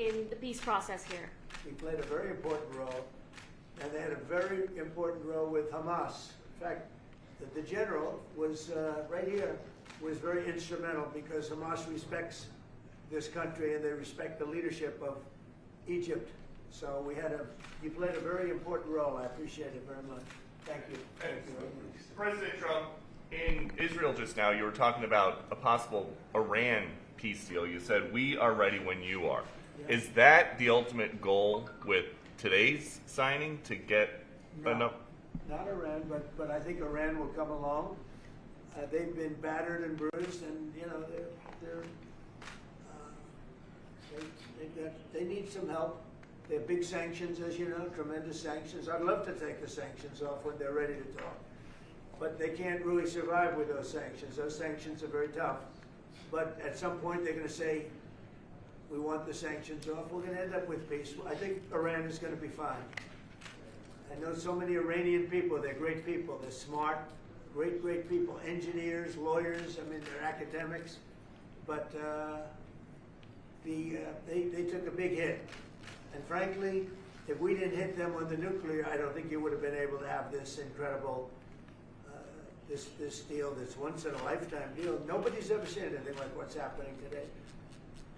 in the peace process here? We played a very important role, and they had a very important role with Hamas. In fact, the general was right here, was very instrumental because Hamas respects this country and they respect the leadership of Egypt. So he played a very important role. I appreciate it very much. Thank you. Thank you. President Trump, in Israel just now, you were talking about a possible Iran peace deal. You said, we are ready when you are. Yeah. Is that the ultimate goal with today's signing, to get enough? Not Iran, but I think Iran will come along. They've been battered and bruised, and you know they need some help. They have big sanctions, as you know, tremendous sanctions. I'd love to take the sanctions off when they're ready to talk, but they can't really survive with those sanctions. Those sanctions are very tough. But at some point, they're going to say, we want the sanctions off. We're going to end up with peace. I think Iran is going to be fine. I know so many Iranian people. They're great people. They're smart, great people. Engineers, lawyers. I mean, they're academics. But they took a big hit. And frankly, if we didn't hit them on the nuclear, I don't think you would have been able to have this incredible, this deal, this once-in-a-lifetime deal. Nobody's ever seen anything like what's happening today.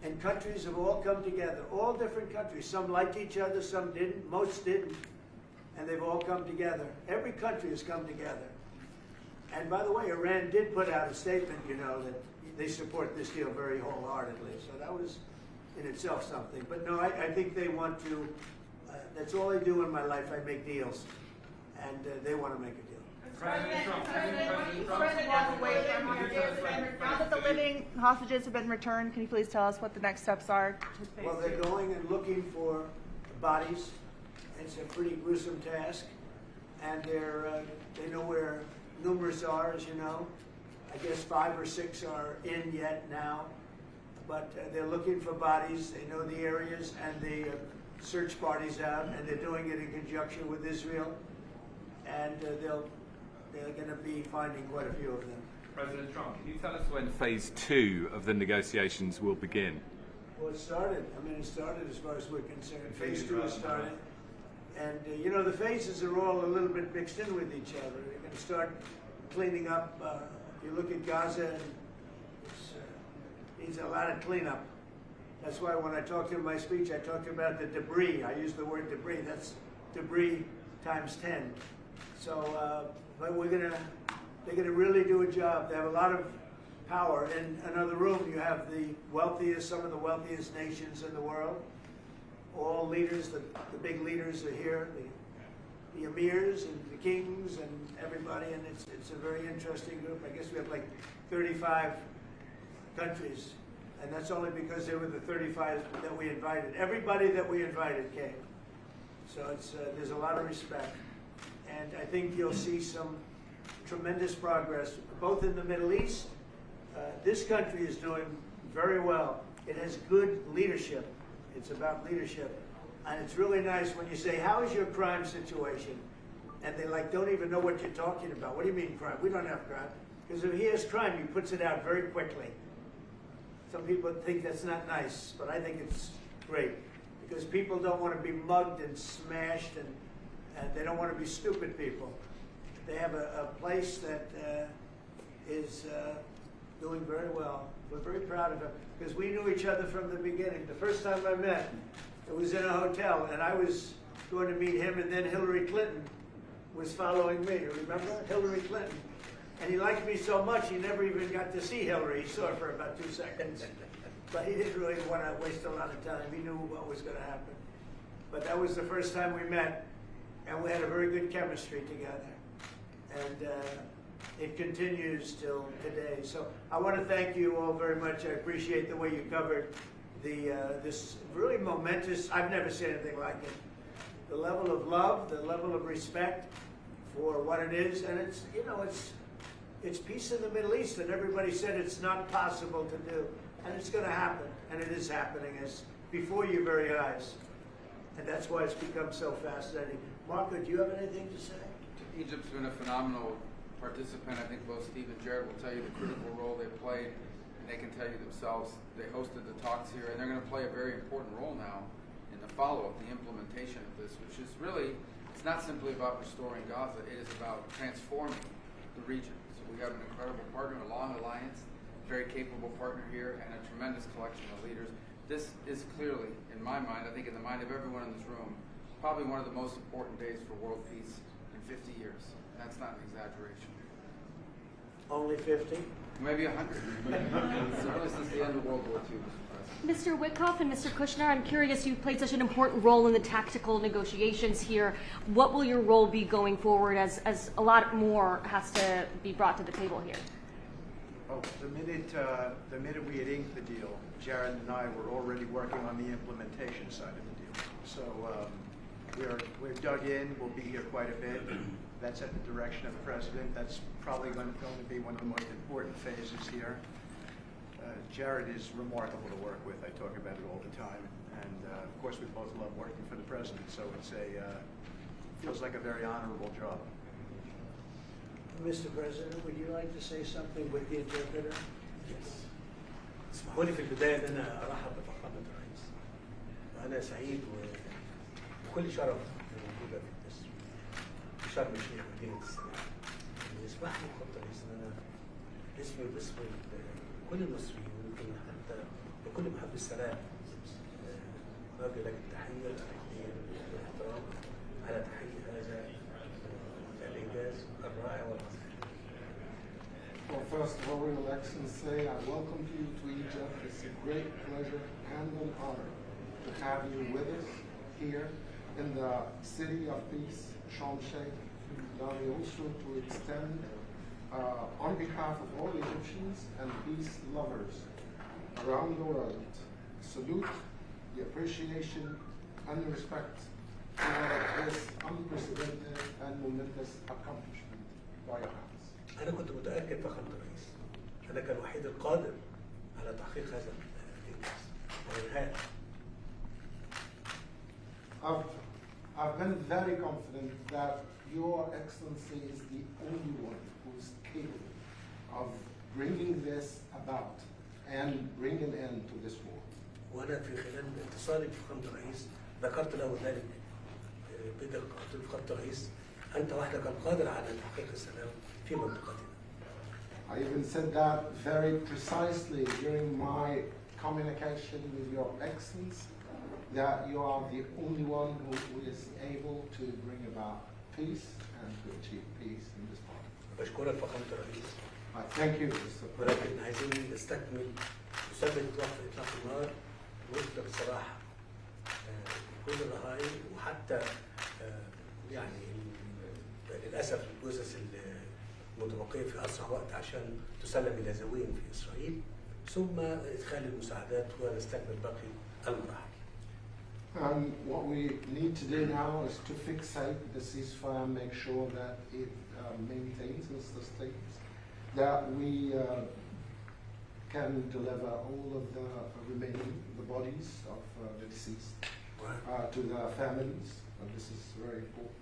And countries have all come together, all different countries. Some liked each other, some didn't, most didn't. And they've all come together. Every country has come together. And by the way, Iran did put out a statement, you know, that they support this deal very wholeheartedly. So that was in itself something. But no, I think they want to, that's all I do in my life. I make deals. And they want to make a deal. Now that the living hostages have been returned, can you please tell us what the next steps are? Well, they're going and looking for bodies. It's a pretty gruesome task, and they know where numerous are, as you know. I guess 5 or 6 are in yet now, but they're looking for bodies. They know the areas, and they search parties out, and they're doing it in conjunction with Israel, and they're going to be finding quite a few of them. President Trump, can you tell us when phase 2 of the negotiations will begin? Well, it started. I mean, it started as far as we're concerned. Phase 2 has started. And, you know, the phases are all a little bit mixed in with each other. They're going to start cleaning up. If you look at Gaza, it needs a lot of cleanup. That's why when I talked in my speech, I talked about the debris. I used the word debris. That's debris times 10. So, but they're going to really do a job. They have a lot of power. In another room, you have the wealthiest, some of the wealthiest nations in the world. All leaders, the big leaders are here, the emirs and the kings and everybody, and it's a very interesting group. I guess we have like 35 countries, and that's only because they were the 35 that we invited. Everybody that we invited came. So there's a lot of respect. And I think you'll see some tremendous progress, both in the Middle East. This country is doing very well. It has good leadership. It's about leadership. And it's really nice when you say, how is your crime situation? And they don't even know what you're talking about. What do you mean crime? We don't have crime. Because if he has crime, he puts it out very quickly. Some people think that's not nice, but I think it's great. Because people don't want to be mugged and smashed, and they don't want to be stupid people. They have a place that is doing very well. We're very proud of him, because we knew each other from the beginning. The first time I met, it was in a hotel, and I was going to meet him, and then Hillary Clinton was following me. Remember? Hillary Clinton. And he liked me so much, he never even got to see Hillary. He saw her for about 2 seconds. But he didn't really want to waste a lot of time. He knew what was going to happen. But that was the first time we met, and we had a very good chemistry together. And it continues till today. So I want to thank you all very much. I appreciate the way you covered this really momentous, I've never seen anything like it. The level of love, the level of respect for what it is, and it's, you know, it's peace in the Middle East, and everybody said it's not possible to do, and it's going to happen, and it is happening as before your very eyes, and that's why it's become so fascinating. Marco, do you have anything to say? Egypt's been a phenomenal participant. I think both Steve and Jared will tell you the critical role they played and they can tell you themselves, they hosted the talks here, and they're going to play a very important role now in the follow-up, the implementation of this, which is really, it's not simply about restoring Gaza, it is about transforming the region. So we have an incredible partner, a long alliance, very capable partner here, and a tremendous collection of leaders. This is clearly, in my mind, I think in the mind of everyone in this room, probably one of the most important days for world peace in 50 years. And that's not an exaggeration. Only 50? Maybe 100. Certainly since the end of World War II, Mr. President. Mr. Witkoff and Mr. Kushner, I'm curious, you played such an important role in the tactical negotiations here. What will your role be going forward as a lot more has to be brought to the table here? Oh, the minute we had inked the deal, Jared and I were already working on the implementation side of the deal. So we're dug in. We'll be here quite a bit. That's at the direction of the president. That's probably going to be one of the most important phases here. Jared is remarkable to work with. I talk about it all the time, and of course we both love working for the president. So it's feels like a very honorable job. Mr. President, would you like to say something with the interpreter? Yes. اسمحوا لي في البداية أن أنا أرحب بفخامة الرئيس. وأنا سعيد وكل شرف في وجودك في مصر. في شرم الشيخ مدينة السلام. يسمح لي فخامة الرئيس أن أنا اسمي وباسم كل المصريين ويمكن حتى بكل محب السلام نوجه لك التحية الأهلية والاحترام على تحقيق هذا الإنجاز الرائع والعظيم. Well, first of all, Your Excellency, I welcome you to Egypt. It's a great pleasure and an honor to have you with us here in the city of peace, Sharm el-Sheikh. Allow me also to extend, on behalf of all Egyptians and peace lovers around the world, salute, the appreciation, and the respect for this unprecedented and momentous accomplishment by your hands. أنا كنت متأكد فخامة الرئيس أنك الوحيد القادر على تحقيق هذا الإنجاز وإنهائه. I've been very confident that Your Excellency is the only one who is capable of bringing this about and bringing an end to this war. وأنا في خلال اتصالي بفخامة الرئيس ذكرت له ذلك بدقة. قلت له فخامة الرئيس أنت وحدك القادر على تحقيق السلام في منطقتنا. I even said that very precisely during my communication with Your Excellency, that you are the only one who is able to bring about peace and to achieve peace in this part. بشكرك فخامة الرئيس. I thank you, Mr. President. ولكن عايزين نستكمل نثبت وقف إطلاق النار ونطلق السراح كل الرهائن وحتى يعني للأسف الجثث المتبقية في أسرع وقت عشان تسلم إلى ذويهم في إسرائيل ثم إدخال المساعدات ونستكمل باقي المراحل. And what we need to do now is to fixate the ceasefire, make sure that it maintains and sustains, that we can deliver all of the remaining, the bodies of the deceased to the families, and this is very important,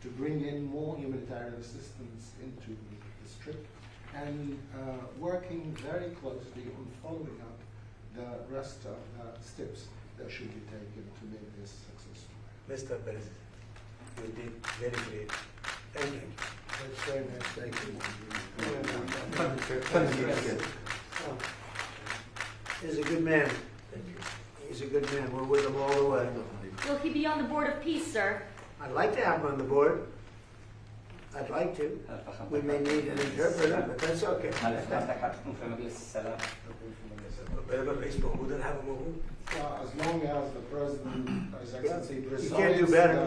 to bring in more humanitarian assistance into the Strip, and working very closely on following up the rest of the steps that should be taken to make this successful. Mr. President, you did very great. Thank you. That's very nice. Thank you. He's a good man. He's a good man. We're with him all the way. Will he be on the board of peace, sir? I'd like to have him on the board. I'd like to. We may need an interpreter, but that's okay. As long as the President, His Excellency, You can't do better.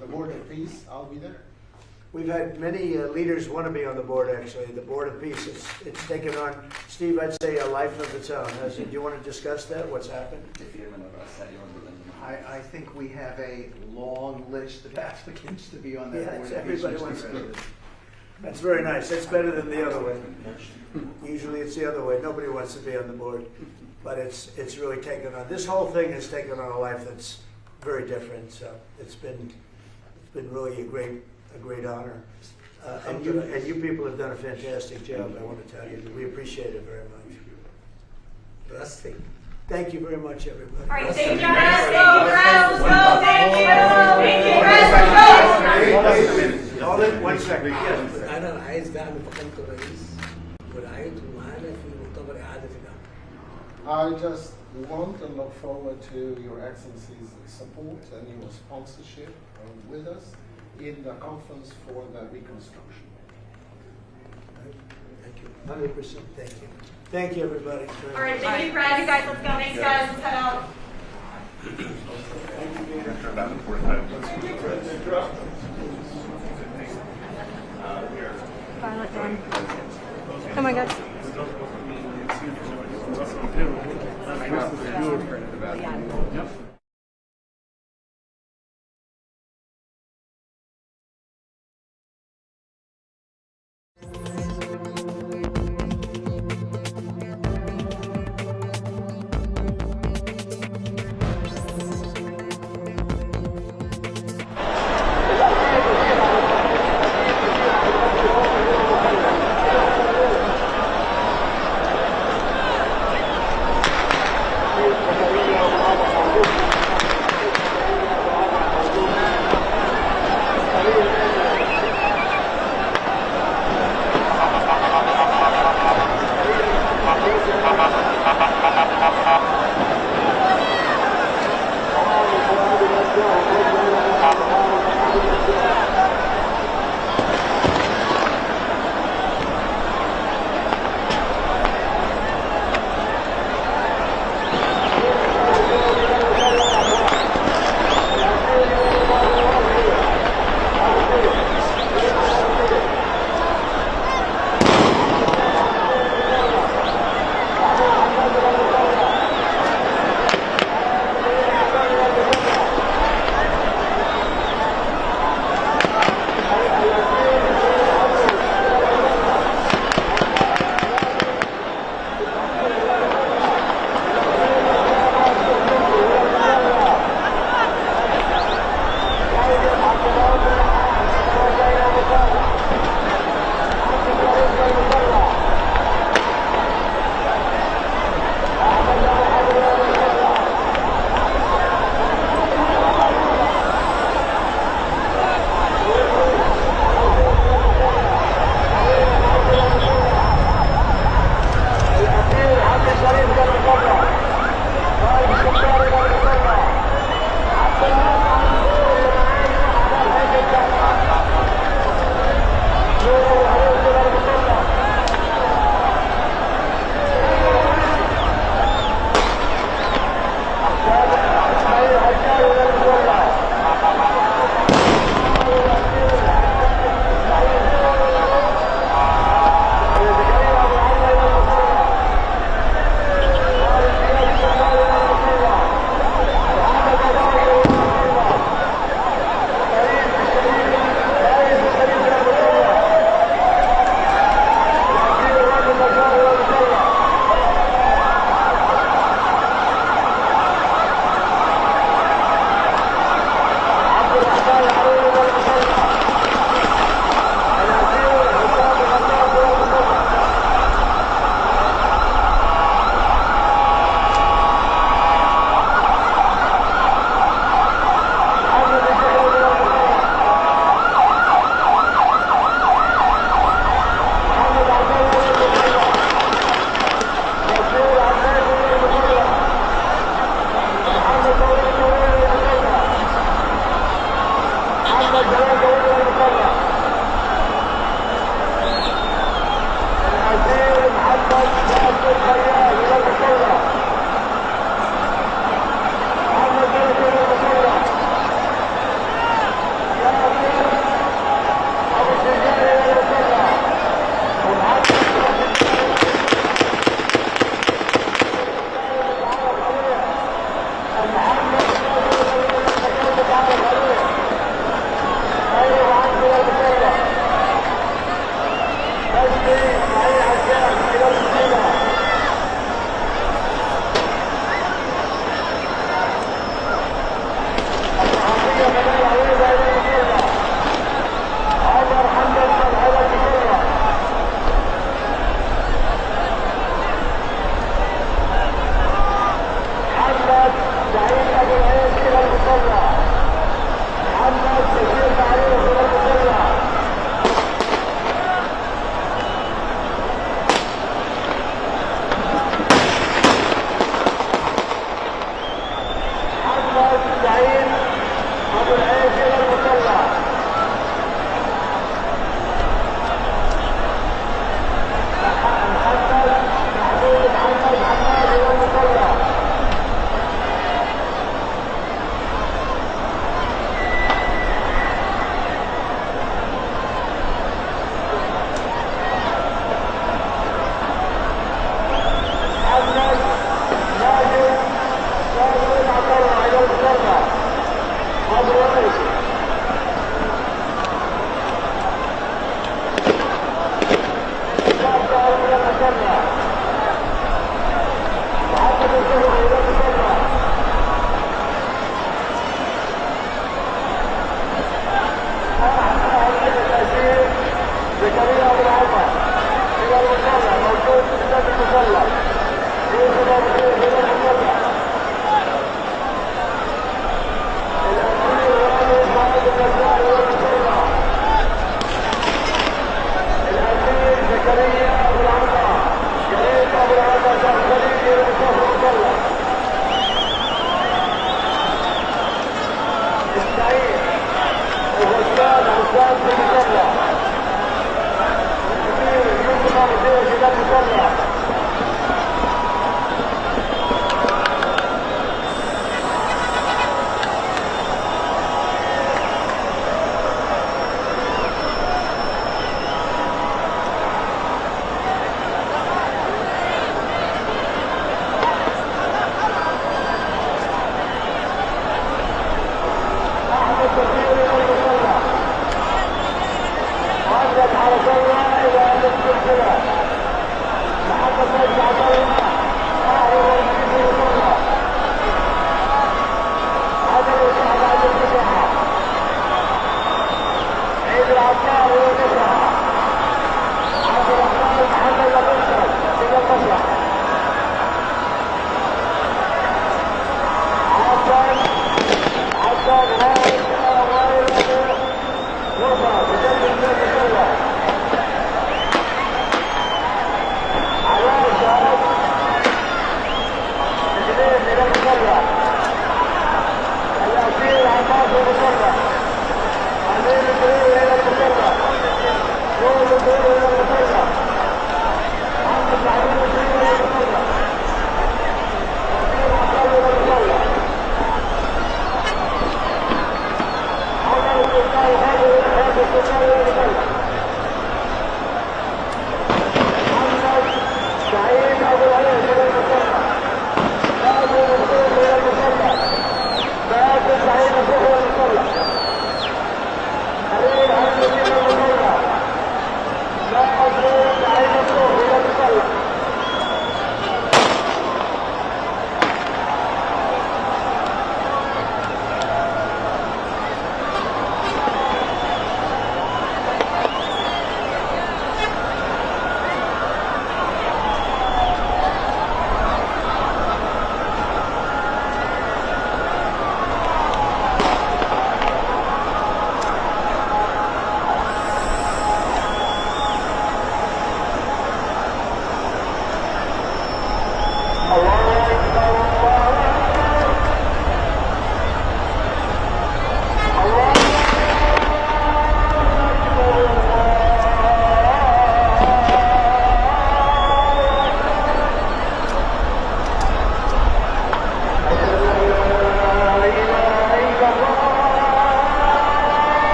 The Board of Peace, I'll be there. We've had many leaders want to be on the board, actually, the Board of Peace. It's taken on, Steve, I'd say a life of its own. Do you want to discuss that, what's happened? I think we have a long list of applicants to be on that board. Yes, everybody wants to be. That's very nice. That's better than the other way. Usually it's the other way. Nobody wants to be on the board. But it's really taken on, this whole thing has taken on a life that's very different. So it's been really a great honor. And you people have done a fantastic job, I want to tell you. We appreciate it very much. Thank you very much, everybody. All right, thank you. Let's go, thank you. Hold it 1 second. Yes. أنا عايز دعم فخامة الرئيس ورعايته معانا في مؤتمر إعادة الأمن. I just want and look forward to Your Excellency's support and your sponsorship with us in the conference for the reconstruction. Thank you. 100%. Thank you. Thank you, everybody. All right, thank you, Brad. You guys, let's go. Thanks, guys. Let's head out. Violet done. Oh my God. Yep. Thank you.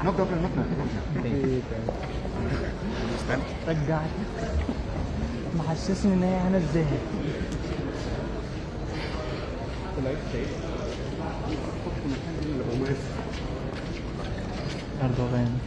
Yeah. No problem. رجعت محسسني ان هي انا الذهب اردوغان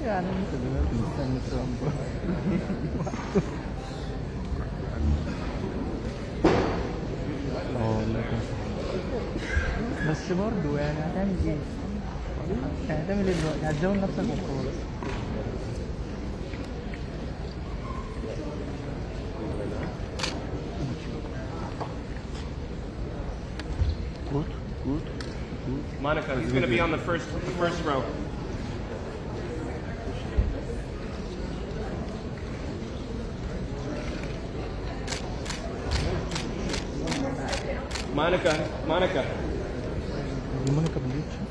يعني انت دلوقتي مستني ترامب والله بس برضه يعني هتعمل ايه؟ هتعمل ايه دلوقتي؟ هتزود نفسك وخلاص Monica, he's going to be on the first row. Monica. Monica Bellucci.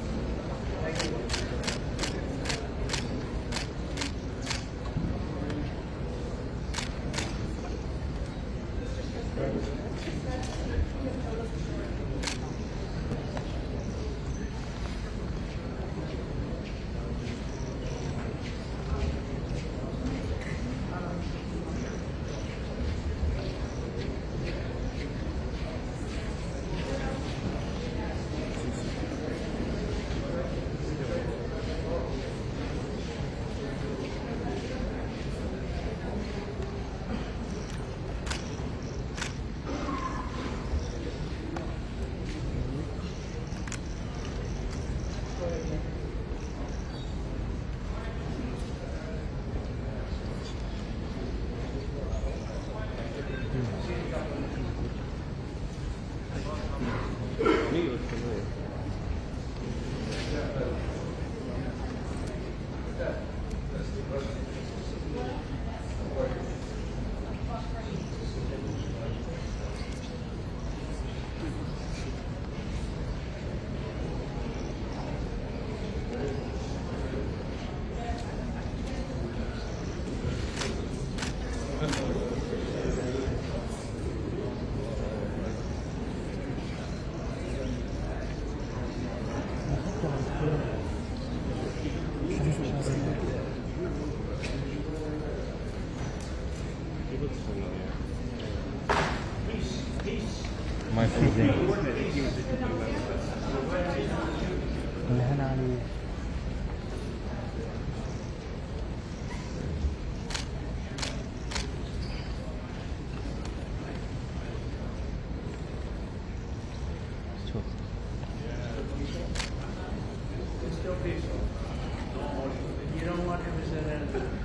My freezing. You don't want him as an enemy.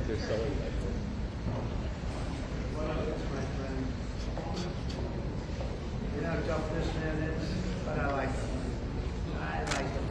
they're selling that. You know how tough this man is, but I like him. I like him.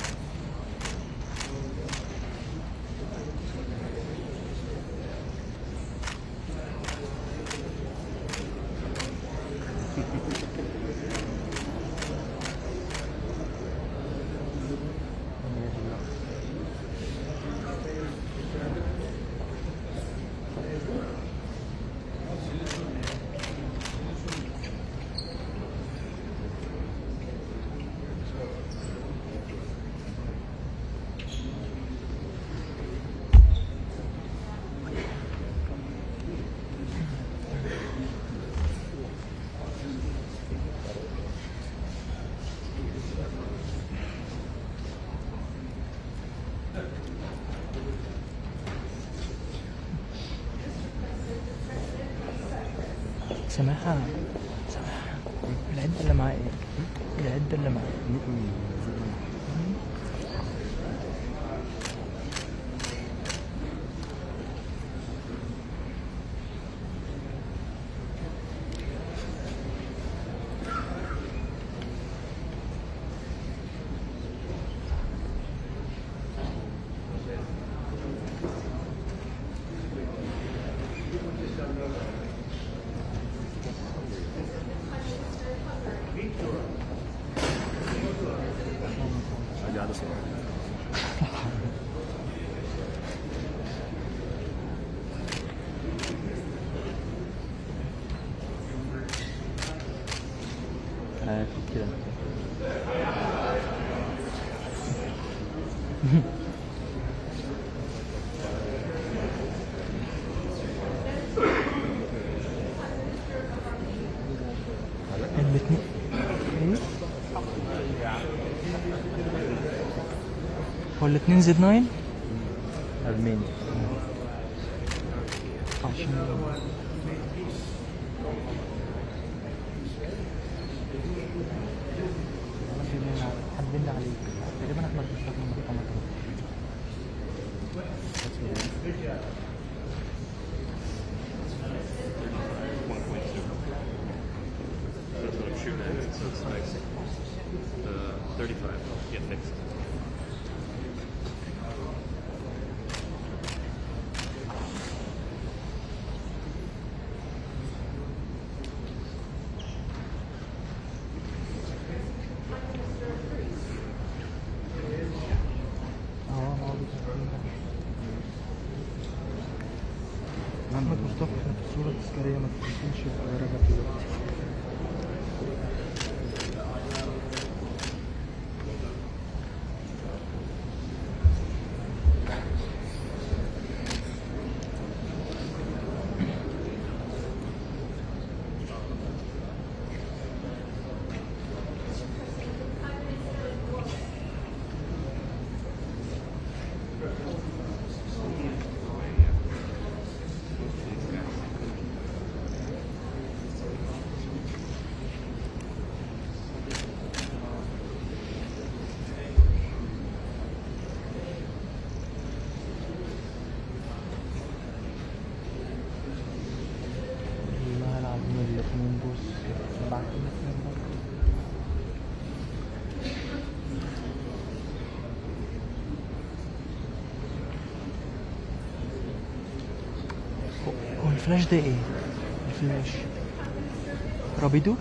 سماحة العدة اللي معي العدة اللي معي كده الاثنين هو الاثنين زد 9 ألماني حبينا عليك تقريبا احنا بنستخدم رقم That's what I'm shooting at, so it's fixed. 35, yeah, fixed. محمد مصطفى احنا في الصورة التذكارية ما تنسيش القاهرة دلوقتي هو الفلاش ده ايه؟ الفلاش رابيدو؟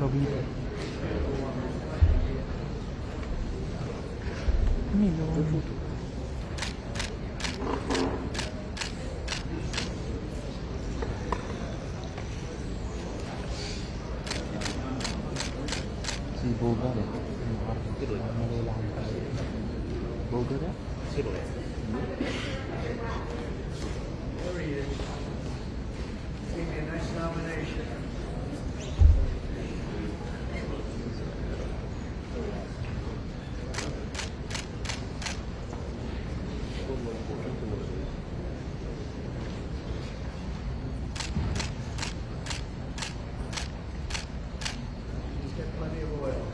رابيدو مين اللي بولغاريا بولغاريا There he is. Gave me a nice nomination. He's got plenty of oil.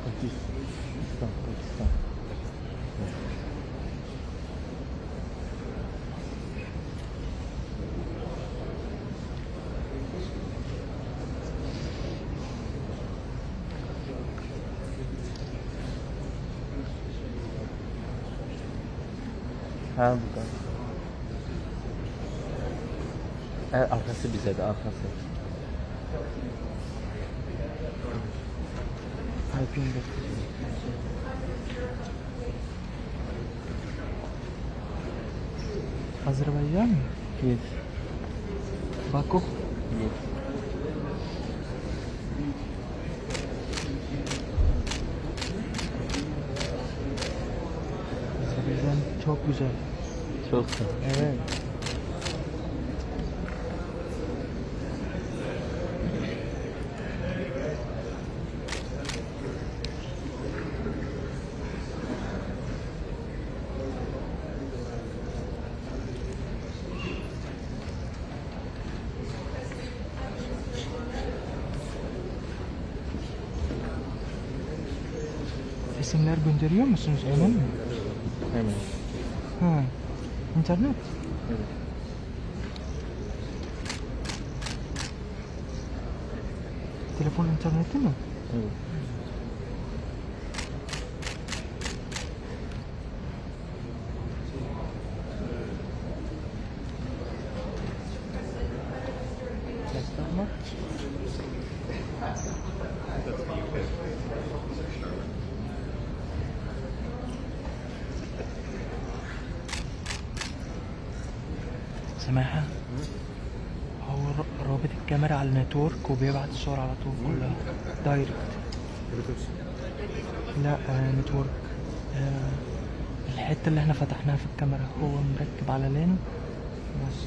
Pakistan. Ha bu kadar. Evet, arkası bize de arkası. Typing Azerbaycan mı? Yes. Baku? Yes. Azerbaycan çok güzel. Çok güzel. Evet. Resimler gönderiyor musunuz? Hemen mi? Hemen. Ha. İnternet? Evet. Telefon interneti mi? Evet. Gösterme. سماحة هو رابط الكاميرا على النتورك وبيبعت الصور على طول كلها دايركت. لا نتورك. الحتة اللي احنا فتحناها في الكاميرا هو مركب على لين بس.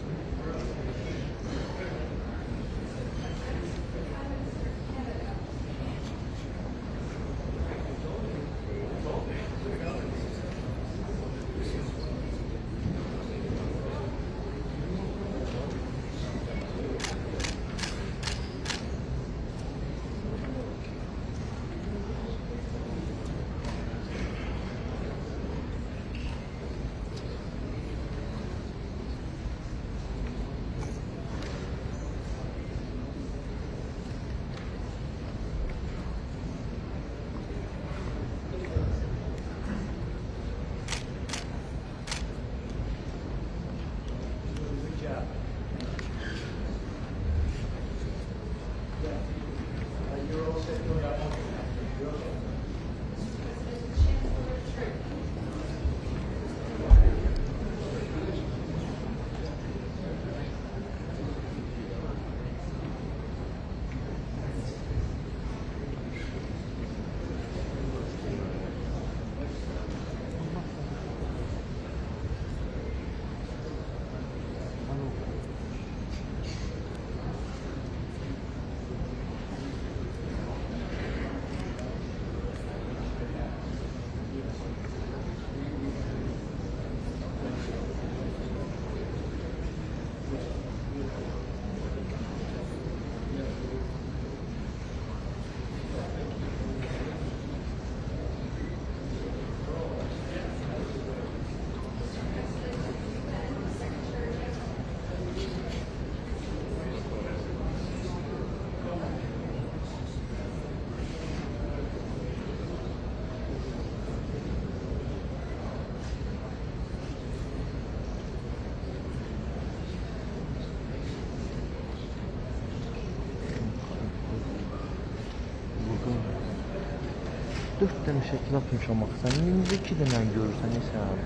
Dört tane şekil atmış ama sen elimizde 2 tane görürsen neyse abi.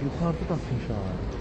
Yukarıda da atmış abi.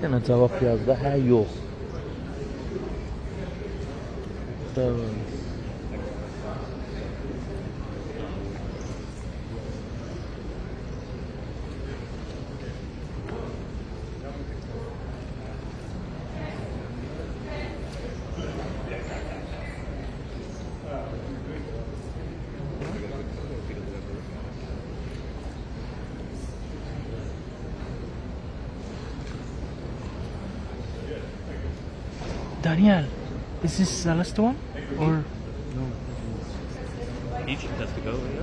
Kena jawab 11 hayuh. Daniel, is this the last one? Or Egypt has to go, yeah?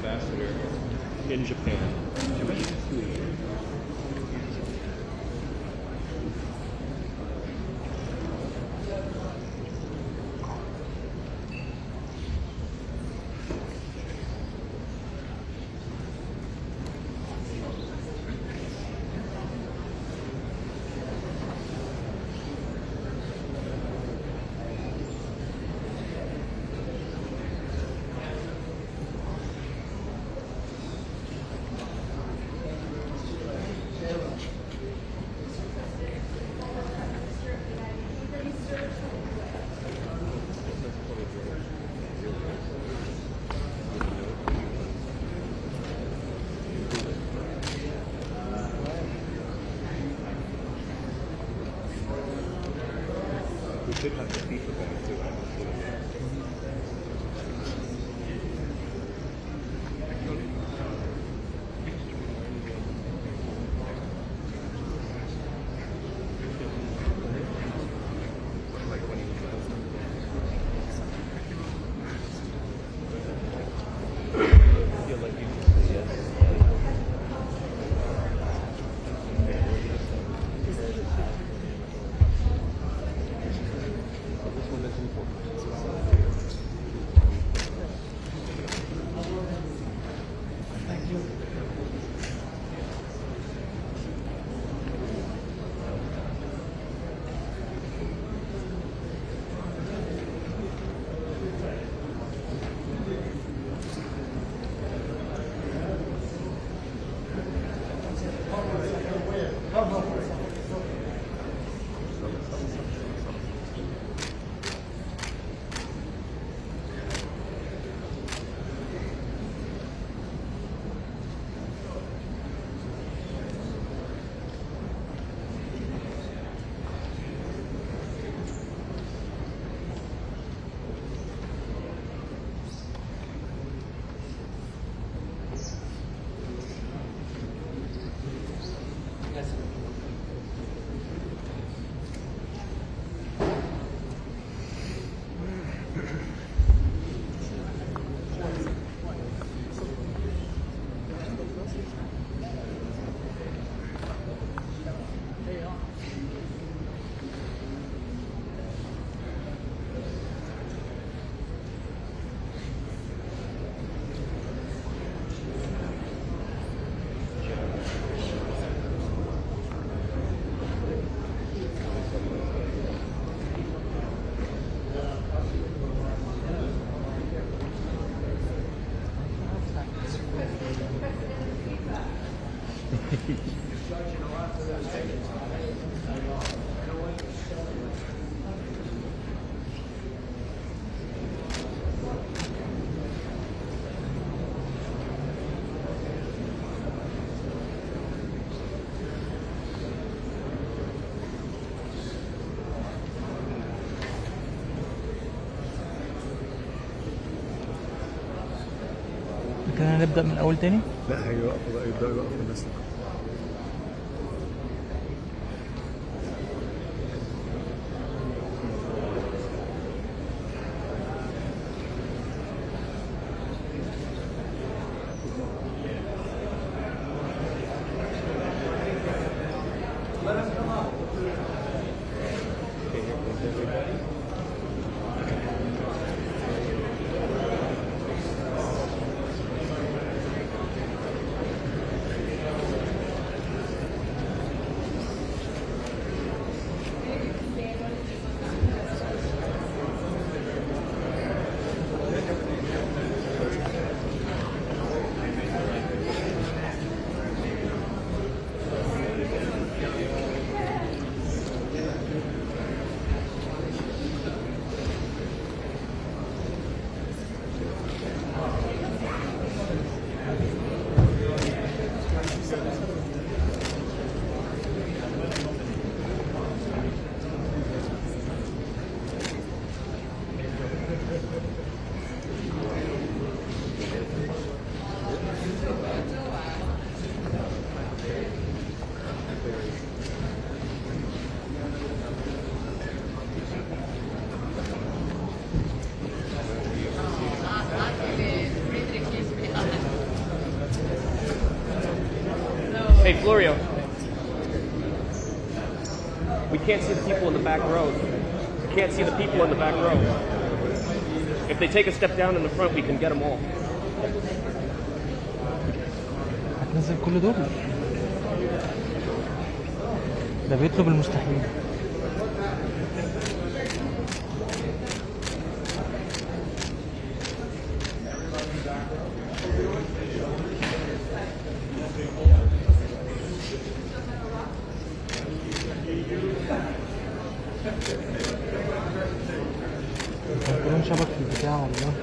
Ambassador in Japan. We should have the FIFA back too. This one is important. كده نبدأ من أول تاني؟ لا هيوقفوا بقى يبدأوا يوقفوا الناس. Hey, Florio. We can't see the people in the back row. We can't see the people in the back row. If they take a step down in the front, we can get them all. هتنزل كل دول؟ ده بيطلب المستحيل. كلهم شبك في البتاع والله.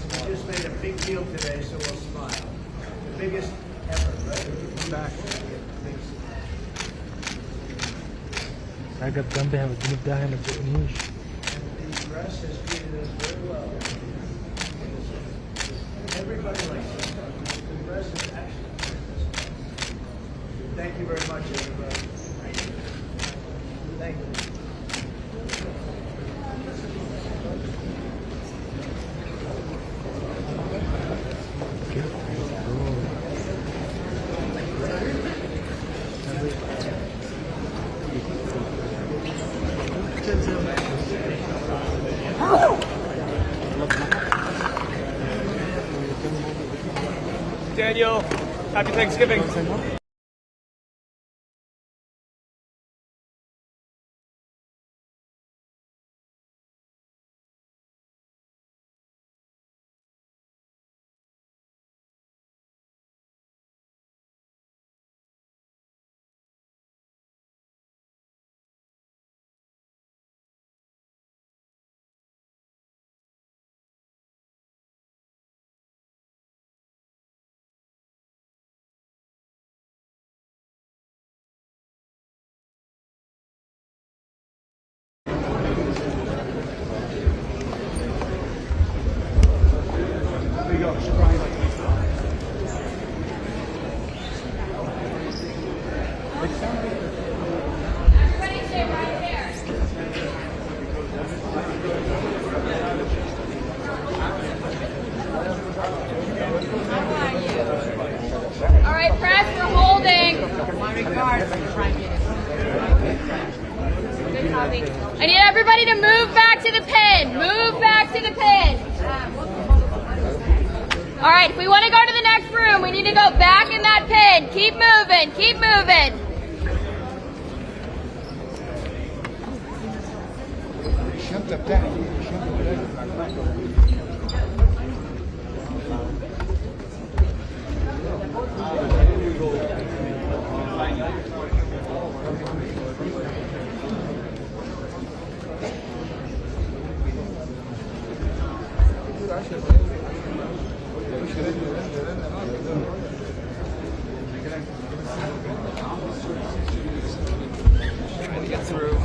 We just made a big deal today, so we'll smile. The biggest ever, right? Back. رجب جنبي هيوديني في داهية ما تزقنيش. The press has treated us very well. Everybody likes us. The press is actually. Thank you very much, everybody. Thank you. Daniel, happy Thanksgiving. All right, press, we're holding. I need everybody to move back to the pin. Move the pin. All right, if we want to go to the next room, we need to go back in that pin. Keep moving, keep moving. الشنطة بتاعتي الشنطة Trying to get through.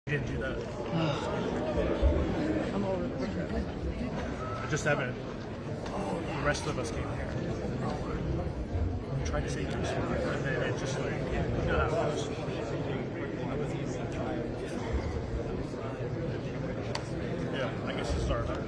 Didn't do that. I just haven't. The rest of us came here. We tried to say this, and then it just like, you know how it goes. Yeah, I guess it's our turn.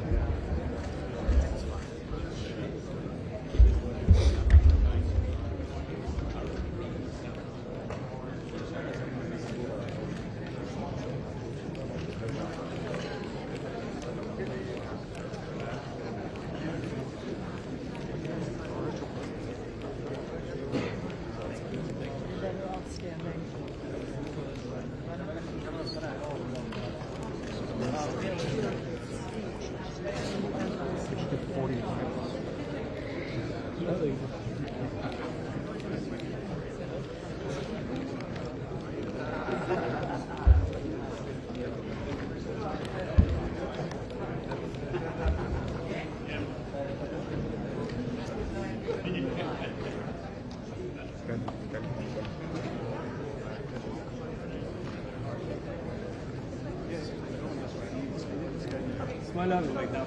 Smile abi right now.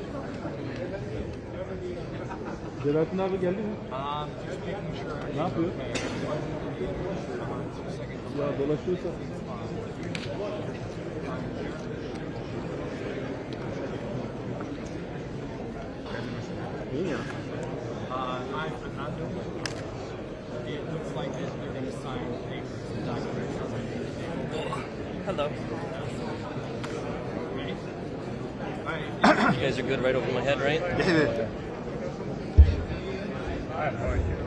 Celalettin abi geldi mi? Ne yapıyor? Ya dolaşıyorsa. It looks like they're going to sign papers and documents. Hello. You guys are good right over my head, right? I have no idea.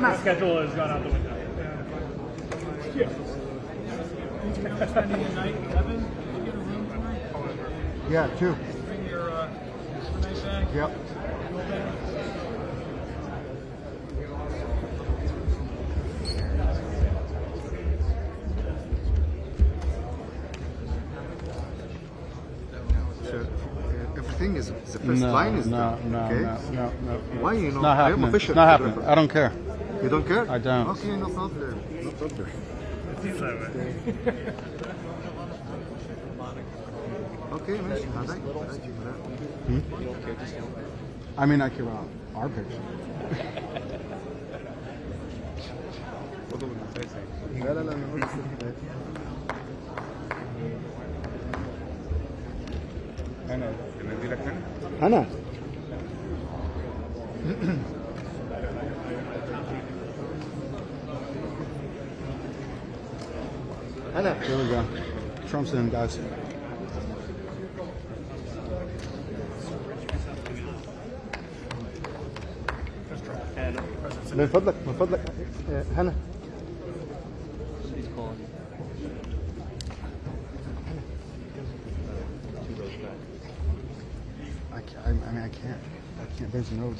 My schedule has gone out the window. Spending the night, Kevin? Did you get a room tonight? Yeah, 2. Bring your night bag? Yep. Everything is the first line is done. Okay? No. Why you know? It's not I am happening. official. It's not happening. I don't care. You don't care? I don't. Okay, no problem. No problem. Okay, ماشي هذاك. I mean, I care about our picture. لا لا لا أنا قلت أنا أدي لك أنا There we go. Trump's in, guys. من فضلك هنا. I can't. There's no.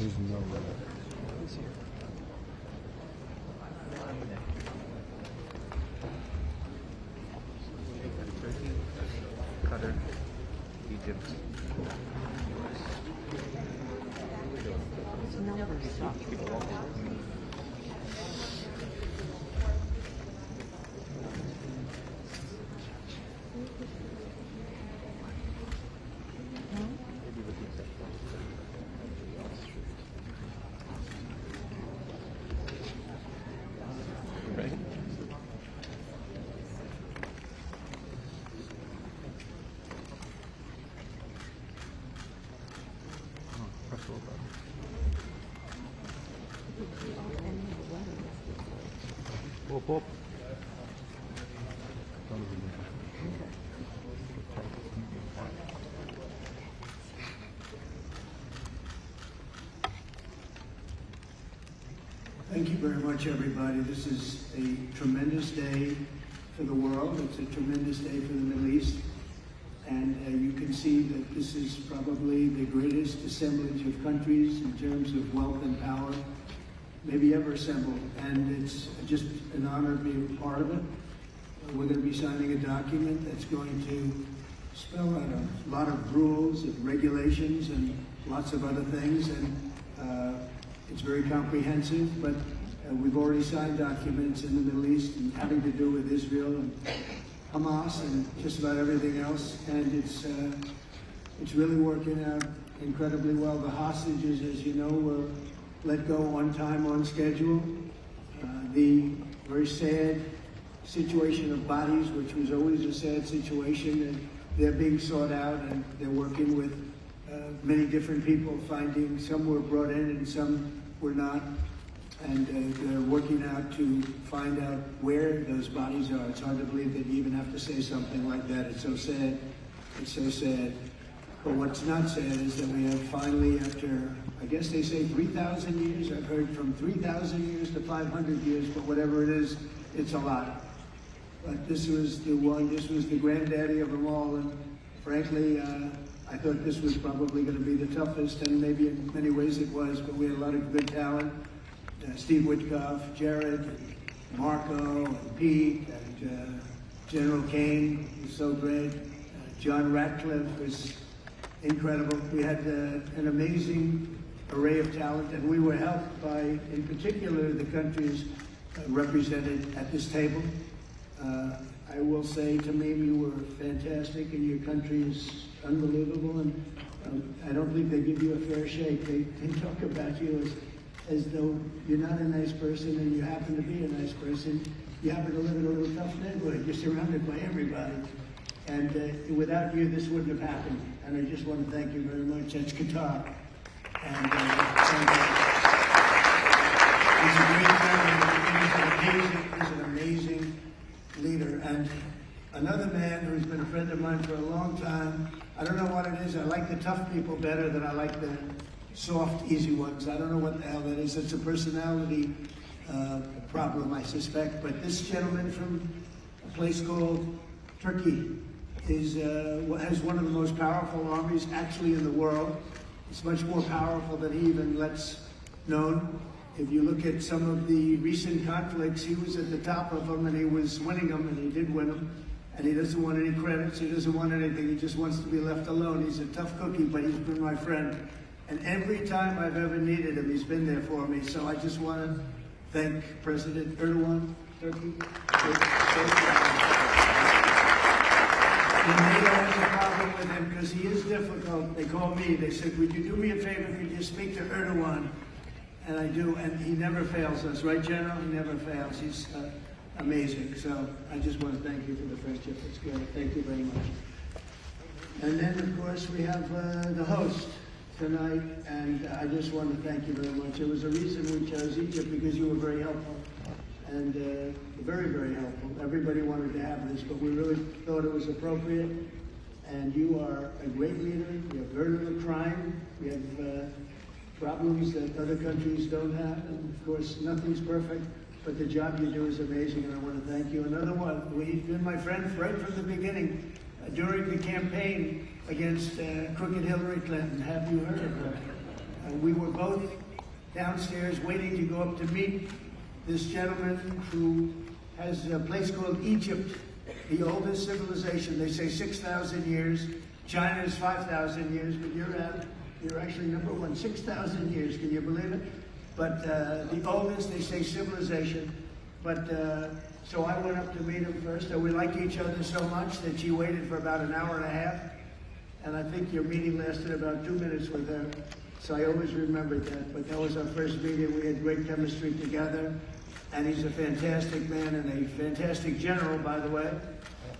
Qatar, Egypt. Whoop. Thank you very much, everybody. This is a tremendous day for the world. It's a tremendous day for the Middle East. And you can see that this is probably the greatest assemblage of countries in terms of wealth and power maybe ever assembled. And it's just an honor to be a part of it. We're going to be signing a document that's going to spell out a lot of rules and regulations and lots of other things. And it's very comprehensive, but we've already signed documents in the Middle East and having to do with Israel and Hamas and just about everything else, and it's really working out incredibly well. The hostages, as you know, were let go on time, on schedule. The very sad situation of bodies, which was always a sad situation, and they're being sought out, and they're working with many different people, finding some were brought in and some were not, and they're working out to find out where those bodies are. It's hard to believe that you even have to say something like that. It's so sad. It's so sad. But what's not sad is that we have finally, after, I guess they say 3,000 years, I've heard from 3,000 years to 500 years, but whatever it is, it's a lot. But this was the one, this was the granddaddy of them all, and frankly, I thought this was probably going to be the toughest, and maybe in many ways it was, but we had a lot of good talent. Steve Witkoff, Jared, and Marco, and Pete, and General Kane was so great. John Ratcliffe was incredible. We had an amazing array of talent, and we were helped by, in particular, the countries represented at this table. I will say, Tamim, you were fantastic, and your country is unbelievable, and I don't think they give you a fair shake. They talk about you as though you're not a nice person, and you happen to be a nice person. You happen to live in a little tough neighborhood. You're surrounded by everybody. And without you, this wouldn't have happened. And I just want to thank you very much. That's Qatar. And he's an amazing leader. And another man who's been a friend of mine for a long time. I don't know what it is. I like the tough people better than I like the soft, easy ones. I don't know what the hell that is. It's a personality problem, I suspect. But this gentleman from a place called Turkey has one of the most powerful armies actually in the world. It's much more powerful than he even lets known. If you look at some of the recent conflicts, he was at the top of them, and he was winning them, and he did win them. And he doesn't want any credits. He doesn't want anything. He just wants to be left alone. He's a tough cookie, but he's been my friend. And every time I've ever needed him, he's been there for me. So I just want to thank President Erdogan, Turkey. NATO has a problem with him because he is difficult. They call me. They said, would you do me a favor? Could you speak to Erdogan? And I do, and he never fails us. Right, General? He never fails. He's amazing. So I just want to thank you for the friendship. It's good. Thank you very much. And then, of course, we have the host tonight, and I just want to thank you very much. There was a reason we chose Egypt, because you were very helpful, and very, very helpful. Everybody wanted to have this, but we really thought it was appropriate, and you are a great leader. We have very little crime. We have problems that other countries don't have, and of course, nothing's perfect, but the job you do is amazing, and I want to thank you. Another one, we've been my friend right from the beginning. During the campaign against crooked Hillary Clinton, have you heard of her? We were both downstairs waiting to go up to meet this gentleman who has a place called Egypt, the oldest civilization. They say 6,000 years. China is 5,000 years, but you're actually number one, 6,000 years. Can you believe it? But the oldest, they say, civilization. But so I went up to meet him first, and we liked each other so much that she waited for about an hour and a half. And I think your meeting lasted about 2 minutes with her. So I always remembered that. But that was our first meeting. We had great chemistry together. And he's a fantastic man and a fantastic general, by the way.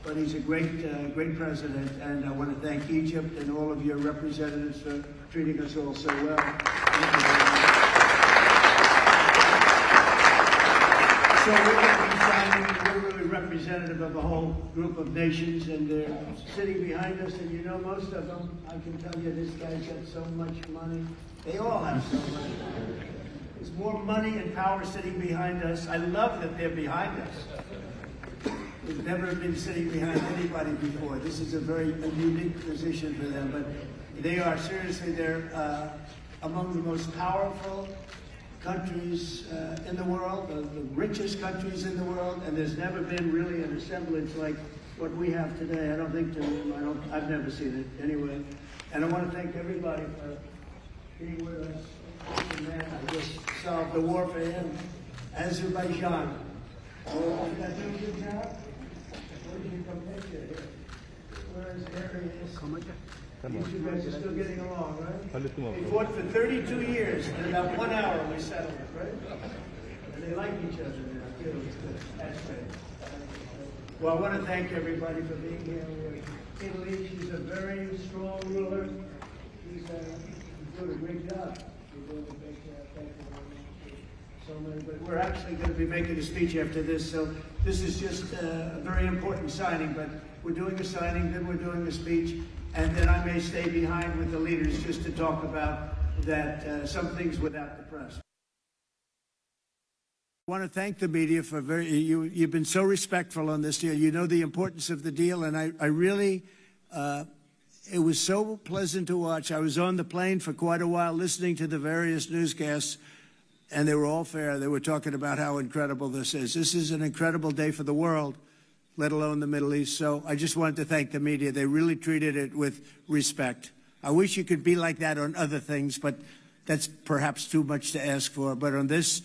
But he's a great, great president. And I want to thank Egypt and all of your representatives for treating us all so well. Thank you very much. So we're really representative of a whole group of nations, and they're sitting behind us, and you know most of them. I can tell you this guy's got so much money. They all have so much money. There's more money and power sitting behind us. I love that they're behind us. We've never been sitting behind anybody before. This is a very unique position for them, but they are seriously, they're among the most powerful countries in the world, the richest countries in the world, and there's never been really an assemblage like what we have today. I don't think I've never seen it anyway. And I want to thank everybody for being with us. Man, I just solved the war for him. Azerbaijan. Oh, did I do a good job? Where is Harry? You guys are still getting along, right? We fought for 32 years, and in about 1 hour we settled it, right? And they like each other now, too. That's great. Well, I want to thank everybody for being here. Italy, she's a very strong ruler. She's doing a great job. You're doing a great job. Thank you very much. So many, but we're actually going to be making a speech after this, so this is just a very important signing, but we're doing a signing, then we're doing a speech, and then I may stay behind with the leaders just to talk about that, some things without the press. I want to thank the media for you've been so respectful on this deal. You know the importance of the deal, and I really, it was so pleasant to watch. I was on the plane for quite a while listening to the various newscasts, and they were all fair. They were talking about how incredible this is. This is an incredible day for the world, let alone the Middle East. So I just wanted to thank the media. They really treated it with respect. I wish you could be like that on other things, but that's perhaps too much to ask for. But on this,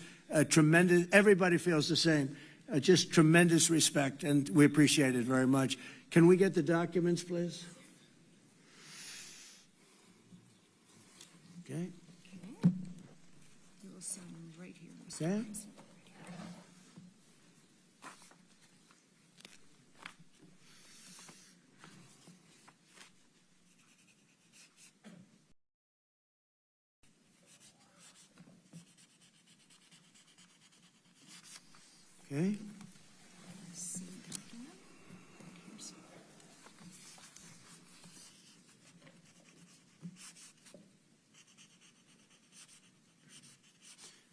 tremendous, everybody feels the same. Just tremendous respect, and we appreciate it very much. Can we get the documents, please? Okay. We'll sign right here. Okay. Okay.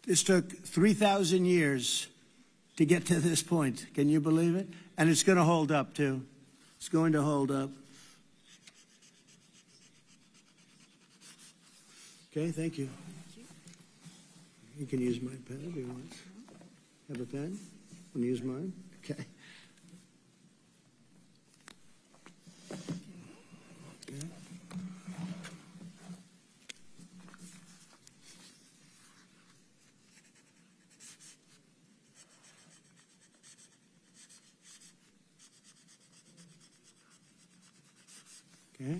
This took 3,000 years to get to this point. Can you believe it? And it's going to hold up, too. It's going to hold up. Okay, thank you. You can use my pen if you want. Have a pen? Want to use mine? Okay. Okay. Okay.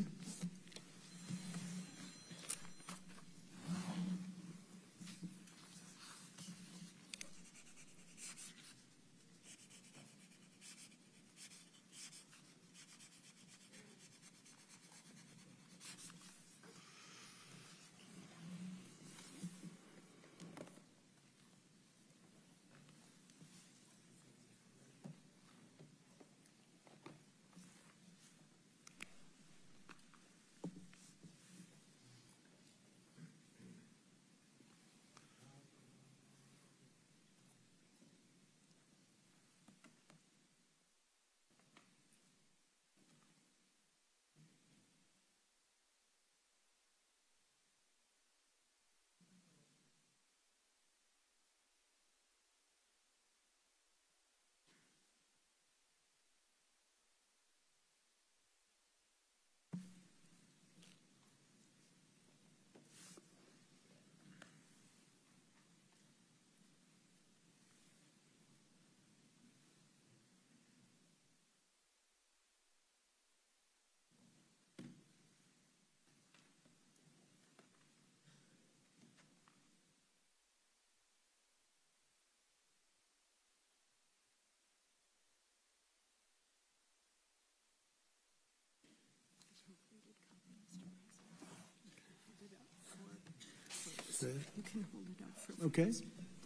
You can hold it up for Okay,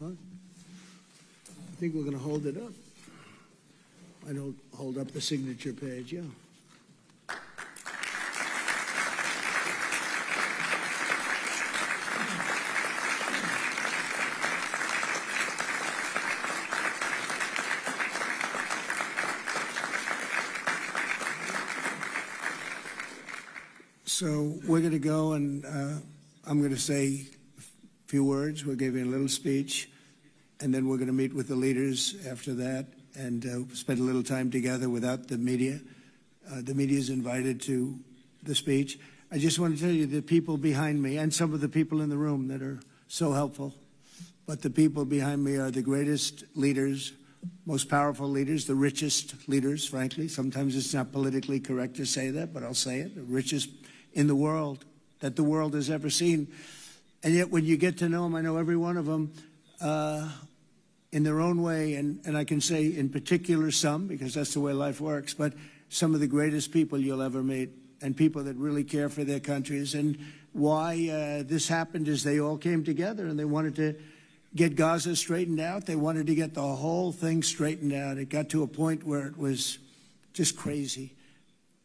fine. I think we're going to hold it up. I don't hold up the signature page, yeah. So we're going to go and I'm going to say a few words. We'll give you a little speech, and then we're going to meet with the leaders after that and spend a little time together without the media. The media is invited to the speech. I just want to tell you the people behind me and some of the people in the room that are so helpful, but the people behind me are the greatest leaders most powerful leaders, the richest leaders, frankly. Sometimes it's not politically correct to say that, but I'll say it, the richest in the world that the world has ever seen. And yet when you get to know them, I know every one of them in their own way, and I can say in particular some, because that's the way life works, but some of the greatest people you'll ever meet, and people that really care for their countries. And why this happened is they all came together and they wanted to get Gaza straightened out. They wanted to get the whole thing straightened out. It got to a point where it was just crazy.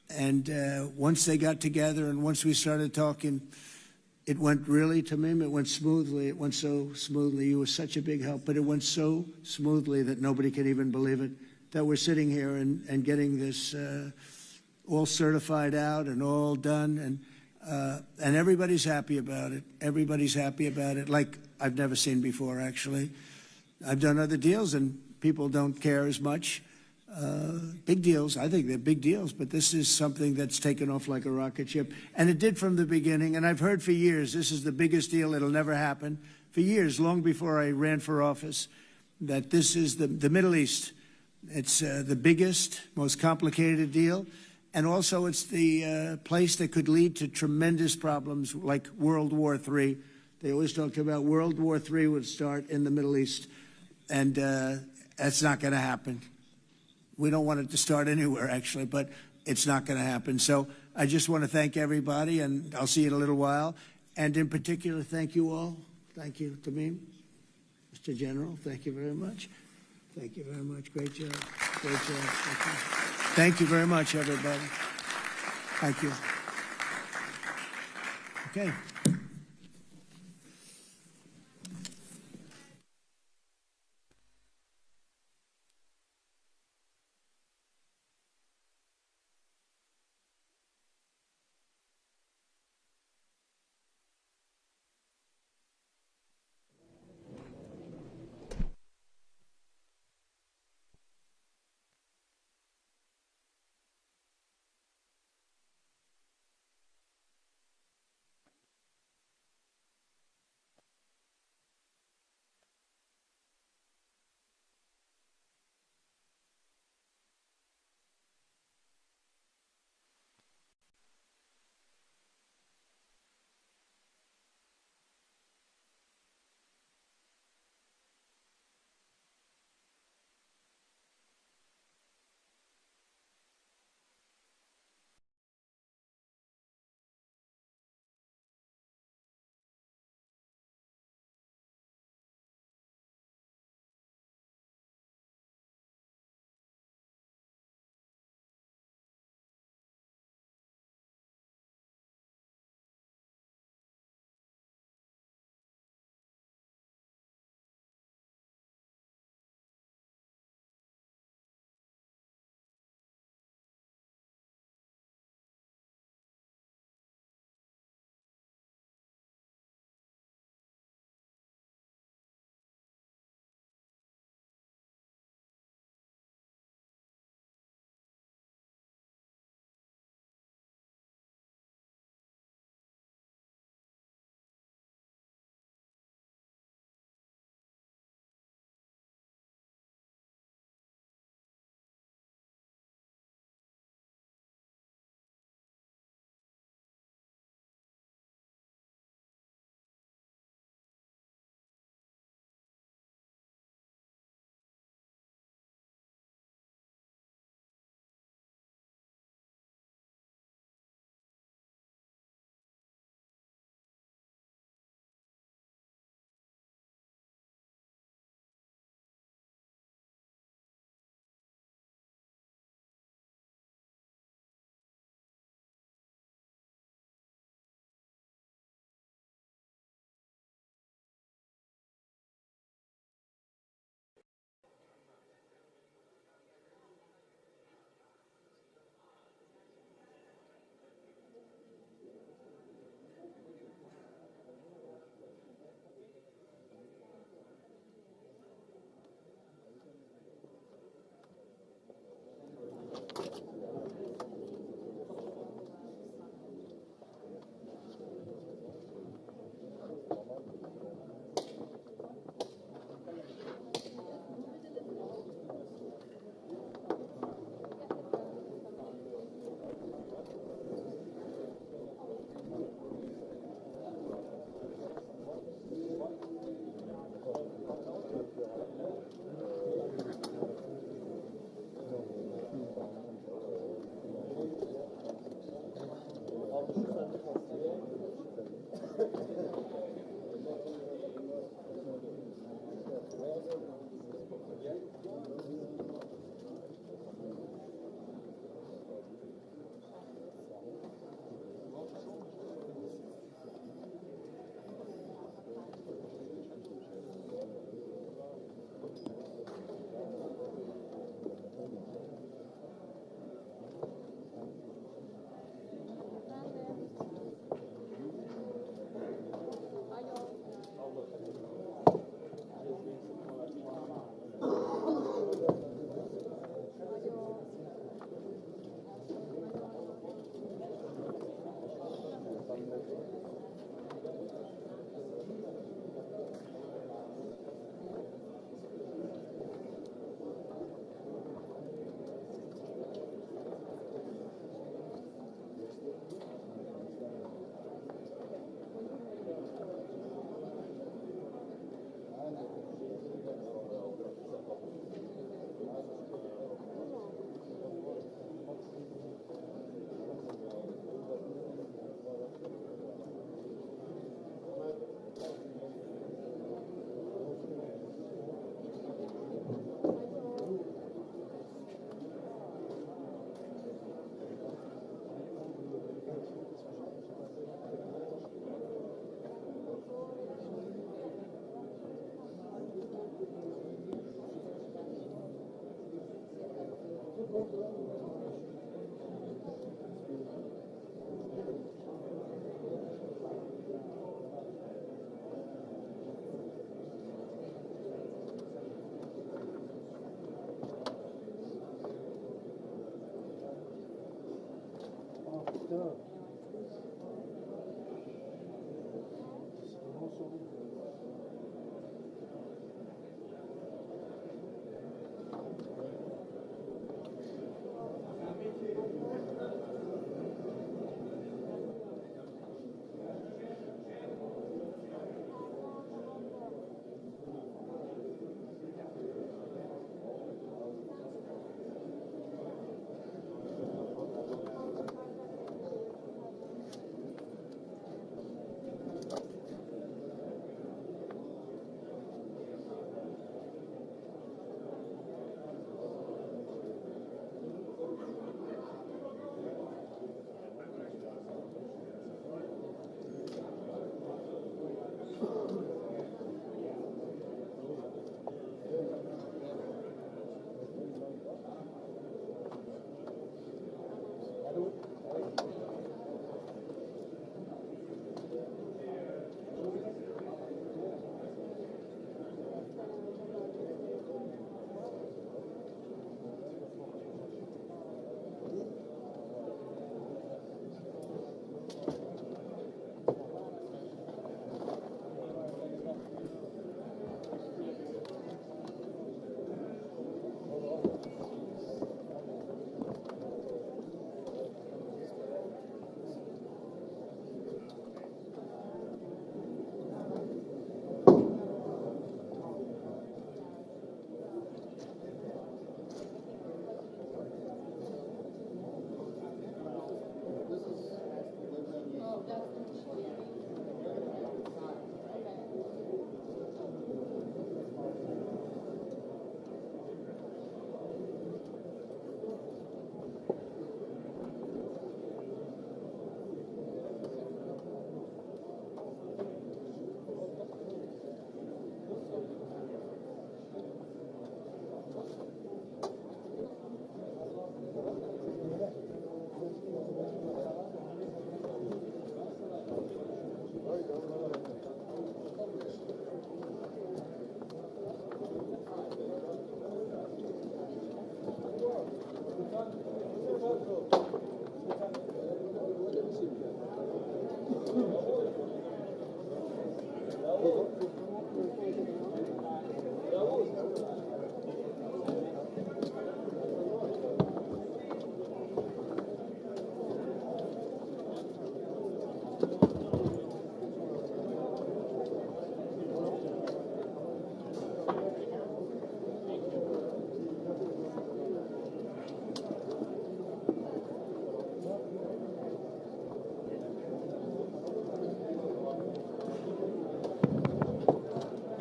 And once they got together and once we started talking, it went really, Tamim, it went smoothly. It went so smoothly. You were such a big help, but it went so smoothly that nobody can even believe it, that we're sitting here and getting this all certified out and all done. And everybody's happy about it. Everybody's happy about it, like I've never seen before, actually. I've done other deals, and people don't care as much. Big deals, I think they're big deals, but this is something that's taken off like a rocket ship. And it did from the beginning, and I've heard for years, this is the biggest deal, it'll never happen. For years, long before I ran for office, that this is the Middle East. It's the biggest, most complicated deal. And also it's the place that could lead to tremendous problems like World War III. They always talked about World War III would start in the Middle East. And that's not going to happen. We don't want it to start anywhere, actually, but it's not going to happen. So I just want to thank everybody, and I'll see you in a little while. And in particular, thank you all. Thank you, Tamim. Mr. General, thank you very much. Thank you very much. Great job. Great job. Thank you very much, everybody. Thank you. Okay.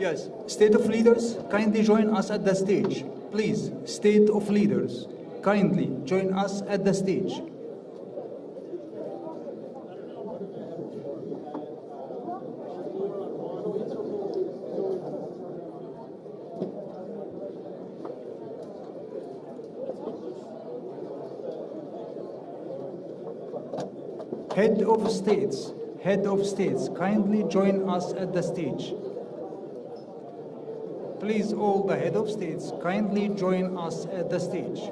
Yes, State of Leaders, kindly join us at the stage. Please, State of Leaders, kindly join us at the stage. Head of States, kindly join us at the stage. Please, all the head of states, kindly join us at the stage.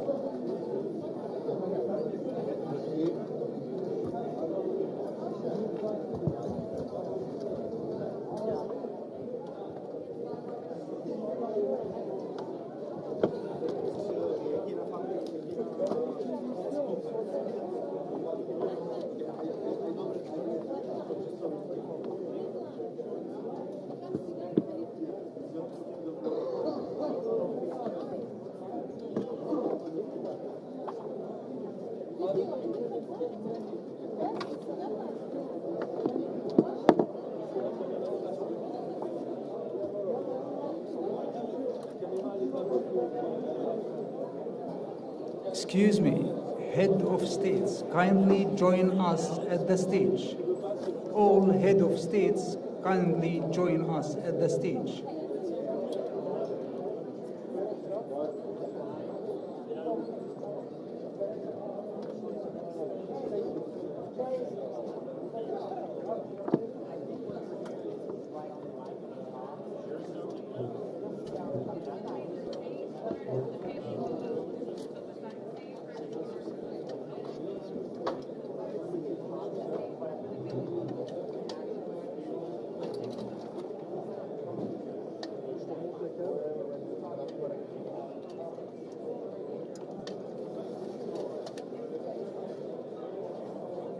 Excuse me, head of states, kindly join us at the stage. All head of states, kindly join us at the stage.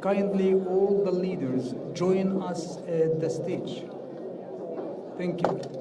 kindly all the leaders join us at the stage. Thank you.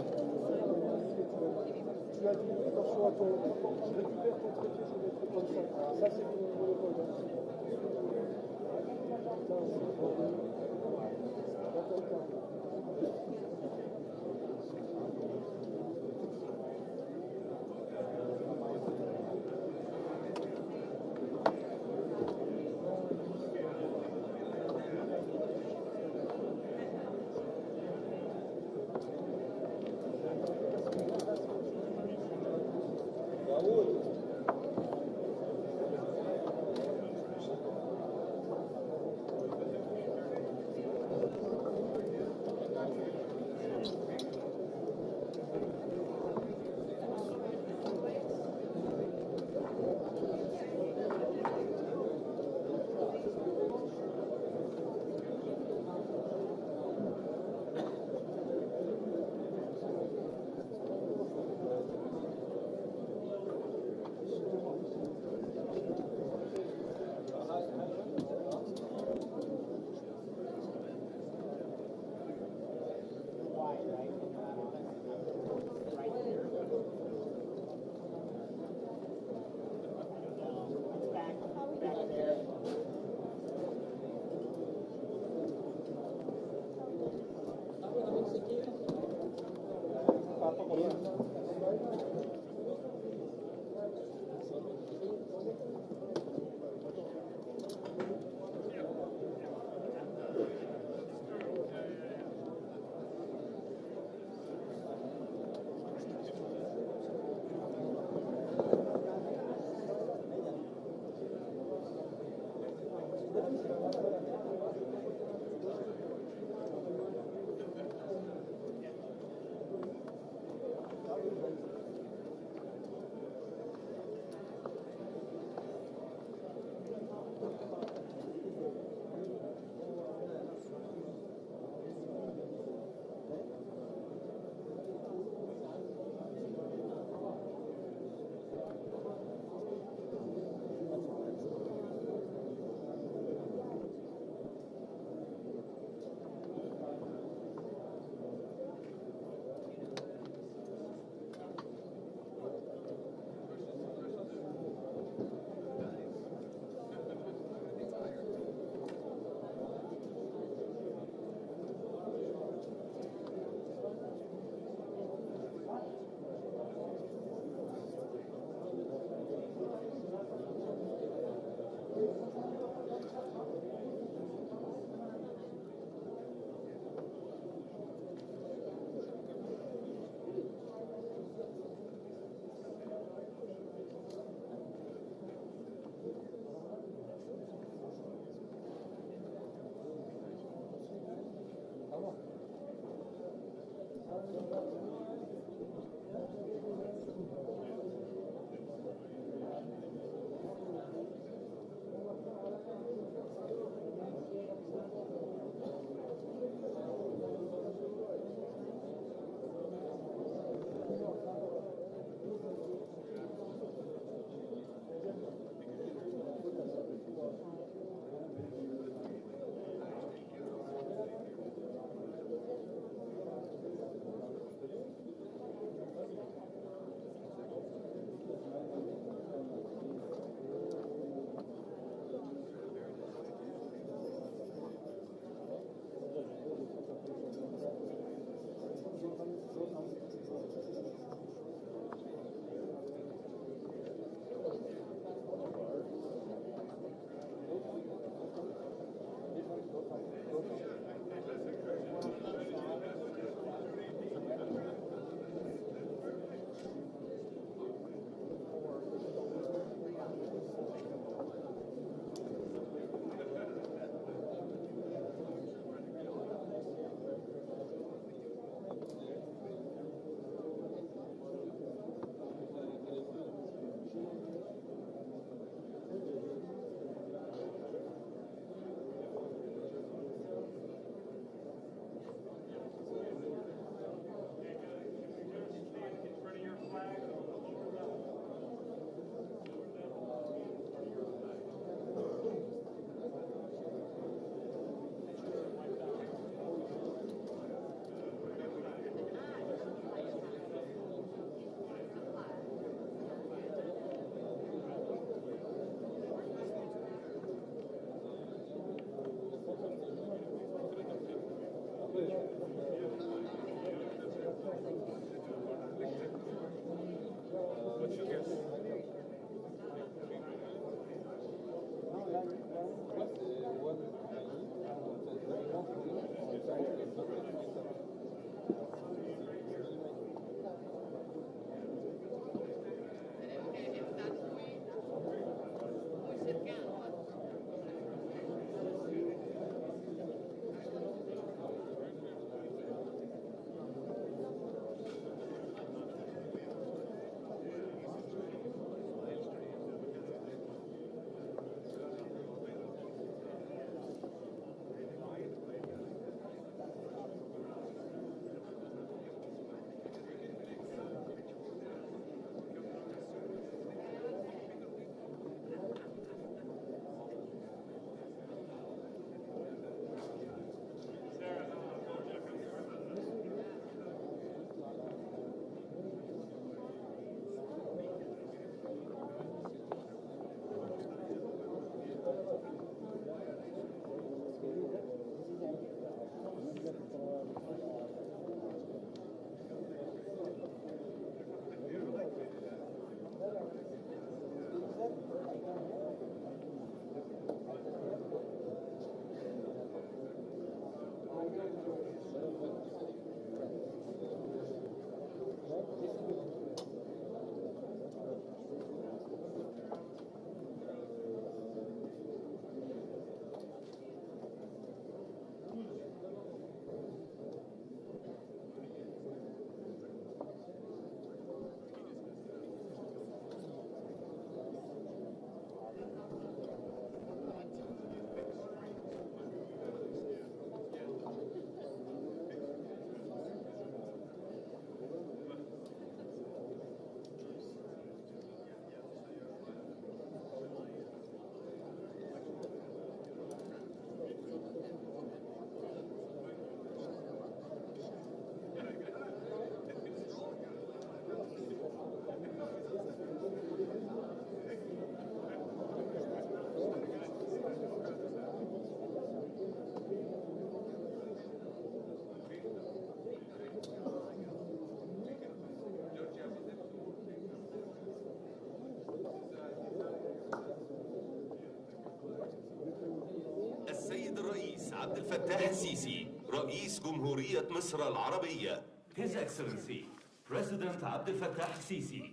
عبد الفتاح السيسي رئيس جمهورية مصر العربية. His Excellency President Abdel Fattah al-Sisi,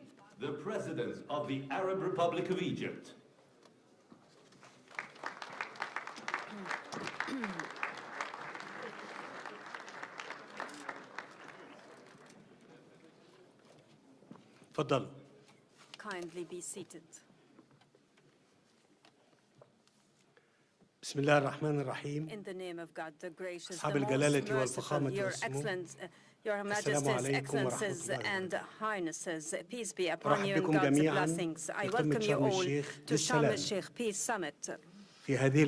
the President of the Arab Republic of Egypt. تفضلوا. Kindly be seated. بسم الله الرحمن الرحيم. In the name of God, the gracious, أصحاب the most الجلالة merciful, والفخامة Your والسمو. Excellency, Your السلام Majesties, عليكم ورحمة Excellencies, الله and Highnesses, peace be upon أرحب you and بكم God's جميعاً blessings. I لقمة welcome you شرم all الشيخ to Sharm للسلام. el-Sheikh Peace Summit. في هذه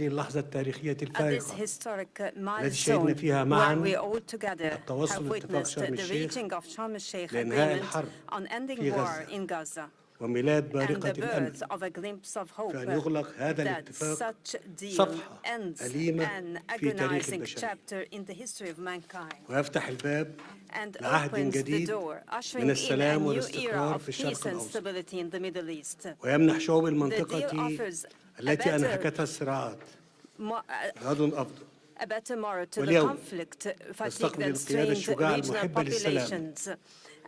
اللحظة At التاريخية At this الفارقة historic التي شهدنا milestone فيها where معا we all together التوصل have لاتفاق witnessed شرم the الشيخ reaching of Sharm el-Sheikh لإنهاء agreement الحرب on ending في war غزة in Gaza وميلاد and بارقة the الأمل birth of a glimpse of hope فأن يغلق هذا that الاتفاق such deal صفحة ends أليمة an في تاريخ agonizing البشرية chapter in the history of mankind ويفتح الباب and لعهد opens the جديد door, ushering من in a السلام new era والاستقرار of في peace الشرق and الأوسط stability in the Middle East. ويمنح شعوب The المنطقة deal offers التي أنهكتها الصراعات غد أفضل. a better tomorrow to the واليوم conflict fatigue نستقبل that القيادة strained الشجاعة regional المحبة للسلام populations.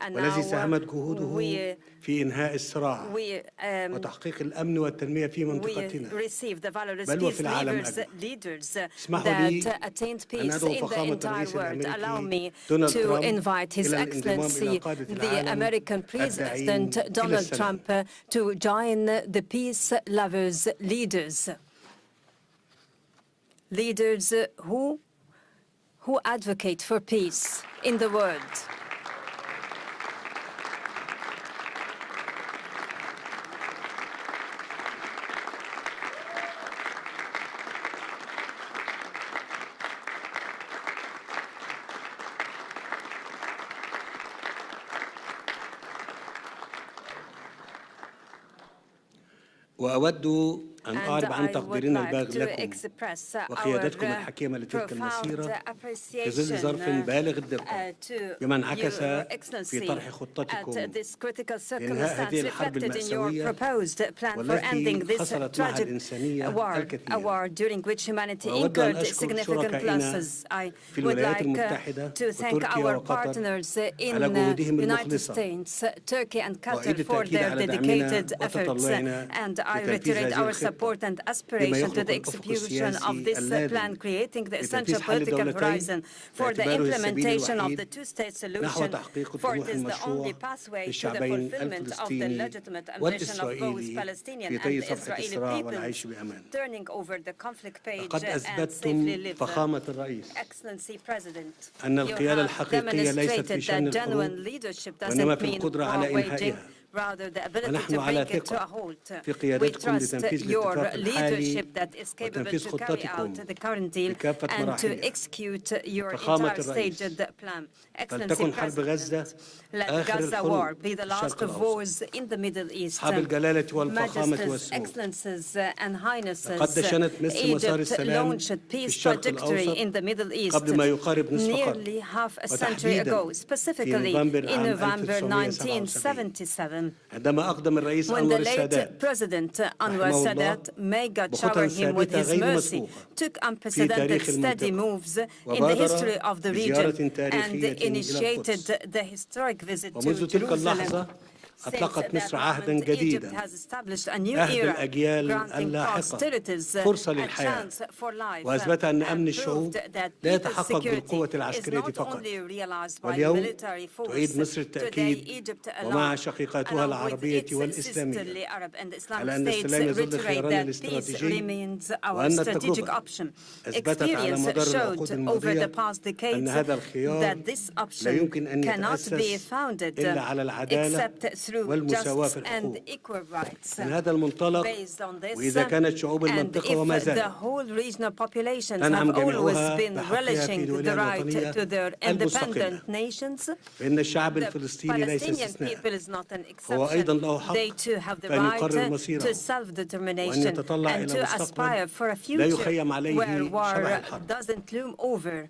And والذي now ساهمت جهوده we في إنهاء الصراع وتحقيق الأمن والتنمية في منطقتنا receive the valorous بل وفي peace العالم leaders اسمحوا لي that attained أن peace أدعو in the فخامة entire الرئيس world. Allow me الأمريكي دونالد to ترامب invite His إلى الانضمام إلى Excellency قادة the العالم American الداعين President إلى Donald السلام. Trump to join the peace lovers leaders who advocate for peace in the world. وأود أن أعرب عن تقديرنا البالغ to لكم express وقيادتكم our الحكيمة لتلك المسيرة appreciation في ظل ظرف بالغ الدقة بما انعكس Your في Excellency طرح خطتكم at this critical لإنهاء هذه circumstance الحرب reflected in your المأساوية proposed plan for ending والتي this خسرت معها tragic الإنسانية a الكثير. war during which humanity وأود أن incurred أشكر significant شركائنا losses. I في would الولايات like المتحدة to thank وتركيا our وقطر partners in على جهودهم United المخلصة States, Turkey and Qatar وأعيد for التأكيد their على دعمنا dedicated efforts. وتطلعنا And I لتنفيذ reiterate هذه our الخطة support and بما aspiration to يخلق the الأفق execution of السياسي this اللازم plan, creating the essential لتنفيذ حل political الدولتين horizon for the باعتباره السبيل implementation of الوحيد the two-state نحو solution, تحقيق for الطموح it is the only المشروع pathway to the للشعبين fulfillment of the الفلسطيني legitimate ambition of both والإسرائيلي Palestinian في and طي صفحة Israeli الصراع peoples, والعيش بأمان. turning over the conflict page لقد and safely أثبتتم live. فخامة الرئيس Excellency President, أن you القيادة have الحقيقية ليست في demonstrated شأن that genuine الحروب leadership وإنما doesn't في mean القدرة war على waging, إنهائها. rather the ability ونحن to على bring it to a ثقة halt. في We قيادتكم trust لتنفيذ your الاتفاق الحالي leadership that is capable وتنفيذ to carry خطتكم out the current deal بكافة and to مراحلها. execute your فخامة entire الرئيس، staged plan. Excellency فلتكن حرب President, غزة let آخر Gaza war الحروب be the في last الشرق of الأوسط. wars in the Middle East. أصحاب الجلالة والفخامة Majesties, والسمو، Excellencies and Highnesses, لقد دشنت مصر مسار Egypt السلام launched في peace الشرق trajectory الأوسط in the Middle East قبل ما يقارب نصف قرن nearly half a century وتحديداً ago, specifically في نوفمبر in عام November 1977 1977. عندما أقدم الرئيس When أنور the late السادات President Anwar رحمه الله Sadat, may God بخطى shower him with ثابتة his غير mercy, مسبوقة took في unprecedented تاريخ steady المنطقة moves in the وبادر history of the بزيارة region and تاريخية إلى initiated القدس. the historic visit to ومنذ تلك اللحظة Jerusalem. أطلقت Since مصر that عهدا moment, Egypt جديدا has established a new عهد era, الأجيال granting اللاحقة posterities فرصة a للحياة chance for life, وأثبت أن and أمن proved الشعوب that لا people's يتحقق security بالقوة is العسكرية not فقط only realized by واليوم military force. تعيد مصر Today, التأكيد Egypt ومع along شقيقاتها with العربية its والإسلامية sisterly Arab and على أن Islamic states السلام يظل reiterate خيارنا that peace الاستراتيجي remains our وأن strategic التجربة option. أثبتت على Experience مدار showed العقود over the الماضية past decades أن هذا الخيار that this لا option يمكن أن cannot be يتأسس founded إلا على العدالة except through والمساواة في justice and الحقوق. equal rights. من هذا المنطلق Based on this, وإذا كانت شعوب and المنطقة وما if the زالت whole regional populations تنعم have always جميعها been بحقها في relishing the دولها right الوطنية to their المستقلة independent nations, فإن الشعب the الفلسطيني ليس Palestinian استثناء people is not an هو أيضا exception. له حق They too have the فأن right يقرر مصيره to وأن self-determination يتطلع and إلى to مستقبل aspire for a لا future يخيم عليه where شبح war الحرب. doesn't loom over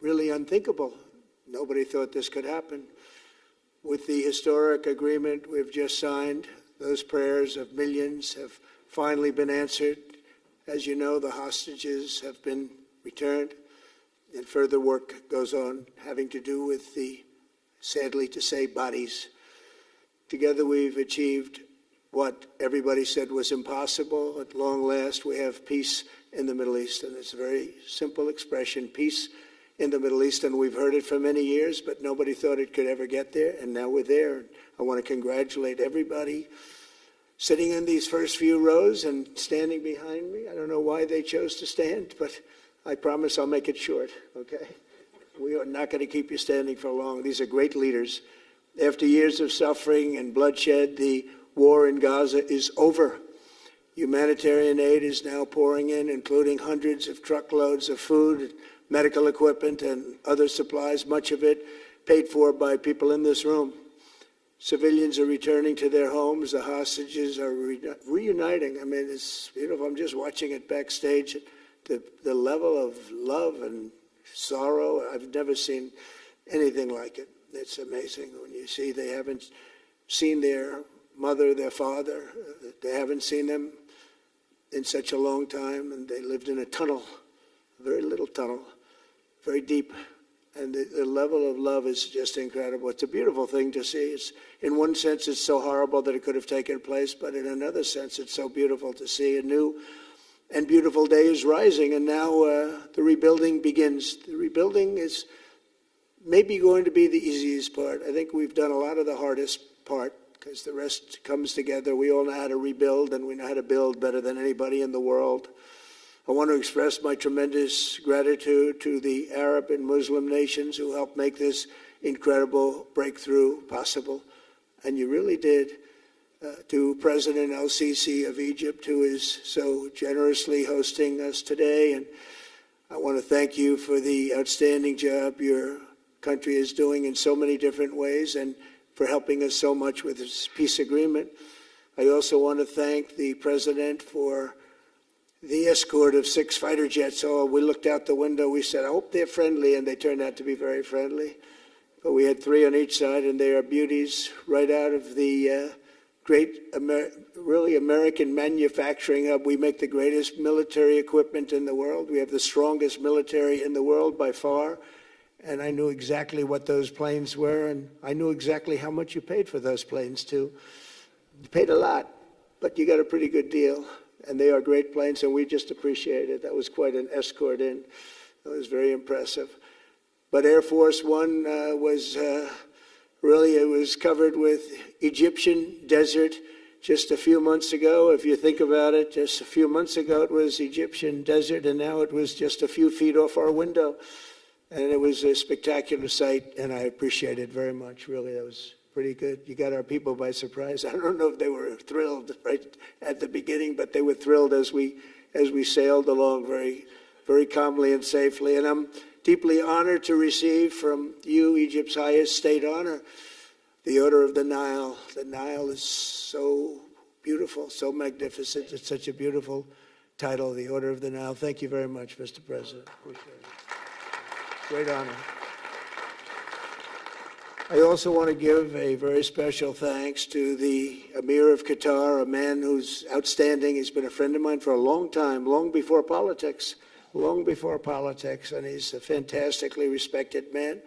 really unthinkable. Nobody thought this could happen. With the historic agreement we've just signed, those prayers of millions have finally been answered. As you know, the hostages have been returned. and further work goes on having to do with the, sadly to say, bodies. Together we've achieved what everybody said was impossible. At long last, we have peace in the Middle East, and it's a very simple expression, peace in the Middle East, and we've heard it for many years, but nobody thought it could ever get there, and now we're there. I want to congratulate everybody sitting in these first few rows and standing behind me. I don't know why they chose to stand, but I promise I'll make it short, okay? We are not going to keep you standing for long. These are great leaders. After years of suffering and bloodshed, the war in Gaza is over. Humanitarian aid is now pouring in, including hundreds of truckloads of food, medical equipment, and other supplies, much of it paid for by people in this room. Civilians are returning to their homes. The hostages are reuniting. I mean, it's beautiful. I'm just watching it backstage. The level of love and sorrow, I've never seen anything like it. It's amazing when you see they haven't seen their mother, their father. They haven't seen them in such a long time, and they lived in a tunnel, a very little tunnel, very deep. And the level of love is just incredible. It's a beautiful thing to see. It's, in one sense, it's so horrible that it could have taken place, but in another sense, it's so beautiful to see. A new and beautiful day is rising, and now the rebuilding begins. The rebuilding is maybe going to be the easiest part. I think we've done a lot of the hardest part, because the rest comes together. We all know how to rebuild, and we know how to build better than anybody in the world. I want to express my tremendous gratitude to the Arab and Muslim nations who helped make this incredible breakthrough possible. And you really did. To President el-Sisi of Egypt, who is so generously hosting us today. And I want to thank you for the outstanding job your country is doing in so many different ways, and for helping us so much with this peace agreement. I also want to thank the President for the escort of 6 fighter jets. Oh, we looked out the window, we said, I hope they're friendly, and they turned out to be very friendly. But we had 3 on each side, and they are beauties right out of the great, really American manufacturing hub. We make the greatest military equipment in the world. We have the strongest military in the world by far. And I knew exactly what those planes were, and I knew exactly how much you paid for those planes, too. You paid a lot, but you got a pretty good deal. And they are great planes, and we just appreciate it. That was quite an escort in. It was very impressive. But Air Force One was really, it was covered with Egyptian desert just a few months ago. If you think about it, just a few months ago it was Egyptian desert, and now it was just a few feet off our window. And it was a spectacular sight, and I appreciate it very much. Really, that was pretty good. You got our people by surprise. I don't know if they were thrilled right at the beginning, but they were thrilled as we sailed along very, very calmly and safely. And I'm deeply honored to receive from you, Egypt's highest state honor, the Order of the Nile. The Nile is so beautiful, so magnificent. It's such a beautiful title, the Order of the Nile. Thank you very much, Mr. President. Appreciate it. Great honor. I also want to give a very special thanks to the Emir of Qatar, a man who's outstanding. He's been a friend of mine for a long time, long before politics, and he's a fantastically respected man.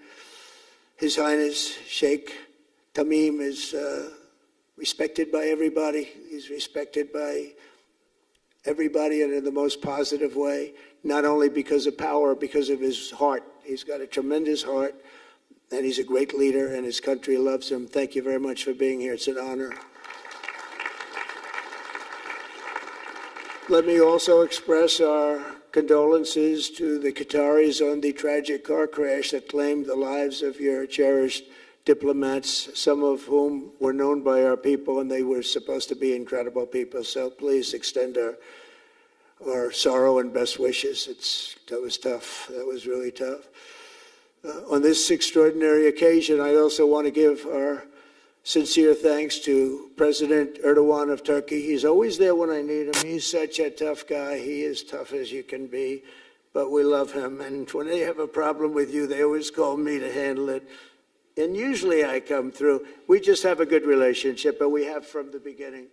His Highness Sheikh Tamim is respected by everybody. He's respected by everybody, and in the most positive way, not only because of power, because of his heart. He's got a tremendous heart, and he's a great leader, and his country loves him. Thank you very much for being here. It's an honor. Let me also express our condolences to the Qataris on the tragic car crash that claimed the lives of your cherished diplomats, some of whom were known by our people, and they were supposed to be incredible people. So please extend our sorrow and best wishes. That was tough. That was really tough. On this extraordinary occasion, I also want to give our sincere thanks to President Erdogan of Turkey. He's always there when I need him. He's such a tough guy. He is tough as you can be, but we love him. And when they have a problem with you, they always call me to handle it. And usually I come through. We just have a good relationship, but we have from the beginning.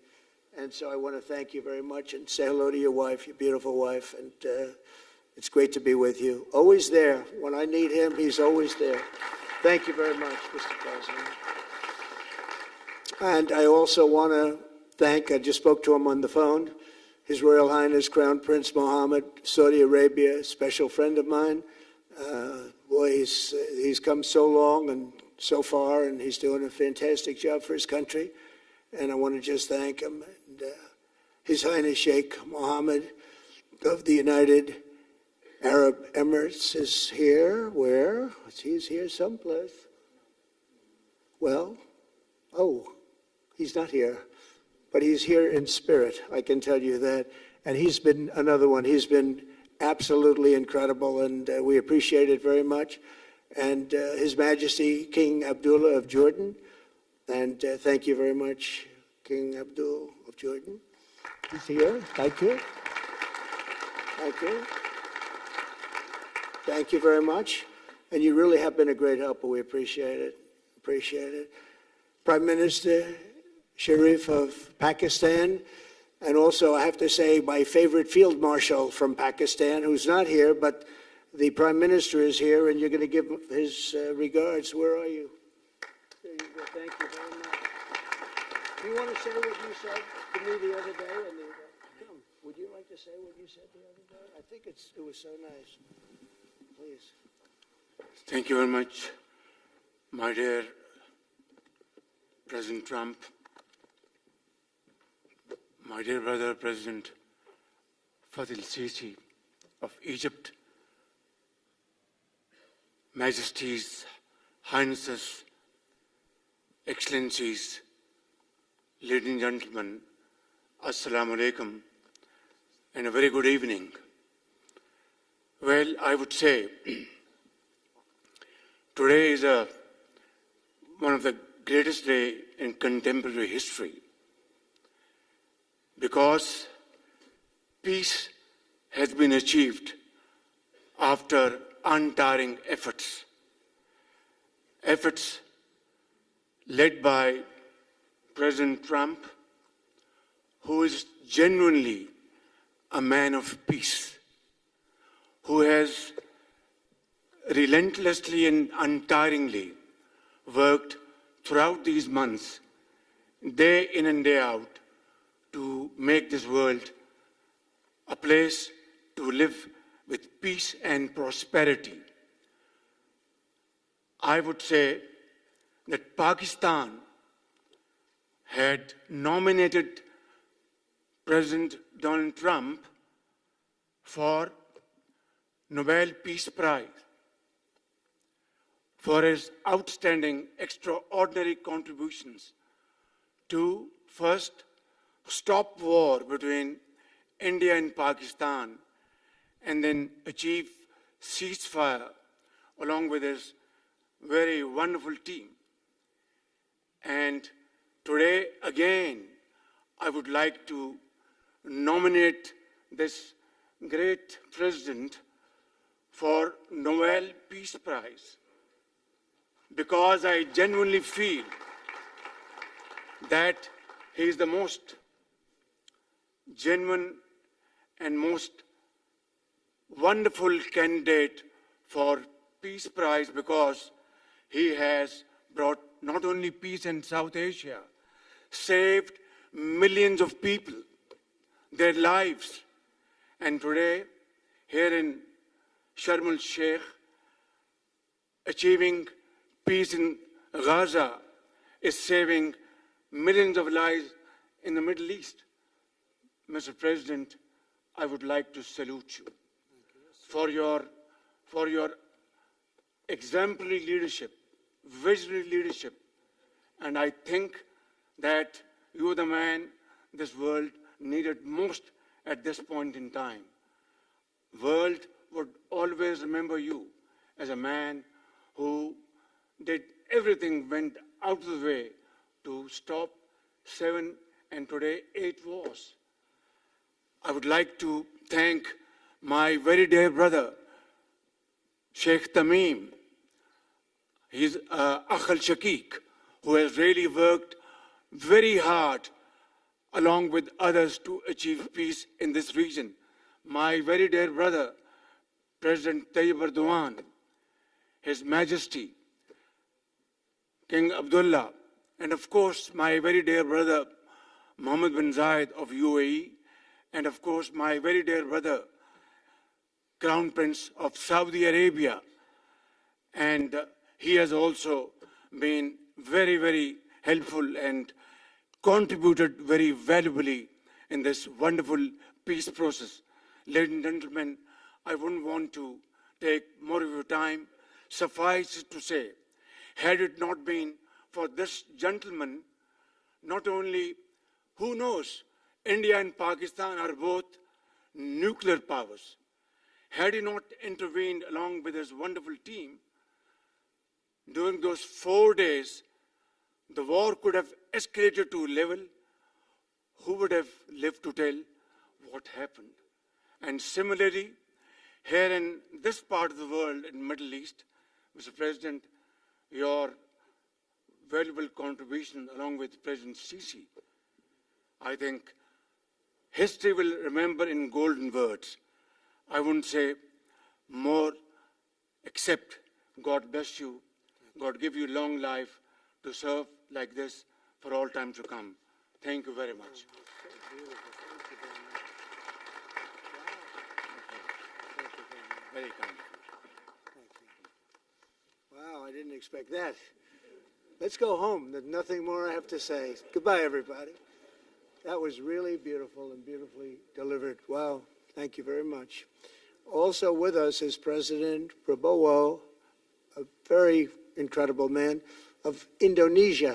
And so I want to thank you very much and say hello to your wife, your beautiful wife. And It's great to be with you. Always there. When I need him, he's always there. Thank you very much, Mr. President. And I also want to thank, I just spoke to him on the phone, His Royal Highness Crown Prince Mohammed, Saudi Arabia, a special friend of mine. Boy, he's come so long and so far, and he's doing a fantastic job for his country. And I want to just thank him. And, His Highness Sheikh Mohammed of the United Arab Emirates is here. Where? He's here someplace. Well, he's not here. But he's here in spirit, I can tell you that. And he's been another one. He's been absolutely incredible, and we appreciate it very much. And His Majesty King Abdullah of Jordan. And thank you very much, King Abdul of Jordan. He's here. Thank you. Thank you. Thank you very much. And you really have been a great helper. We appreciate it. Appreciate it. Prime Minister Sharif of Pakistan, and also I have to say my favorite field marshal from Pakistan, who's not here, but the Prime Minister is here, and you're going to give his regards. Where are you? There you go. Thank you very much. Do you want to say what you said to me the other day? Come, would you like to say what you said the other day? I think it was so nice. Please. Thank you very much, my dear President Trump, my dear brother President Fath el-Sisi of Egypt, Majesties, Highnesses, Excellencies, ladies and gentlemen, Assalamu alaikum, and a very good evening. Well, I would say today is one of the greatest days in contemporary history, because peace has been achieved after untiring efforts led by President Trump, who is genuinely a man of peace, who has relentlessly and untiringly worked throughout these months, day in and day out, to make this world a place to live with peace and prosperity. I would say that Pakistan had nominated President Donald Trump for Nobel Peace Prize for his outstanding, extraordinary contributions to first stop war between India and Pakistan, and then achieve ceasefire along with his very wonderful team. And today, again, I would like to nominate this great president for Nobel Peace Prize, because I genuinely feel that he is the most genuine and most wonderful candidate for Peace Prize, because he has brought not only peace in South Asia, saved millions of people, their lives. And today, here in Sharm el-Sheikh, achieving peace in Gaza is saving millions of lives in the Middle East. Mr. President, I would like to salute you for your exemplary leadership, visionary leadership. And I think that you are the man this world needed most at this point in time. World would always remember you as a man who did everything, went out of the way to stop 7 and today 8 wars. I would like to thank my very dear brother, Sheikh Tamim. He's Akh al-Shakik, who has really worked very hard along with others to achieve peace in this region. My very dear brother, President Tayyip Erdogan, His Majesty, King Abdullah, and of course, my very dear brother, Mohammed bin Zayed of UAE, and of course, my very dear brother, Crown Prince of Saudi Arabia. And he has also been very, very helpful and contributed very valuably in this wonderful peace process. Ladies and gentlemen, I wouldn't want to take more of your time. Suffice it to say, had it not been for this gentleman, not only, who knows, India and Pakistan are both nuclear powers. Had he not intervened along with his wonderful team, during those 4 days, the war could have escalated to a level. Who would have lived to tell what happened? And similarly, here in this part of the world, in the Middle East, Mr. President, your valuable contribution along with President Sisi, I think history will remember in golden words. I wouldn't say more, except God bless you, God give you long life to serve like this for all time to come. Thank you very much. Very kind. Wow, I didn't expect that. Let's go home. There's nothing more I have to say. Goodbye, everybody. That was really beautiful and beautifully delivered. Wow, thank you very much. Also with us is President Prabowo, a very incredible man, of Indonesia.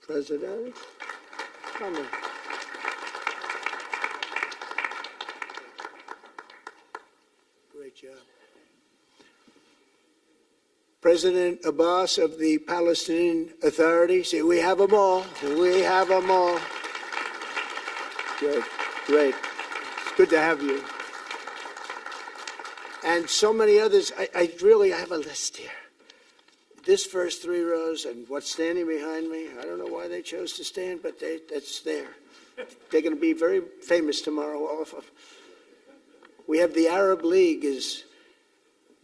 President, come in. Great job. President Abbas of the Palestinian Authority. See, we have them all. We have them all. Great, great. It's good to have you. And so many others. I really have a list here. This first 3 rows and what's standing behind me, I don't know why they chose to stand, but that's there. They're going to be very famous tomorrow, all of them. We have the Arab League is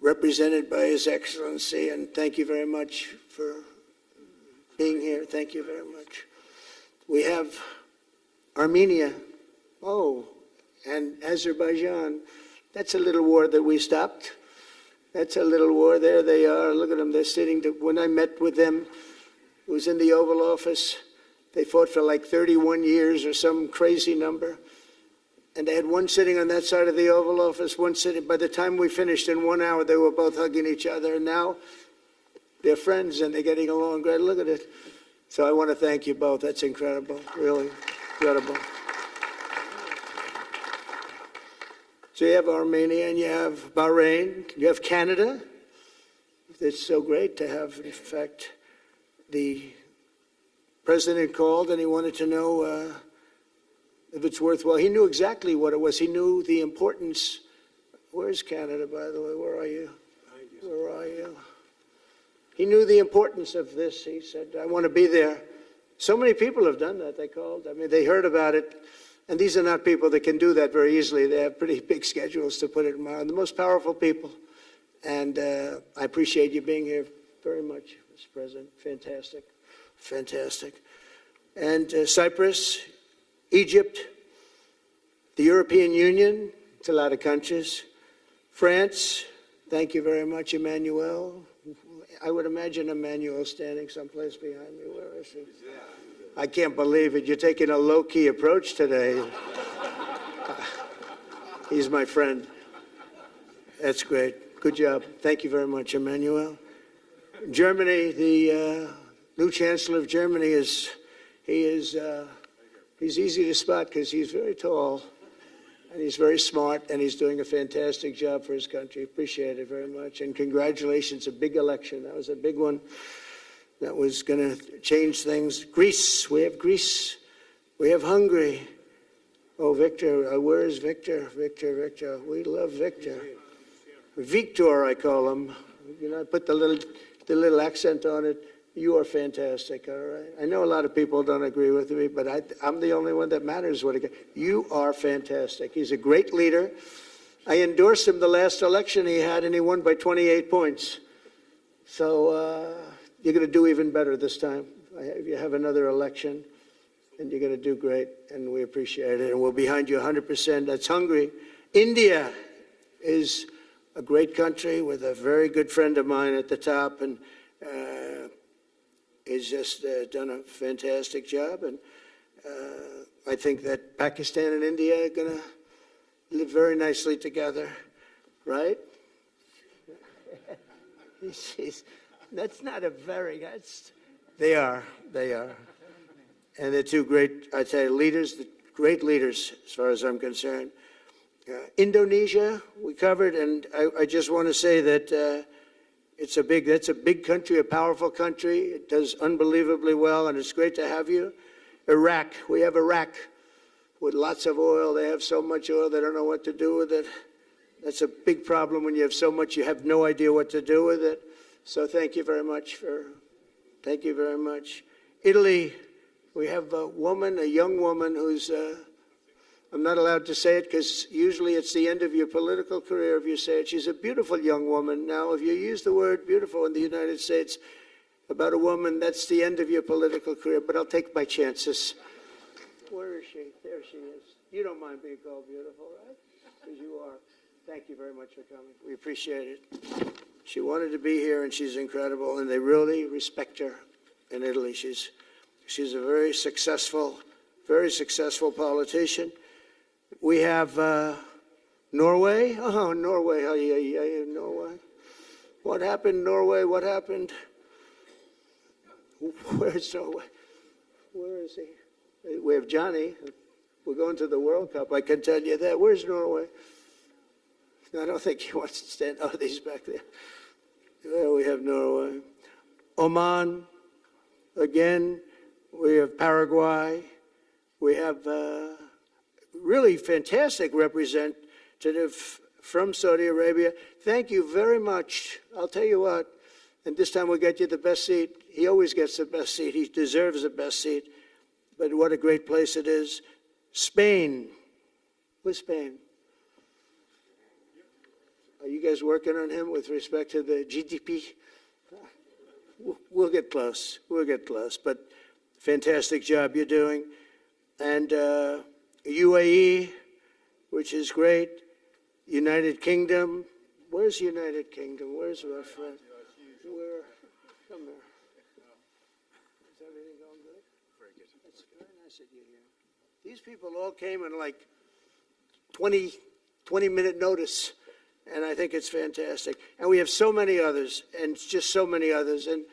represented by His Excellency, and thank you very much for being here. Thank you very much. We have Armenia, and Azerbaijan. That's a little war that we stopped. That's a little war. There they are. Look at them. They're sitting. When I met with them, it was in the Oval Office. They fought for like 31 years or some crazy number. And they had one sitting on that side of the Oval Office, one sitting. By the time we finished in 1 hour, they were both hugging each other. And now they're friends and they're getting along great. Look at it. So I want to thank you both. That's incredible. Really incredible. So you have Armenia and you have Bahrain, you have Canada. It's so great to have, in fact, the president called and he wanted to know if it's worthwhile. He knew exactly what it was. He knew the importance. Where's Canada, by the way? Where are you? Where are you? He knew the importance of this. He said, I want to be there. So many people have done that. They called. I mean, they heard about it. And these are not people that can do that very easily. They have pretty big schedules to put it in mind. The most powerful people. And I appreciate you being here very much, Mr. President. Fantastic. Fantastic. And Cyprus, Egypt, the European Union, it's a lot of countries. France, thank you very much, Emmanuel. I would imagine Emmanuel standing someplace behind me. Where is he? I can't believe it. You're taking a low-key approach today. He's my friend. That's great. Good job. Thank you very much, Emmanuel. Germany, the new Chancellor of Germany he's easy to spot because he's very tall and he's very smart and he's doing a fantastic job for his country. Appreciate it very much. And congratulations, a big election. That was a big one. That was going to change things. Greece, we have Greece. We have Hungary. Oh, Victor, where is Victor? Victor. We love Victor. Victor, I call him. You know, I put the little accent on it. You are fantastic, all right? I know a lot of people don't agree with me, but I'm the only one that matters. You are fantastic. He's a great leader. I endorsed him the last election he had, and he won by 28 points. So you're going to do even better this time. You have another election, and you're going to do great, and we appreciate it, and we're behind you 100%. That's Hungary. India is a great country with a very good friend of mine at the top, and he's just done a fantastic job. And I think that Pakistan and India are going to live very nicely together, right? That's not a very, they are. And they're two great, I'd say, leaders, great leaders as far as I'm concerned. Indonesia, we covered, and I just want to say that that's a big country, a powerful country. It does unbelievably well, and it's great to have you. Iraq, we have Iraq with lots of oil. They have so much oil, they don't know what to do with it. That's a big problem when you have so much, you have no idea what to do with it. So thank you very much thank you very much. Italy, we have a young woman who's, I'm not allowed to say it because usually it's the end of your political career if you say it. She's a beautiful young woman. Now, if you use the word beautiful in the United States about a woman, that's the end of your political career, but I'll take my chances. Where is she? There she is. You don't mind being called beautiful, right? Because you are. Thank you very much for coming. We appreciate it. She wanted to be here, and she's incredible, and they really respect her in Italy. She's a very successful politician. We have Norway. Oh, Norway. Norway. What happened, Norway? What happened? Where's Norway? Where is he? We have Johnny. We're going to the World Cup. I can tell you that. Where's Norway? I don't think he wants to stand. Oh, he's back there. Well, we have Norway. Oman. Again, we have Paraguay. We have really fantastic representative from Saudi Arabia. Thank you very much. I'll tell you what, and this time we'll get you the best seat. He always gets the best seat. He deserves the best seat. But what a great place it is. Spain. Where's Spain? Are you guys working on him with respect to the GDP? We'll get close. We'll get close. But fantastic job you're doing. And UAE, which is great. United Kingdom. Where's United Kingdom? Where's my friend? Come here. Is everything going good? Very good. It's very nice that you're here. These people all came in like 20-minute notice. And I think it's fantastic. And we have so many others, and just so many others. And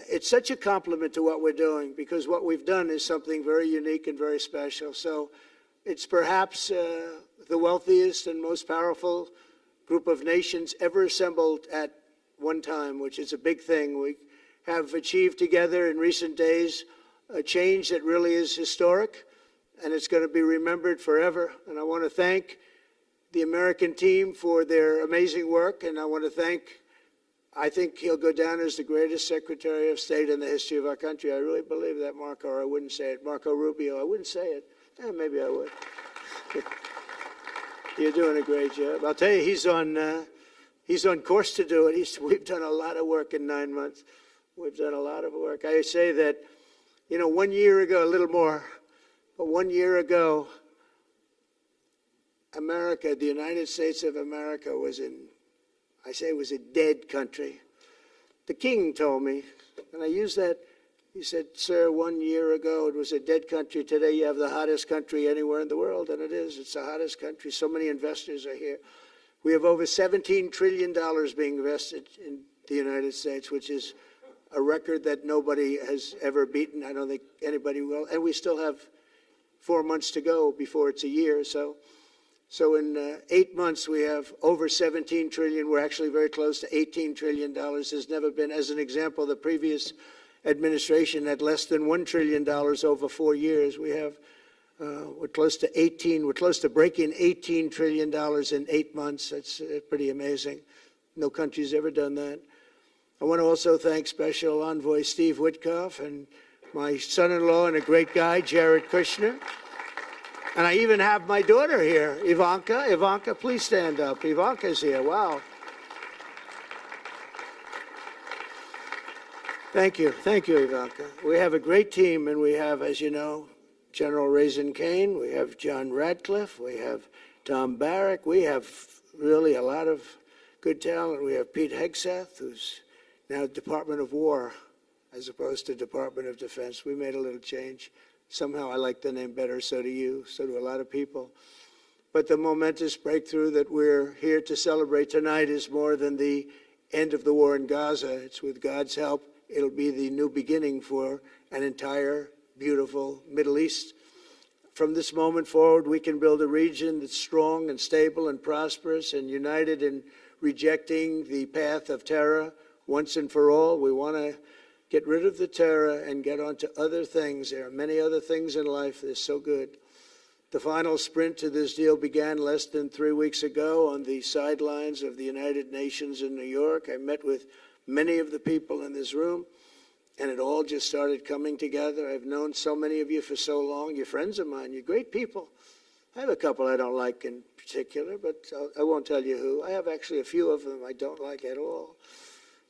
it's such a compliment to what we're doing, because what we've done is something very unique and very special. So it's perhaps the wealthiest and most powerful group of nations ever assembled at one time, which is a big thing. We have achieved together in recent days a change that really is historic, and it's going to be remembered forever. And I want to thank the American team for their amazing work, and I want to I think he'll go down as the greatest Secretary of State in the history of our country. I really believe that, Marco, or I wouldn't say it. Marco Rubio, I wouldn't say it. Maybe I would. You're doing a great job. I'll tell you, he's on course to do it. We've done a lot of work in 9 months. We've done a lot of work. I say that, 1 year ago, a little more, but 1 year ago, America, the United States of America was a dead country. The king told me, and I use that, he said, sir, 1 year ago it was a dead country. Today you have the hottest country anywhere in the world, and it is. It's the hottest country. So many investors are here. We have over $17 trillion being invested in the United States, which is a record that nobody has ever beaten. I don't think anybody will. And we still have 4 months to go before it's a year. So in 8 months, we have over 17 trillion. We're actually very close to $18 trillion. There's never been, as an example, the previous administration had less than $1 trillion over 4 years. We have, we're close to breaking $18 trillion in 8 months. That's pretty amazing. No country's ever done that. I want to also thank Special Envoy Steve Witkoff and my son-in-law and a great guy, Jared Kushner. And I even have my daughter here, Ivanka. Ivanka, please stand up. Ivanka's here. Wow. Thank you. Thank you, Ivanka. We have a great team, and we have, as you know, General Raisin Kane. We have John Radcliffe. We have Tom Barrack. We have really a lot of good talent. We have Pete Hegseth, who's now Department of War as opposed to Department of Defense. We made a little change. Somehow I like the name better, so do you, so do a lot of people. But the momentous breakthrough that we're here to celebrate tonight is more than the end of the war in Gaza. It's with God's help, it'll be the new beginning for an entire beautiful Middle East. From this moment forward, we can build a region that's strong and stable and prosperous and united in rejecting the path of terror once and for all. We want to get rid of the terror and get on to other things. There are many other things in life that are so good. The final sprint to this deal began less than 3 weeks ago on the sidelines of the United Nations in New York. I met with many of the people in this room, and it all just started coming together. I've known so many of you for so long. You're friends of mine. You're great people. I have a couple I don't like in particular, but I won't tell you who. I have actually a few of them I don't like at all,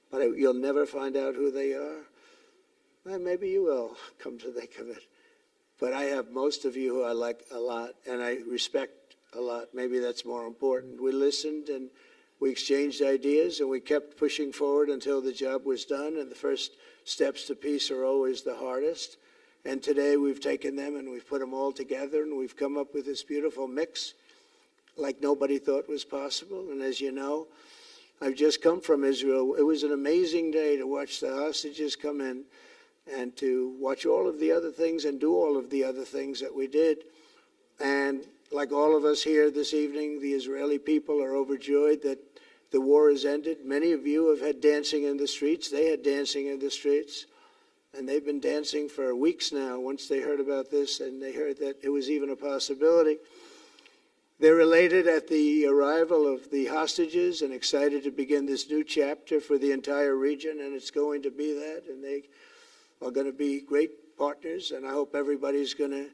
but you'll never find out who they are. Well, maybe you will, come to think of it. But I have most of you who I like a lot, and I respect a lot. Maybe that's more important. We listened, and we exchanged ideas, and we kept pushing forward until the job was done, and the first steps to peace are always the hardest. And today we've taken them, and we've put them all together, and we've come up with this beautiful mix like nobody thought was possible. And as you know, I've just come from Israel. It was an amazing day to watch the hostages come in, and to watch all of the other things and do all of the other things that we did. And like all of us here this evening, the Israeli people are overjoyed that the war has ended. Many of you have had dancing in the streets. They had dancing in the streets. And they've been dancing for weeks now once they heard about this and they heard that it was even a possibility. They're elated at the arrival of the hostages and excited to begin this new chapter for the entire region, and it's going to be that. And they are going to be great partners, and I hope everybody's going to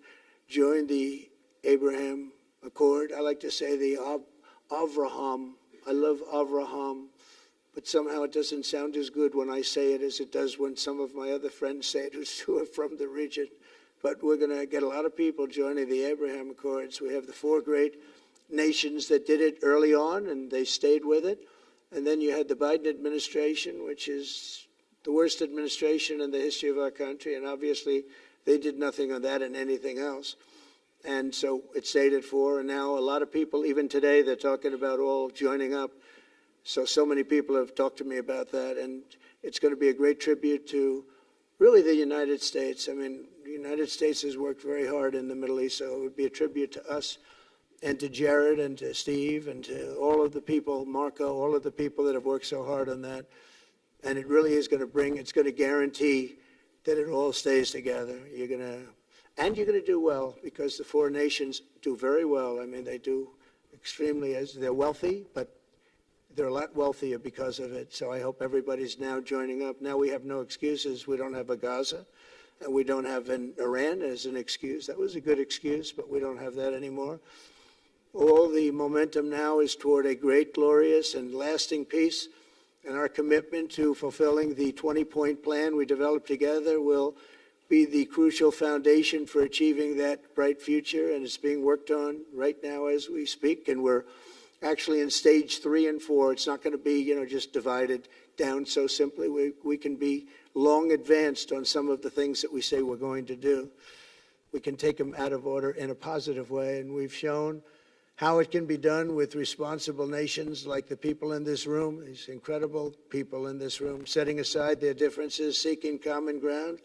join the Abraham Accord. I like to say the Avraham. I love Avraham, but somehow it doesn't sound as good when I say it as it does when some of my other friends say it who are from the region. But we're going to get a lot of people joining the Abraham Accords. We have the 4 great nations that did it early on, and they stayed with it. And then you had the Biden administration, which is the worst administration in the history of our country, and obviously they did nothing on that and anything else. And so it stayed at 4, and now a lot of people, even today, they're talking about all joining up. So many people have talked to me about that, and it's going to be a great tribute to really the United States. I mean, the United States has worked very hard in the Middle East, so it would be a tribute to us and to Jared and to Steve and to all of the people, Marco, all of the people that have worked so hard on that. And it really is going to it's going to guarantee that it all stays together. You're going to do well, because the 4 nations do very well. I mean, they do extremely, as they're wealthy, but they're a lot wealthier because of it. So I hope everybody's now joining up. Now we have no excuses. We don't have a Gaza, and we don't have an Iran as an excuse. That was a good excuse, but we don't have that anymore. All the momentum now is toward a great, glorious, and lasting peace. And our commitment to fulfilling the 20-point plan we developed together will be the crucial foundation for achieving that bright future. And it's being worked on right now as we speak. And we're actually in stage 3 and 4. It's not going to be, just divided down so simply. We can be long advanced on some of the things that we say we're going to do. We can take them out of order in a positive way. And we've shown how it can be done with responsible nations like the people in this room, these incredible people in this room, setting aside their differences, seeking common ground,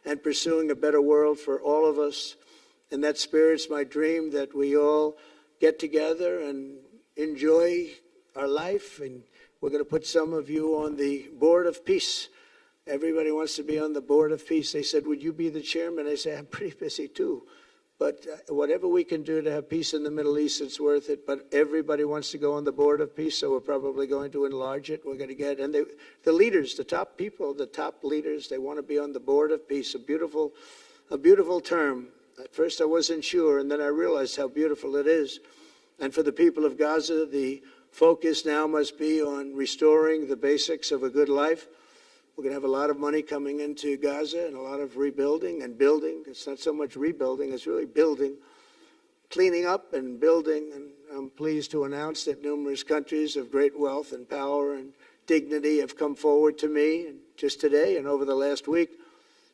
and pursuing a better world for all of us. In that spirit's my dream that we all get together and enjoy our life. And we're going to put some of you on the Board of Peace. Everybody wants to be on the Board of Peace. They said, would you be the chairman? I say, I'm pretty busy too. But whatever we can do to have peace in the Middle East, it's worth it. But everybody wants to go on the Board of Peace, so we're probably going to enlarge it. We're going to get, and the leaders, the top people, the top leaders, they want to be on the Board of Peace. A beautiful term. At first I wasn't sure, and then I realized how beautiful it is. And for the people of Gaza, the focus now must be on restoring the basics of a good life. We're going to have a lot of money coming into Gaza and a lot of rebuilding and building. It's not so much rebuilding, it's really building, cleaning up and building. And I'm pleased to announce that numerous countries of great wealth and power and dignity have come forward to me just today and over the last week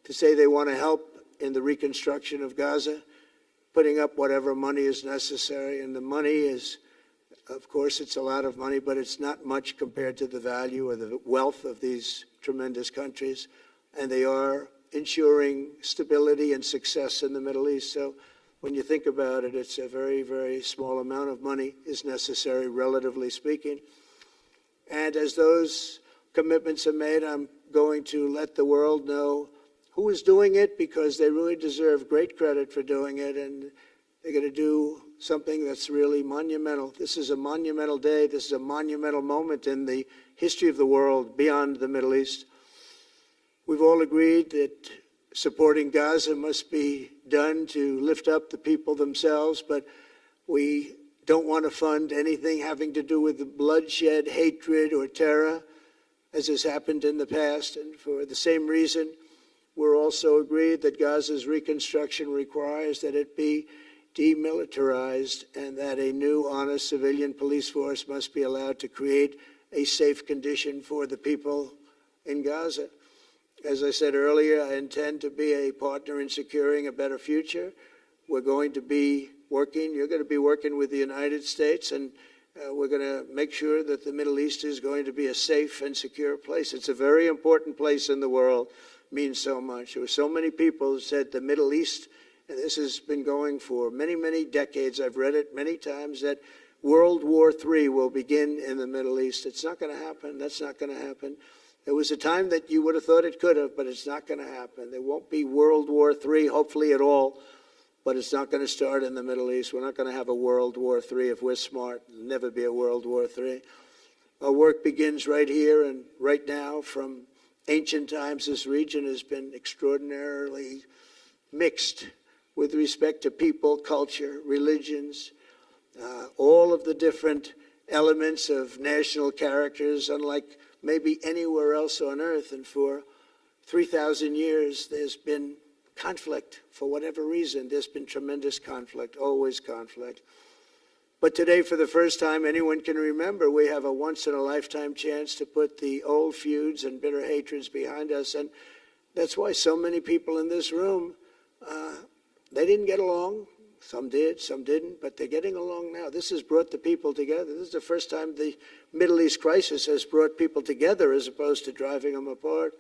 to say they want to help in the reconstruction of Gaza, putting up whatever money is necessary. And the money is, of course, it's a lot of money, but it's not much compared to the value or the wealth of these tremendous countries. And they are ensuring stability and success in the Middle East. So when you think about it, it's a very, very small amount of money is necessary, relatively speaking. And as those commitments are made, I'm going to let the world know who is doing it, because they really deserve great credit for doing it, and they're going to do something that's really monumental. This is a monumental day. This is a monumental moment in the history of the world beyond the Middle East. We've all agreed that supporting Gaza must be done to lift up the people themselves, but we don't want to fund anything having to do with bloodshed, hatred, or terror, as has happened in the past. And for the same reason, we're also agreed that Gaza's reconstruction requires that it be demilitarized and that a new, honest civilian police force must be allowed to create a safe condition for the people in Gaza. As I said earlier, I intend to be a partner in securing a better future. We're going to be working, you're going to be working with the United States, and we're going to make sure that the Middle East is going to be a safe and secure place. It's a very important place in the world. Means so much. There were so many people who said the Middle East, and this has been going for many, many decades. I've read it many times, that World War III will begin in the Middle East. It's not going to happen. That's not going to happen. There was a time that you would have thought it could have, but it's not going to happen. There won't be World War III, hopefully at all, but it's not going to start in the Middle East. We're not going to have a World War III if we're smart. There'll never be a World War III. Our work begins right here and right now. From ancient times, this region has been extraordinarily mixed with respect to people, culture, religions, all of the different elements of national characters, unlike maybe anywhere else on earth. And for 3,000 years, there's been conflict. For whatever reason, there's been tremendous conflict, always conflict. But today, for the first time anyone can remember, we have a once-in-a-lifetime chance to put the old feuds and bitter hatreds behind us. And that's why so many people in this room, they didn't get along. Some did, some didn't, but they're getting along now. This has brought the people together. This is the first time the Middle East crisis has brought people together as opposed to driving them apart.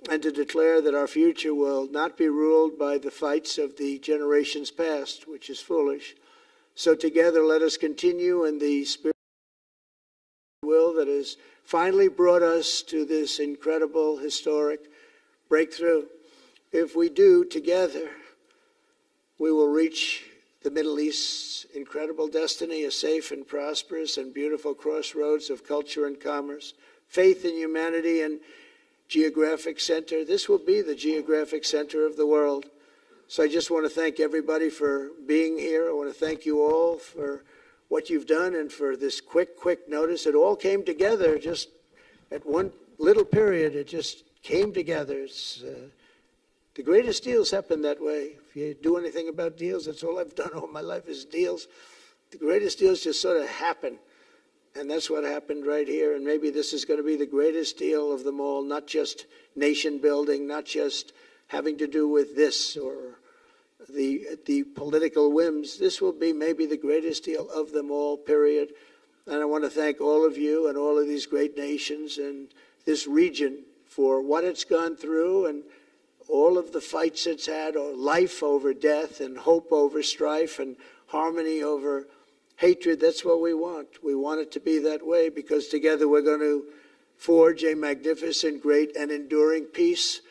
And to declare that our future will not be ruled by the fights of the generations past, which is foolish. So together, let us continue in the spirit will that has finally brought us to this incredible, historic breakthrough. If we do together, we will reach the Middle East's incredible destiny, a safe and prosperous and beautiful crossroads of culture and commerce, faith in humanity and geographic center. This will be the geographic center of the world. So I just want to thank everybody for being here. I want to thank you all for what you've done and for this quick notice. It all came together just at one little period. It just came together. It's, the greatest deals happen that way. If you do anything about deals, that's all I've done all my life is deals. The greatest deals just sort of happen. And that's what happened right here. And maybe this is going to be the greatest deal of them all, not just nation building, not just having to do with this or the political whims. This will be maybe the greatest deal of them all, period. And I want to thank all of you and all of these great nations and this region for what it's gone through and all of the fights it's had, or life over death and hope over strife and harmony over hatred. That's what we want. We want it to be that way because together we're going to forge a magnificent, great, and enduring peace.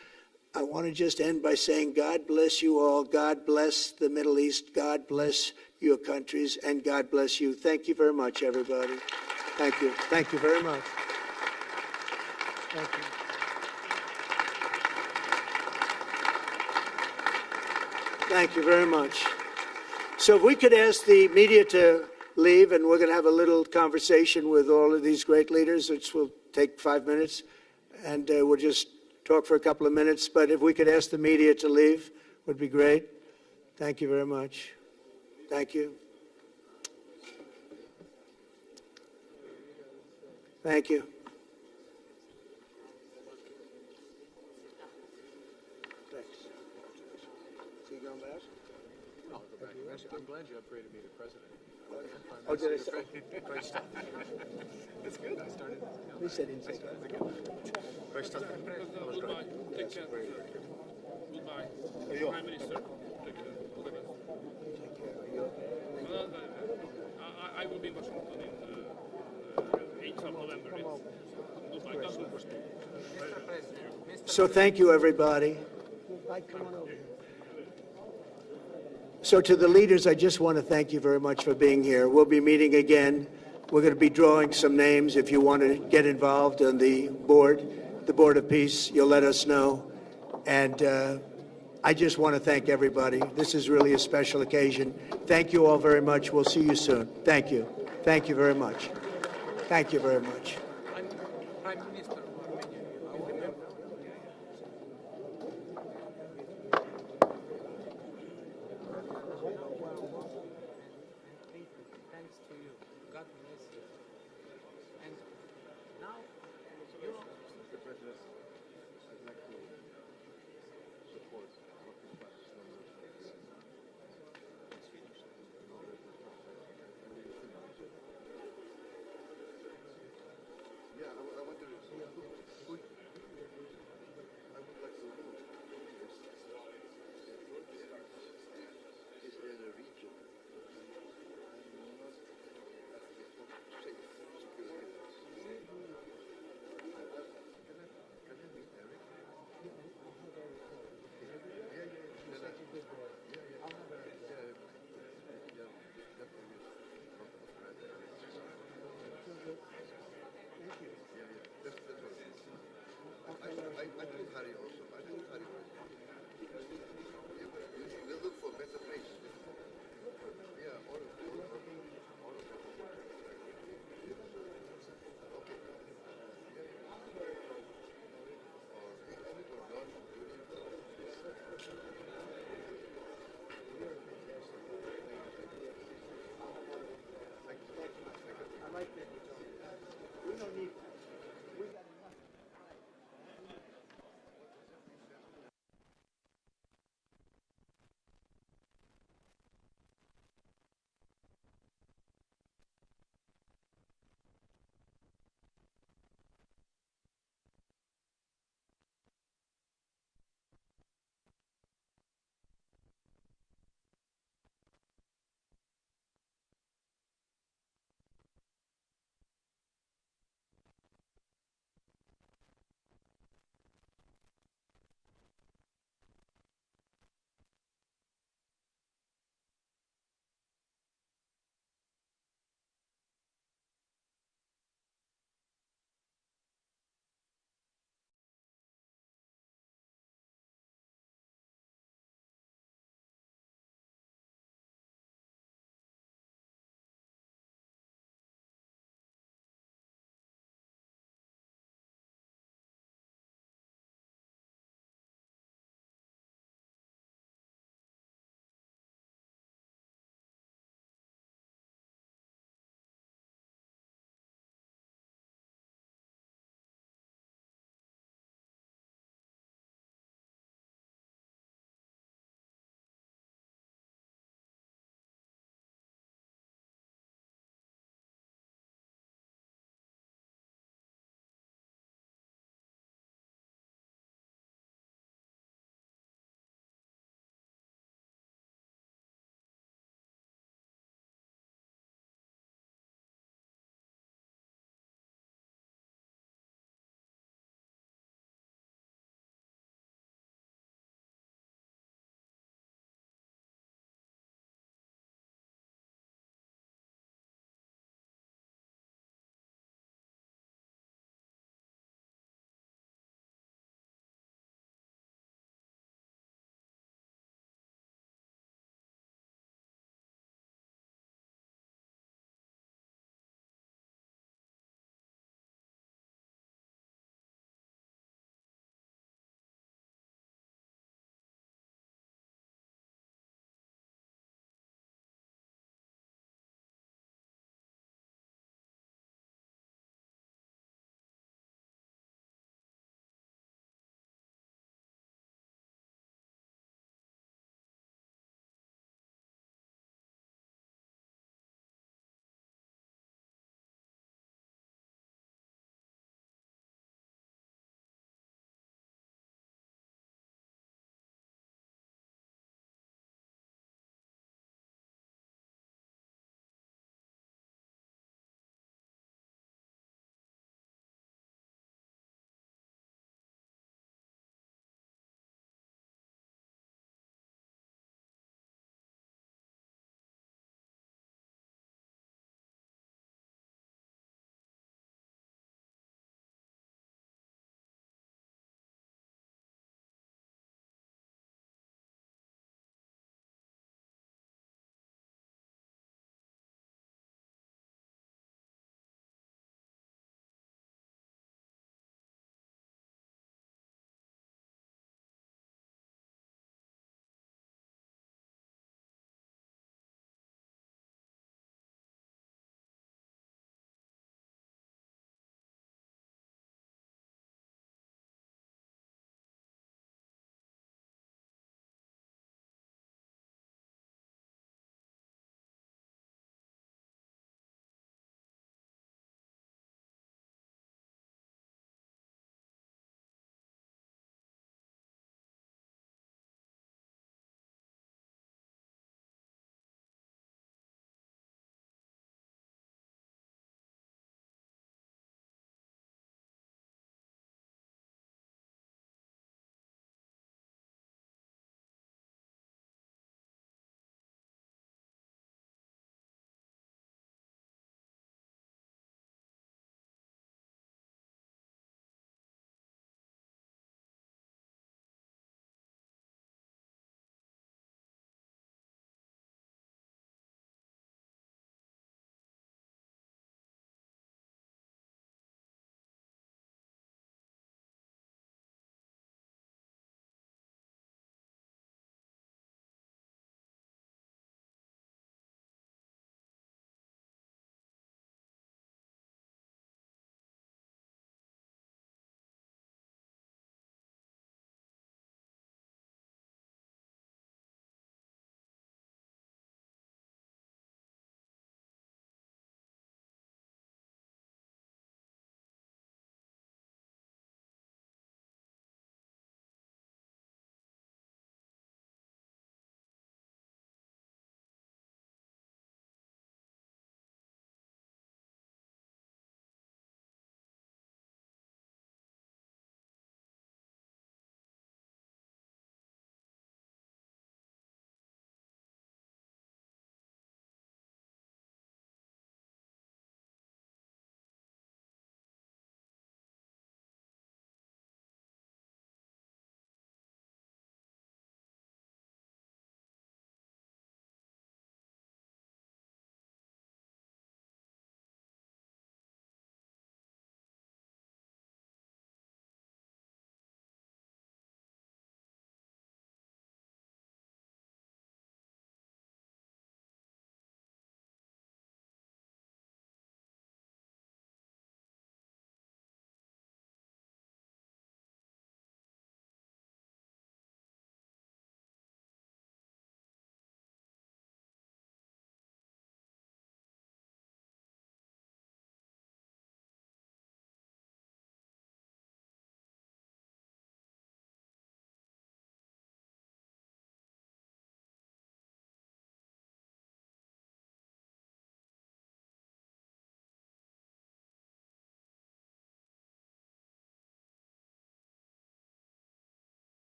I want to just end by saying God bless you all. God bless the Middle East. God bless your countries. And God bless you. Thank you very much, everybody. Thank you. Thank you very much. Thank you. Thank you very much. So if we could ask the media to leave, and we're going to have a little conversation with all of these great leaders, which will take 5 minutes, and we'll just talk for a couple of minutes. But if we could ask the media to leave, would be great. Thank you very much. Thank you. Thank you. Thanks. See you going back? I'll go back. I'm glad you upgraded me to president. Oh, did I say? Great stuff. It's good. I started. We said in second. Great stuff. That was great. Take care. Goodbye. Prime Minister. Take care. All the best. Well, I will be in Washington in 8th of November. Goodbye. God bless. So thank you, everybody. So to the leaders, I just want to thank you very much for being here. We'll be meeting again. We're going to be drawing some names. If you want to get involved on the Board of Peace, you'll let us know. And I just want to thank everybody. This is really a special occasion. Thank you all very much. We'll see you soon. Thank you. Thank you very much. Thank you very much. Prime Minister of Armenia. Thanks to you. God bless you. And now, Mr. President, I'd like to support what the Yeah, I wanted to see I would like to know is there a region safe security? Can I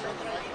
Thank you.